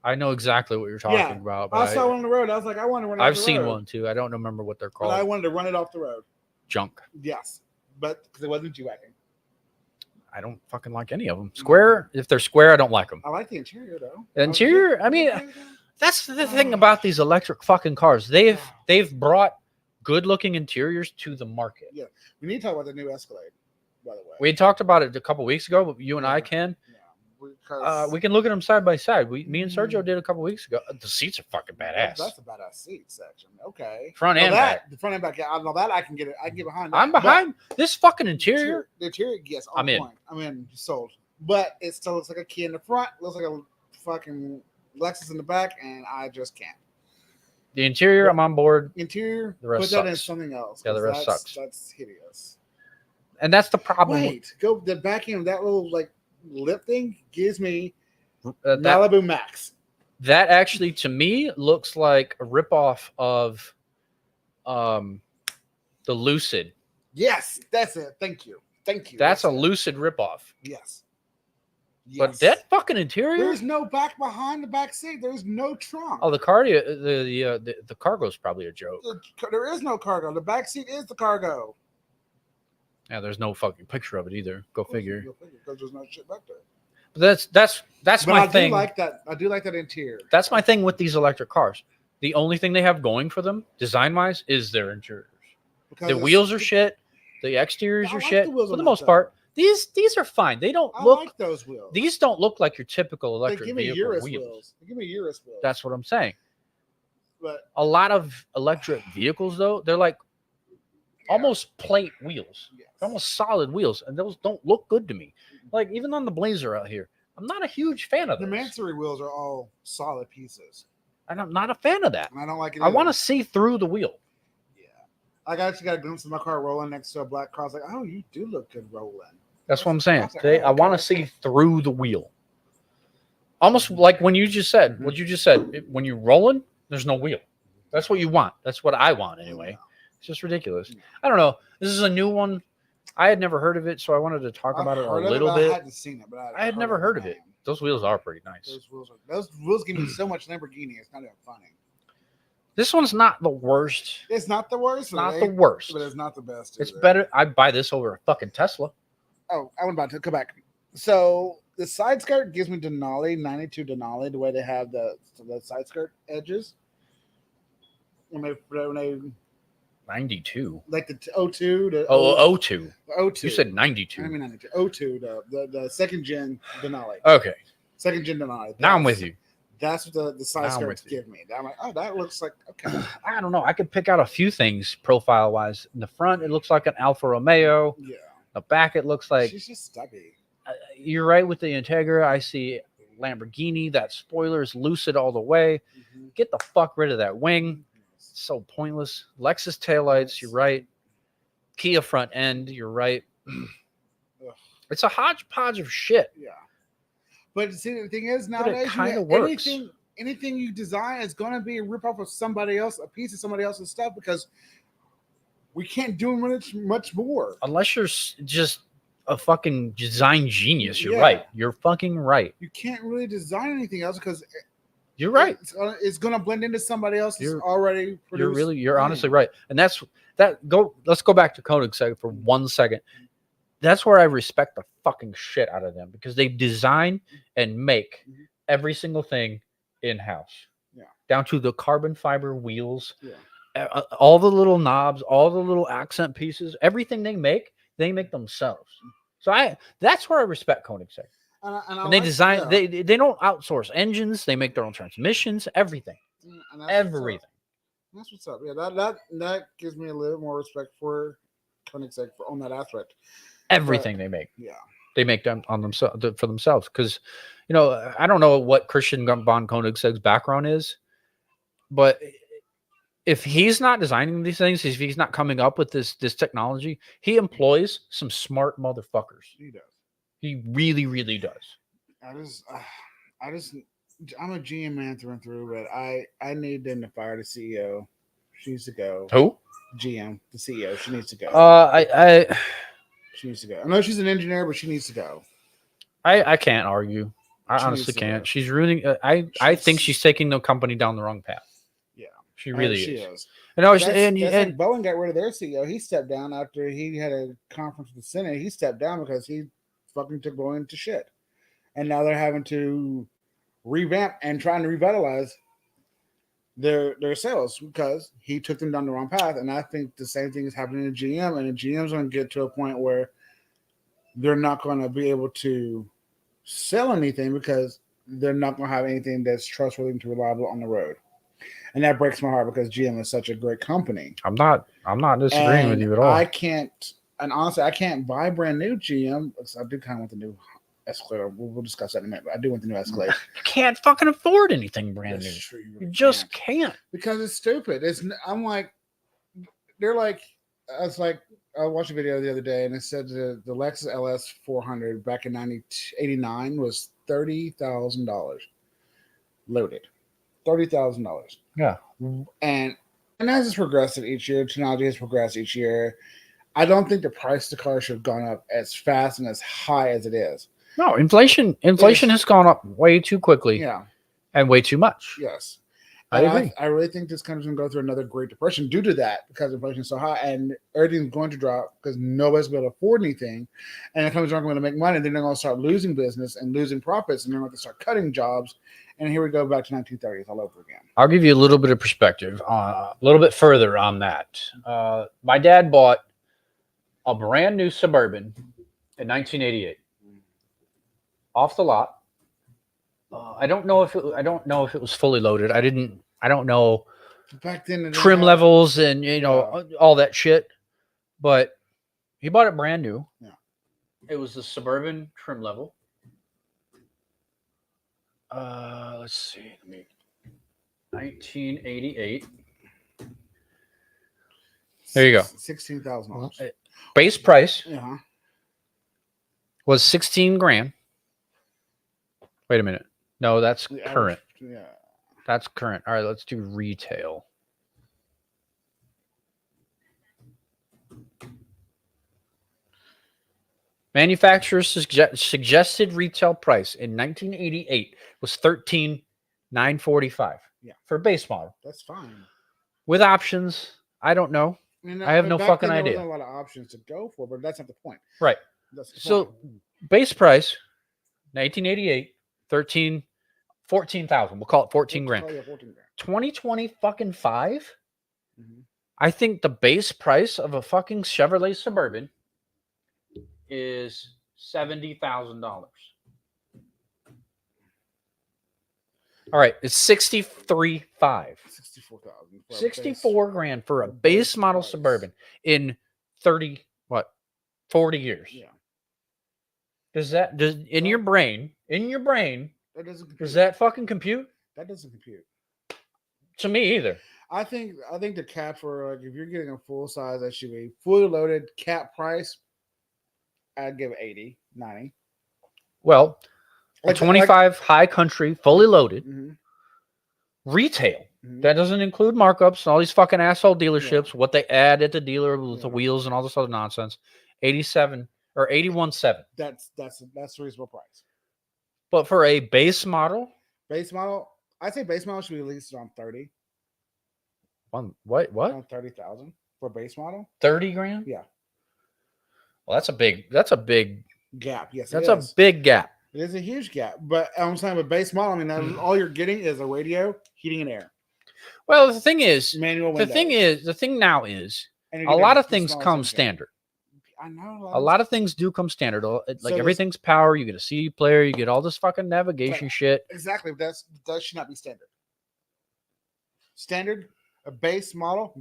I know exactly what you're talking Yeah, about. I But saw one on the road. I was like, I want to run it off I've the seen road. one too. I don't remember what they're But I called. wanted to run it off the road. Junk. Yes, but because it wasn't G-Wagon. I don't fucking like any of them. Square. If they're square, I don't like them. I like the interior though. The interior, I mean, That's the thing about these electric fucking cars. They've brought good looking interiors to the market. Yeah, we need to talk about the new Escalade. By the way, We talked about it a couple weeks ago, but you and I can. Yeah, because We can look at them side by side. Me and Sergio did a couple weeks ago. The seats are fucking badass. That's a badass seat section. Okay, Front Now and that, back. the front and back. Yeah, I know that I can get it. I can get behind. That. I'm behind this fucking interior. The interior, yes, on I'm in. point. I'm in. Sold. But it still looks like a Kia in the front. Looks like a fucking Lexus in the back, and I just can't. The interior, I'm on board. Interior, The rest put that in sucks. something else. Yeah, the 'cause rest that's, sucks. That's hideous. And that's the problem. Wait, go the back end. That little like lip thing gives me That Malibu Max. actually, to me, looks like a ripoff of the Lucid. Yes, that's it. Thank you. Thank you. That's a it. Lucid ripoff. Yes. But Yes. that fucking interior. There's no back behind the back seat. There's no trunk. Oh, the cargo's probably a joke. There is no cargo. The back seat is the cargo. Yeah, there's no fucking picture of it either. Go figure. Because there's no shit back there. But that's But my I thing. do like that. I do like that interior. That's my thing with these electric cars. The only thing they have going for them, design wise, is their interiors. Because The it's- wheels are shit. The exteriors I are like shit. the wheels For on the that most though. part, these are fine. They don't I look. like those wheels. These don't look like your typical they electric give me vehicle Urus wheels. wheels. They give me Urus wheels. That's what I'm saying. But A lot of electric vehicles, though, they're like almost plate wheels. yes. They're almost solid wheels, and those don't look good to me. Like even on the Blazer out here, I'm not a huge fan of the those. Mansory wheels are all solid pieces, And I'm not a fan of that. and I don't like it. I want to either. see through the wheel. Yeah, I actually got a glimpse of my car rolling next to a black car. I was like, "Oh, you do look good rolling." That's what I'm saying. That's like, Today, oh, I want to okay. see through the wheel. Almost like when you just said, what you just said, when you're rolling, there's no wheel. That's what you want. That's what I want anyway. It's just ridiculous. I don't know. This is a new one. I had never heard of it, so I wanted to talk I've about it a heard of little but I bit. hadn't seen it, but I had never heard of it. name. Those wheels are pretty nice. Those wheels give me so much Lamborghini. It's not even funny. This one's not the worst. It's not the worst. Not the worst. But it's not the best. It's either. better. I'd buy this over a fucking Tesla. Oh, I'm about to come back. So the side skirt gives me Denali, 92 Denali, the way they have the side skirt edges. When they 92. like the 02 to Oh, 02. 02. You said 92. I mean 92. 02, the second gen Denali. Okay. Second gen Denali. Now I'm with you. That's what the side Now I'm skirts with you. give me. I'm like, oh, that looks like okay. I don't know. I could pick out a few things profile wise. In the front, it looks like an Alfa Romeo. Yeah. The back, it looks like She's just stubby. you're right with the Integra. I see Lamborghini. That spoiler is lucid all the way. Mm-hmm. Get the fuck rid of that wing. It's so pointless. Lexus taillights. You're right. Kia front end. You're right. It's a hodgepodge of shit. Yeah. But see, the thing is, But nowadays, it kind of works. anything you design is going to be a ripoff of somebody else, a piece of somebody else's stuff, because we can't do much more. Unless you're just a fucking design genius. You're Yeah. right. You're fucking right. You can't really design anything else because You're right. it's going to blend into somebody else's You're- already produced. You're honestly right. And that's that let's go back to Koenigsegg for 1 second. That's where I respect the fucking shit out of them because they design and make every single thing in-house. Yeah. Down to the carbon fiber wheels, Yeah. all the little knobs, all the little accent pieces, everything they make themselves. So that's where I respect Koenigsegg. And they design they don't outsource engines, they make their own transmissions, everything. And that's Everything. That's what's up. Yeah, that gives me a little more respect for Koenigsegg on that aspect. Everything they make. Yeah. They make them on themselves for themselves. Because, I don't know what Christian von Koenigsegg's background is, but if he's not designing these things, if he's not coming up with this technology, he employs some smart motherfuckers. He does. He really, really does. I'm a GM man through and through, but I need them to fire the CEO. She needs to go. Who? GM, the CEO. She needs to go. She needs to go. I know she's an engineer, but she needs to go. I can't argue. I She honestly needs to can't. go. She's ruining. I think she's taking the company down the wrong path. Yeah. She really She is. is. And I was, That's and like Boeing got rid of their CEO. He stepped down after he had a conference with the Senate. He stepped down because he fucking took Boeing to shit. And now they're having to revamp and trying to revitalize their sales because he took them down the wrong path. And I think the same thing is happening to GM, and the GM's going to get to a point where they're not going to be able to sell anything because they're not going to have anything that's trustworthy and reliable on the road. And that breaks my heart because GM is such a great company. I'm not disagreeing with you at all. I can't, and honestly, I can't buy brand new GM. I do kind of want the new Escalade. We'll discuss that in a minute. But I do want the new Escalade. You can't fucking afford anything brand That's new. true, you You really just can't. can't. Because it's stupid. I'm like, they're like, I watched a video the other day and it said the Lexus LS 400 back in 1989 was $30,000 loaded. $30,000. Yeah. And as it's progressed each year, technology has progressed each year. I don't think the price of the car should have gone up as fast and as high as it is. No, inflation has gone up way too quickly Yeah. and way too much. Yes. I agree. I really think this country's going to go through another Great Depression due to that because inflation is so high and everything's going to drop because nobody's going to afford anything. And the companies aren't going to make money. Then they're going to start losing business and losing profits and they're going to start cutting jobs. And here we go back to 1930s all over again. I'll give you a little bit of perspective, a little bit further on that. My dad bought a brand new Suburban in 1988 off the lot. I don't know if it was fully loaded. I don't know Back then, they didn't trim have- levels and all that shit. But he bought it brand new. Yeah. It was the Suburban trim level. Let's see. 1988. There you go. $16,000. Base price Yeah. was 16 grand. Wait a minute. No, that's The average- current. Yeah. That's current. All right, let's do retail. Manufacturer's suggested retail price in 1988 was $13,945. Yeah. For a base model. That's fine. With options, I don't know. I have no back fucking then, idea. There wasn't a lot of options to go for, but that's not the point. Right. That's the So point. base price, 1988, 14,000. We'll call it 14 grand. Oh, yeah, 14 grand. 2020 fucking 5. Mhm. I think the base price of a fucking Chevrolet Suburban is $70,000. All right, it's 63.5. 64,000. 64 grand for a base model price. Suburban in 40 years. Yeah. Does in your brain, That doesn't compute. does that fucking compute? That doesn't compute. To me either. I think the cap for if you're getting a full size SUV, fully loaded cap price, I'd give it 80, 90. Well, a Like- 25 high country, fully loaded, Mhm, retail. mhm. That doesn't include markups and all these fucking asshole dealerships, what they add at the dealer with the Yeah. wheels and all this other nonsense. 87 or 81.7. That's a reasonable price. But for a base model, Base model, I'd say base model should be released around 30, what? around 30,000 for base model. 30 grand? Yeah. Well, that's a big Gap, yes, that's it a is. big gap. It is a huge gap, but I'm saying with base model, I mean, all you're getting is a radio, heating and air, Well, the thing is, manual the windows. thing now is And you're a getting lot of the things smallest come engine. standard. I know A lot of things do come standard. Like So this- everything's power. You get a CD player. You get all this fucking navigation shit. Exactly. That should not be standard. Standard, a base model,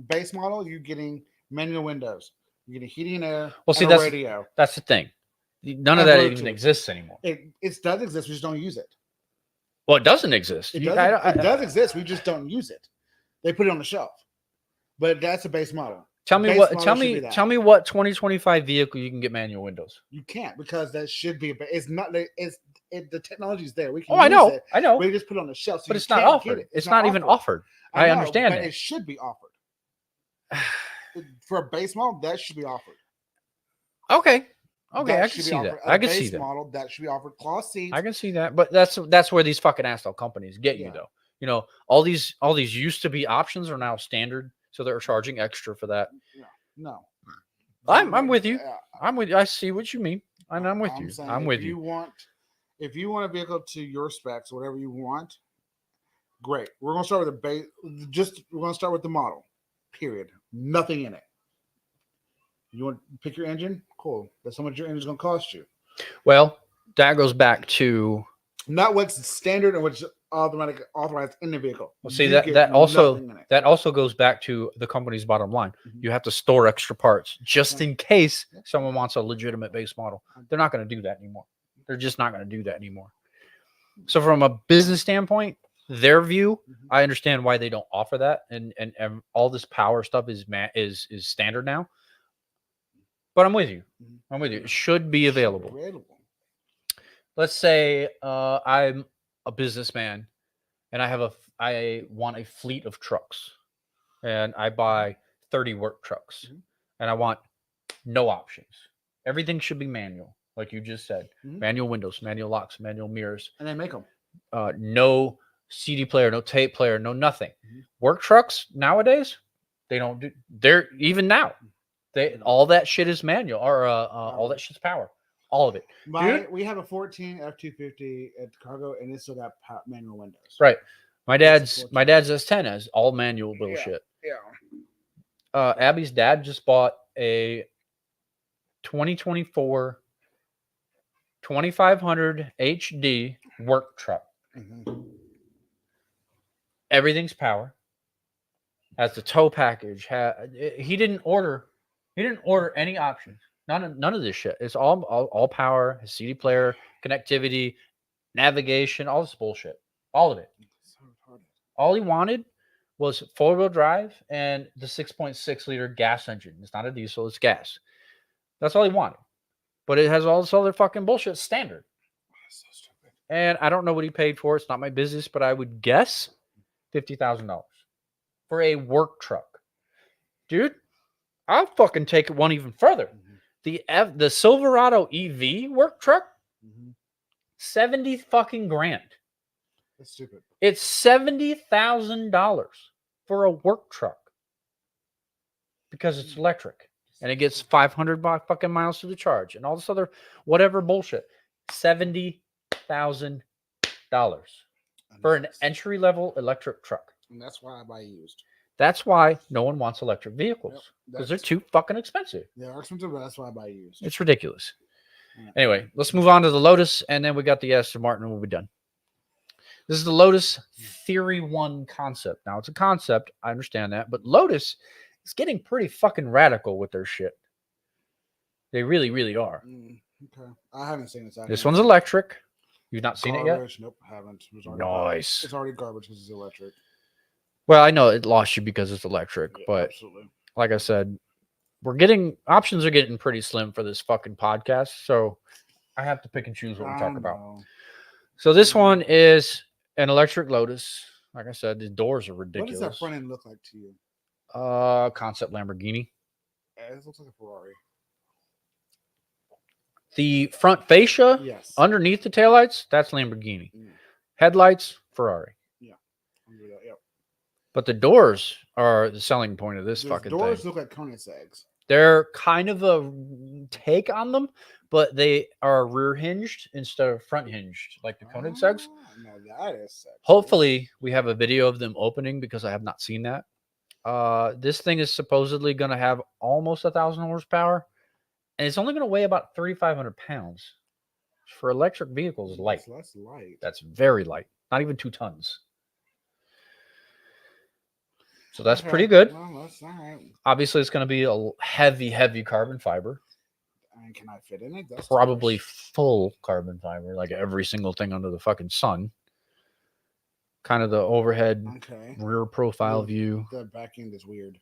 you're getting manual windows. You're getting heating and air. Well, see, and a that's- radio. That's the thing. None of And that Bluetooth. even exists anymore. It does exist. We just don't use it. Well, it doesn't exist. It You- does exist. We just don't use it. They put it on the shelf, but that's a base model. Tell me base what. model Tell should be me. that. Tell me what 2025 vehicle you can get manual windows. You can't because that should be. It's not. The technology's there. We can. Oh, I use know. It. I know. We just put it on the shelf, so But you it's not can't get offered. it. It's not even offered. I know, understand but that. it should be offered. For a base model, that should be offered. Okay. Okay, That I should can be see that. offered. A I can see base that. model that should be offered. Cloth seats. I can see that. But that's where these fucking asshole companies get you Yeah. though. You know, all these used to be options are now standard, so they're charging extra for that. No. I'm with you. Yeah, I'm with you. I see what you mean. And I'm with you. saying I'm if with you. If you want a vehicle to your specs, whatever you want, great. We're gonna start with the base. We're gonna start with the model. Period. Nothing in it. You want to pick your engine? Cool. That's how much your engine's gonna cost you. Well, that goes back to Not what's standard and what's authorized in the vehicle. well, see You that get that nothing in it. also goes back to the company's bottom line. Mhm. You have to store extra parts just Yeah. in case Yeah. someone wants a legitimate base model. They're not going to do that anymore. They're just not going to do that anymore. So from a business standpoint, their view, Mhm. I understand why they don't offer that, and all this power stuff is standard now. But I'm with you. Mhm. I'm with you. It should be available. Let's say I'm a businessman and I want a fleet of trucks and I buy 30 work trucks Mhm. and I want no options. Everything should be manual, like you just said. Mhm. Manual windows, manual locks, manual mirrors, And they make them. no CD player, no tape player, no nothing. Mhm. Work trucks nowadays, they don't do. They're even now. All that shit is manual, or all that shit's power, all of it. We have a 14 F-250 at cargo, and it's still got manual windows. Right. My That's dad's S10 has all manual bullshit. Yeah. Abby's dad just bought a 2024 2500 HD work truck. Mhm. Everything's power. Has the tow package. He didn't order any options. None of this shit. It's all power, his CD player, connectivity, navigation, all this bullshit. All of it. So retarded. All he wanted was 4-wheel drive and the 6.6 liter gas engine. It's not a diesel, it's gas. That's all he wanted. But it has all this other fucking bullshit standard. So stupid. And I don't know what he paid for. It's not my business, but I would guess $50,000 for a work truck. Dude, I'll fucking take it one even further. Mhm. The Silverado EV work truck, Mhm. 70 fucking grand. That's stupid. It's $70,000 for a work truck because it's electric and it gets 500 fucking miles to the charge and all this other whatever bullshit. $70,000 for an Nice. entry level electric truck. And that's why I buy used. That's why no one wants electric vehicles because they're That's- too fucking expensive. They are expensive, but that's why I buy used. It's ridiculous. Yeah. Anyway, let's move on to the Lotus, and then we got the Aston Martin, and we'll be done. This is the Lotus Theory 1 concept. Now, it's a concept. I understand that. But Lotus is getting pretty fucking radical with their shit. They really, really are. Okay. I haven't seen this. This one's electric. You've not seen it yet? Garbage. Nope, haven't. It was already Nice. It's already garbage because it's electric. Well, I know it lost you because it's electric, Yeah, but absolutely. like I said, options are getting pretty slim for this fucking podcast. So I have to pick and choose what we talk about. know. So this one is an electric Lotus. Like I said, the doors are What ridiculous. does that front end look like to you? Concept Lamborghini. It looks like a Ferrari. The front fascia Yes. underneath the taillights, that's Lamborghini. Mm. Headlights, Ferrari. Under that, yep. But the doors are the selling point of this Those fucking doors thing. look like Koenigsegg's. They're kind of a take on them, but they are rear hinged instead of front hinged, like the Koenigsegg's. No, that is sexy. Hopefully, we have a video of them opening because I have not seen that. This thing is supposedly going to have almost 1,000 horsepower, and it's only going to weigh about 3,500 pounds. For electric vehicles, is light. That's light. That's very light. Not even 2 tons. So that's Okay. pretty good. Well, that's all right. Obviously, it's going to be a heavy carbon fiber. I mean, can I fit in it? That's Probably full carbon fiber, like every single thing under the fucking sun. Kind of the overhead okay. rear profile The- view. The back end is weird.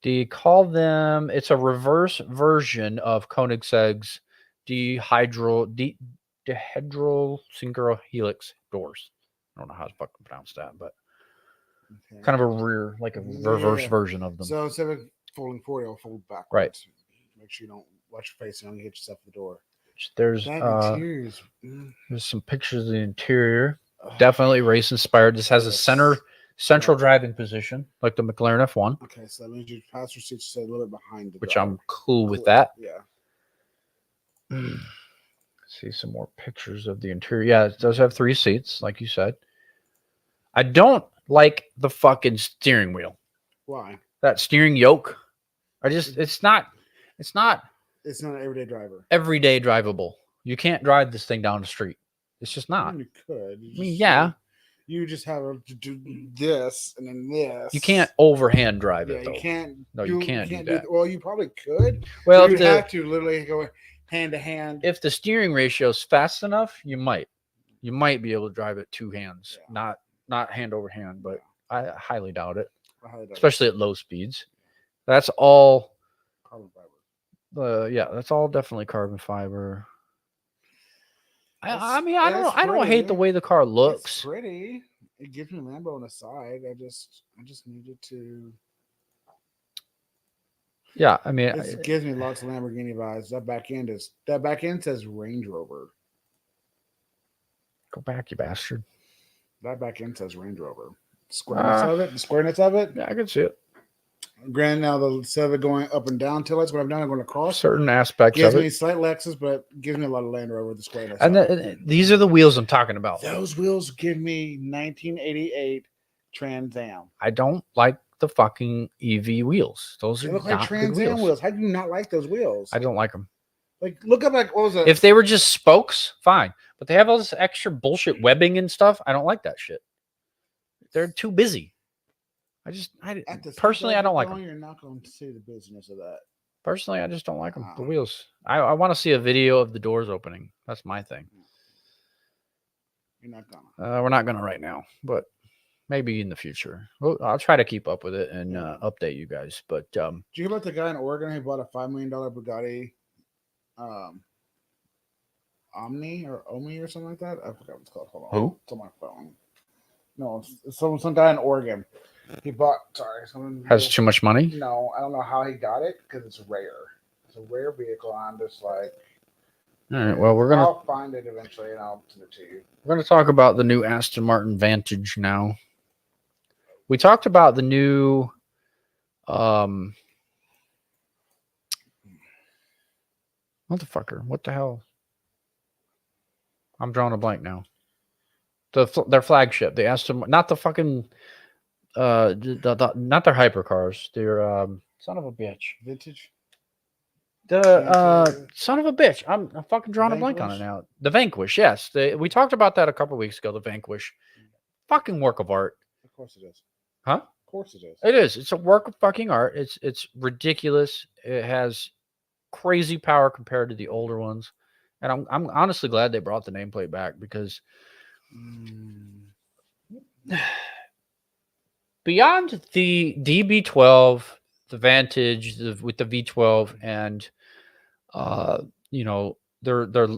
Do you call them? It's a reverse version of Koenigsegg's dihedral synchro helix doors. I don't know how to fucking pronounce that, but Okay. kind of a rear, like a reverse Yeah. version of them. So instead of folding forward, it'll fold backwards. Right. Make sure you don't watch your face. You don't hit yourself at the door. There's That interior is. there's some pictures of the interior. Definitely race inspired. This has a central driving position, like the McLaren F1, Okay, so that means your passenger seat's sit a little bit behind the which driver. I'm cool with that. Yeah. See some more pictures of the interior. Yeah, it does have 3 seats, like you said. I don't like the fucking steering wheel. Why? That steering yoke. It's not It's not an everyday driver. everyday drivable. You can't drive this thing down the street. It's just I not. mean, you could. I mean, yeah, You just have to do this and then this. you can't overhand drive Yeah, it though. you can't. No, you can't do that. Well, you probably could. Well, you if have the, to literally go hand to hand. if the steering ratio is fast enough, you might be able to drive it 2 hands, Yeah. not hand over hand. But I highly doubt it, I highly doubt it. especially at low speeds. That's all. Carbon fiber. Yeah, that's all definitely carbon fiber. I It's- mean, I it's don't hate the pretty. way the car It's looks. pretty. It gives me Lambo on the side. I just needed to. Yeah, I mean, It gives me lots of Lamborghini vibes. That back end says Range Rover. go back, you bastard. That back end says Range Rover. The squareness of it. Yeah, I can see it. Granted, now instead of it going up and down taillights, when I'm down, I'm going across. Certain aspects Gives of me it, slight Lexus, but gives me a lot of Land Rover. The squareness. and of it. these are the wheels I'm talking about. Those wheels give me 1988 Trans Am. I don't like the fucking EV wheels. Those They are look like not Trans good Am wheels. wheels. How do you not like those wheels? I don't like them. Like, look up like what was it? If they were just spokes, fine. But they have all this extra bullshit webbing and stuff. I don't like that shit. They're too busy. At the Personally, I don't like them. them. You're not going to see the business of that. Personally, I just don't like them. The Wow. wheels. I want to see a video of the doors opening. That's my thing. You're not gonna. We're not gonna right now, but maybe in the future. Well, I'll try to keep up with it and update you guys. But Did you hear about the guy in Oregon who bought a $5 million Bugatti Omni or something like that? I forgot what it's called. Hold on. Who? It's on my phone. No, it's some guy in Oregon. He bought. Sorry, someone has too much money. No, I don't know how he got it because it's rare. It's a rare vehicle. I'm just like, All right. Well, we're gonna I'll find it eventually and I'll send it to you. talk about the new Aston Martin Vantage now. We talked about the new motherfucker. What the hell? I'm drawing a blank now. Their flagship, the Aston, not the fucking not their hypercars. Their son of a bitch. Vintage. The son of a bitch. I'm fucking drawing a blank on it Vanquish? now. The Vanquish, yes. We talked about that a couple weeks ago. The Vanquish, fucking work of art, Of course it is. huh? Of course it is. It is. It's a work of fucking art. It's ridiculous. It has crazy power compared to the older ones, and I'm honestly glad they brought the nameplate back because beyond the DB12, the Vantage with the V12, and they're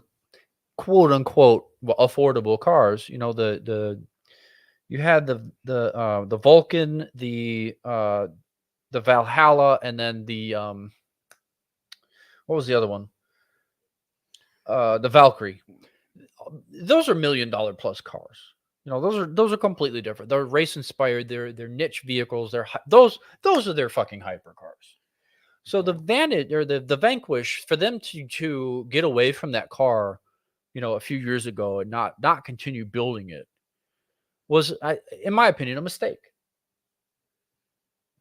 quote unquote affordable cars. You know you had the Vulcan, the Valhalla, and then the what was the other one? The Valkyrie. Those are $1 million plus cars. You know, those are completely different. They're race inspired. They're niche vehicles. Those are their fucking hypercars. So the Vantage or the Vanquish, for them to get away from that car, you know, a few years ago and not continue building it was, in my opinion, a mistake.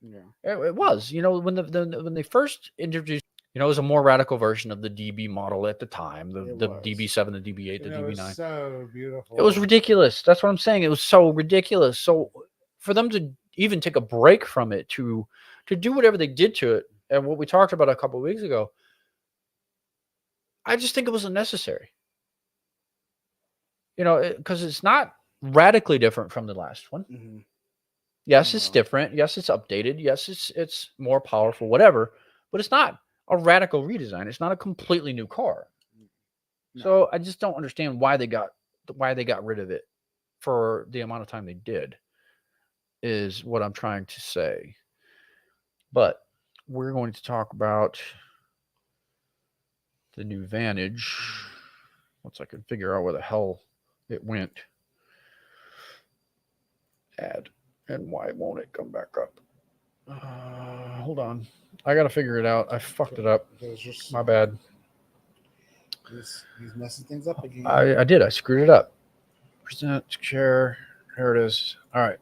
Yeah. It was, you know, when they first introduced, you know, it was a more radical version of the DB model at the time, the It was. DB7, the DB8, the And it was DB9. so beautiful. It was ridiculous. That's what I'm saying. It was so ridiculous. So for them to even take a break from it to do whatever they did to it, and what we talked about a couple of weeks ago, I just think it was unnecessary. You know, because it's not radically different from the last one. Mm-hmm. Yes, it's No. different. Yes, it's updated. Yes, it's more powerful, whatever. But it's not a radical redesign. It's not a completely new car. No. So I just don't understand why they got rid of it for the amount of time they did. Is what I'm trying to say. But we're going to talk about the new Vantage. Once I can figure out where the hell it went. Add. And why won't it come back up? Hold on. I got to figure it out. I fucked it up. My bad. He's messing things up again. I did. I screwed it up. Present, share. There it is. All right.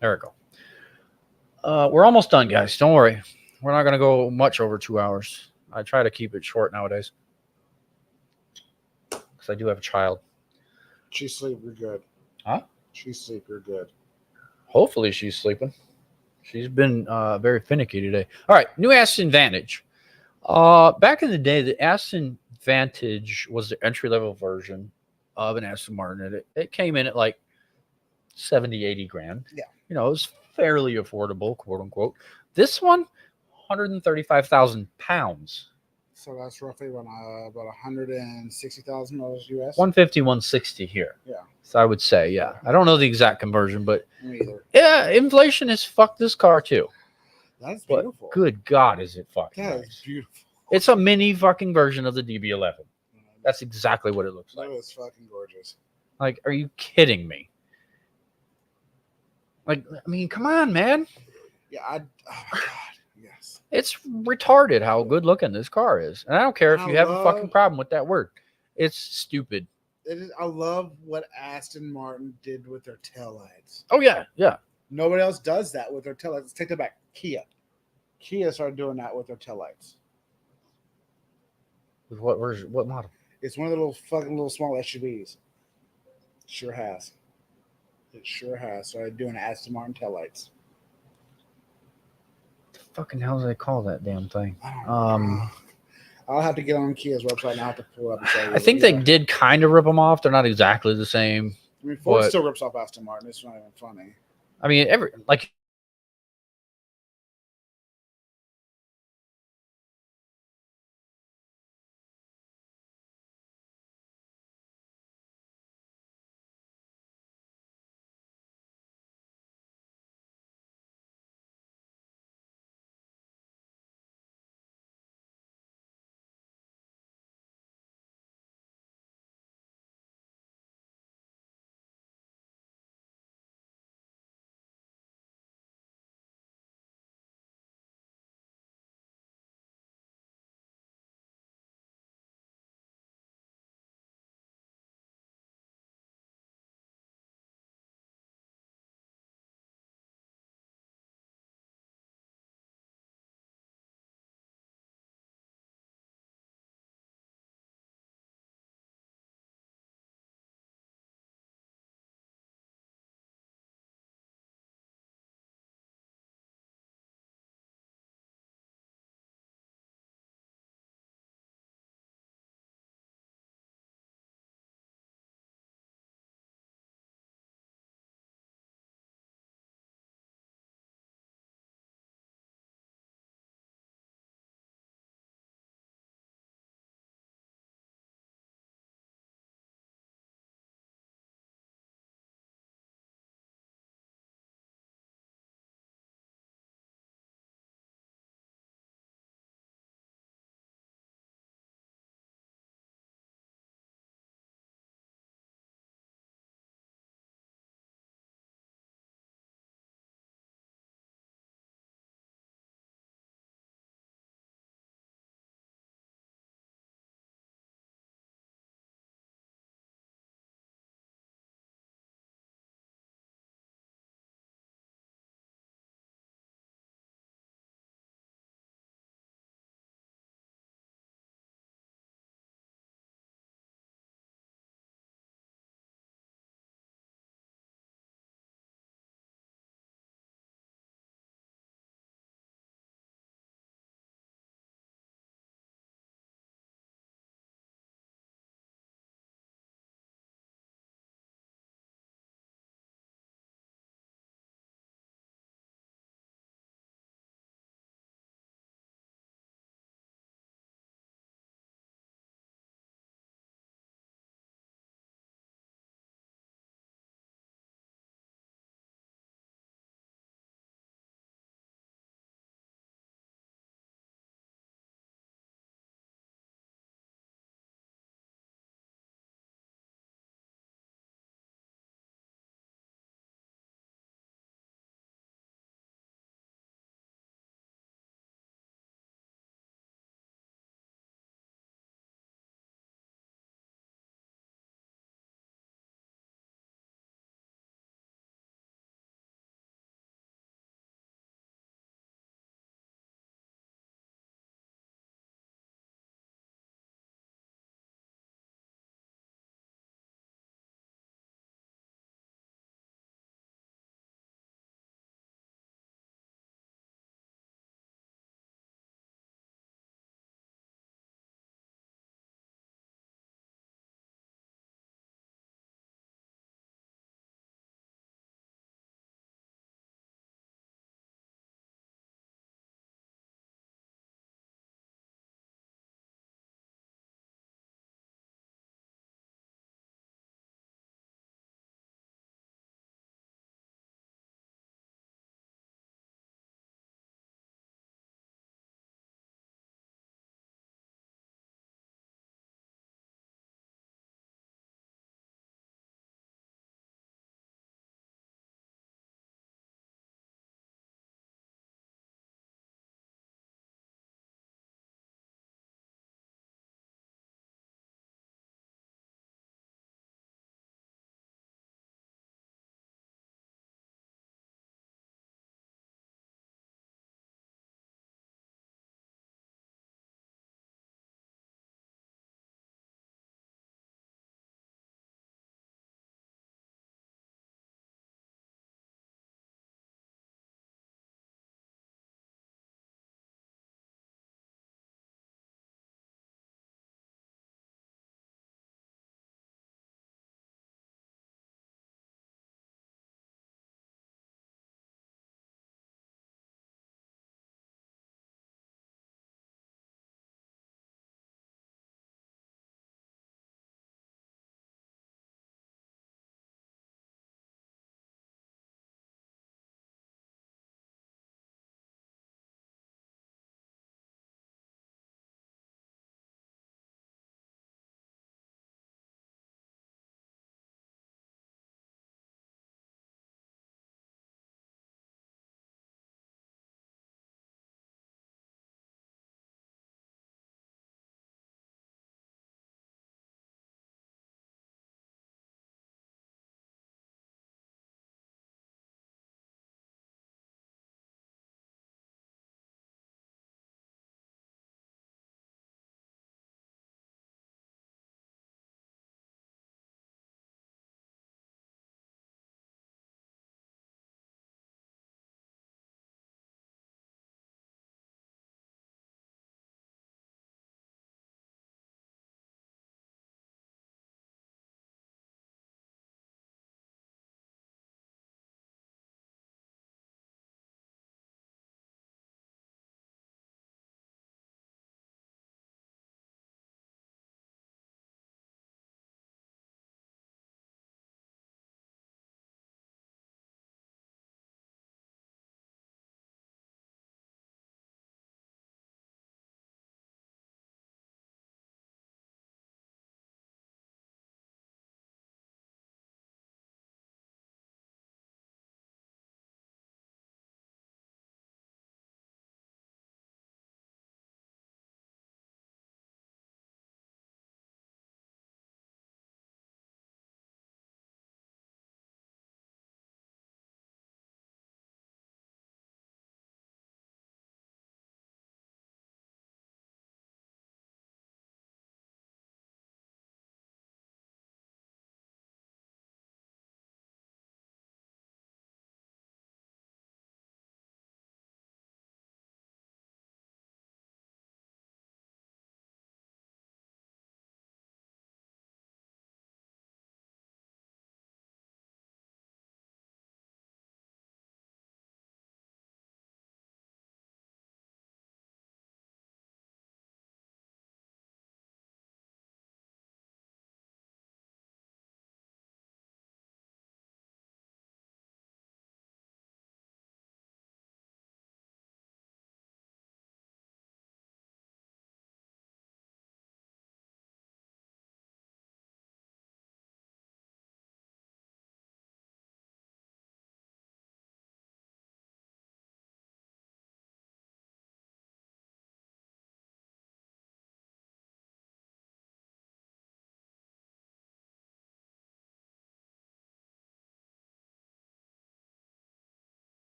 There we go. We're almost done, guys. Don't worry. We're not going to go much over 2 hours. I try to keep it short nowadays. Because I do have a child. She's sleeping good. Huh? She's sleeping good. Hopefully she's sleeping. She's been very finicky today. All right. New Aston Vantage. Back in the day, the Aston Vantage was the entry-level version of an Aston Martin. It came in at like 70, 80 grand. Yeah. You know, it was fairly affordable, quote unquote. This one, 135,000 pounds. So that's roughly about $160,000 US. 150, 160 here. Yeah. So I would say, yeah. I don't know the exact conversion, but Me either. yeah, inflation has fucked this car too. That's But beautiful. good God, is it fucking That nice. is beautiful. It's a mini fucking version of the DB11. That's exactly what it looks That like. is fucking gorgeous. Like, are you kidding me? Like, I mean, come on, man. Yeah, oh my God, yes. It's retarded how good looking this car is. And I don't care if you have a fucking problem with that word. It's stupid. I love what Aston Martin did with their taillights. Oh, yeah, yeah. Nobody else does that with their taillights. Let's take that back. Kia started doing that with their taillights. With what version? What model? It's one of the little small SUVs. Sure has. It sure has. Started doing Aston Martin taillights. The fucking hell do they call that damn thing? I'll have to get on Kia's website and I'll have to pull it up and show you. I think they did kind of rip them off. They're not exactly the same. I mean, Ford but- still rips off Aston Martin. It's not even funny. I mean, like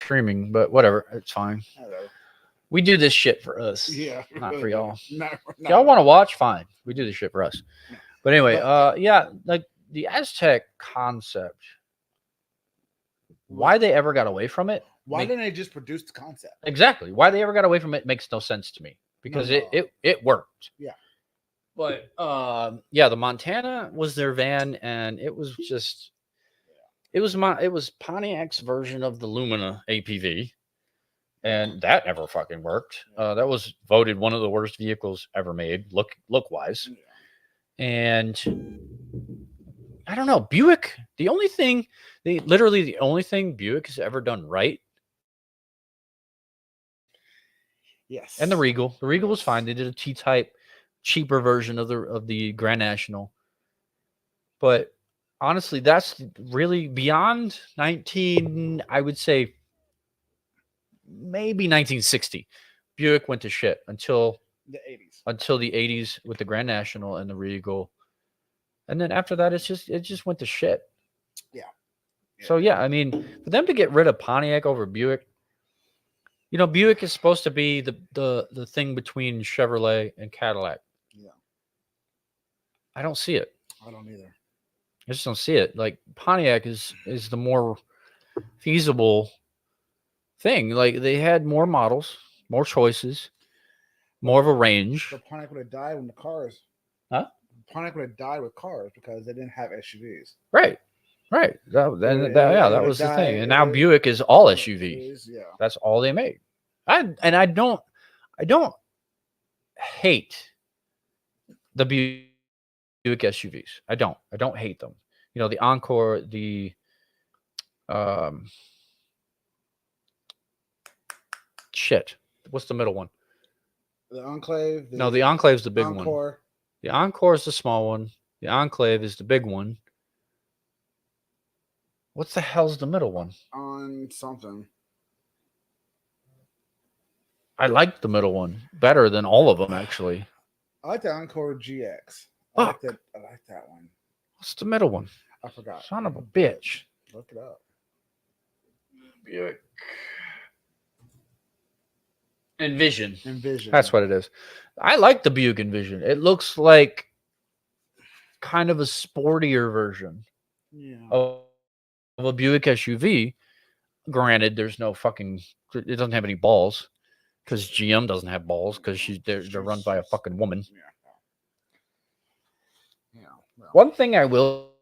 streaming, but whatever, it's fine. Hello. We do this shit for us, Yeah, not really for do. y'all. Not, If y'all want to watch, fine. We do this shit for us. No. But anyway, But- yeah, like the Aztec concept. Why they ever got away from it? Why make- didn't they just produce the concept? Exactly. Why they ever got away from it makes no sense to me because Not at all. it worked. Yeah. But yeah, the Montana was their van, and it was just it was Pontiac's version of the Lumina APV, and that never fucking worked. That was voted one of the worst vehicles ever made, look wise. And I don't know, Buick. The only thing Buick has ever done right. Yes. And the Regal. The Regal was Yes. fine. They did a T-type, cheaper version of the Grand National. But honestly, that's really beyond I would say maybe 1960. Buick went to shit until the 80s. the 80s with the Grand National and the Regal. And then after that, it just went to shit. Yeah. So yeah, I mean, for them to get rid of Pontiac over Buick, you know, Buick is supposed to be the thing between Chevrolet and Cadillac. Yeah. I don't see it. I don't either. I just don't see it. Like Pontiac is the more feasible thing. Like they had more models, more choices, more of a range. So Pontiac would have died when the cars. Huh? Pontiac would have died with cars because they didn't have SUVs. Right. That was the thing. And now Buick is all SUV. Yeah. That's all they make. I don't hate the Buick SUVs. I don't hate them. You know, the Encore, the shit. What's the middle one? The Enclave. No, the Enclave's the big one. Encore. The Encore is the small one. The Enclave is the big one. What the hell's the middle one? On something. I like the middle one better than all of them, actually. I like the Encore GX. Fuck. I like that one. What's the middle one? I forgot. Son of a bitch. Look it up. Buick. Envision. Envision. That's what it is. I like the Buick Envision. It looks like kind of a sportier version Yeah. of a Buick SUV. Granted, there's no fucking. It doesn't have any balls because GM doesn't have balls because they're run by a fucking woman. Yeah. Yeah. Well, One thing I will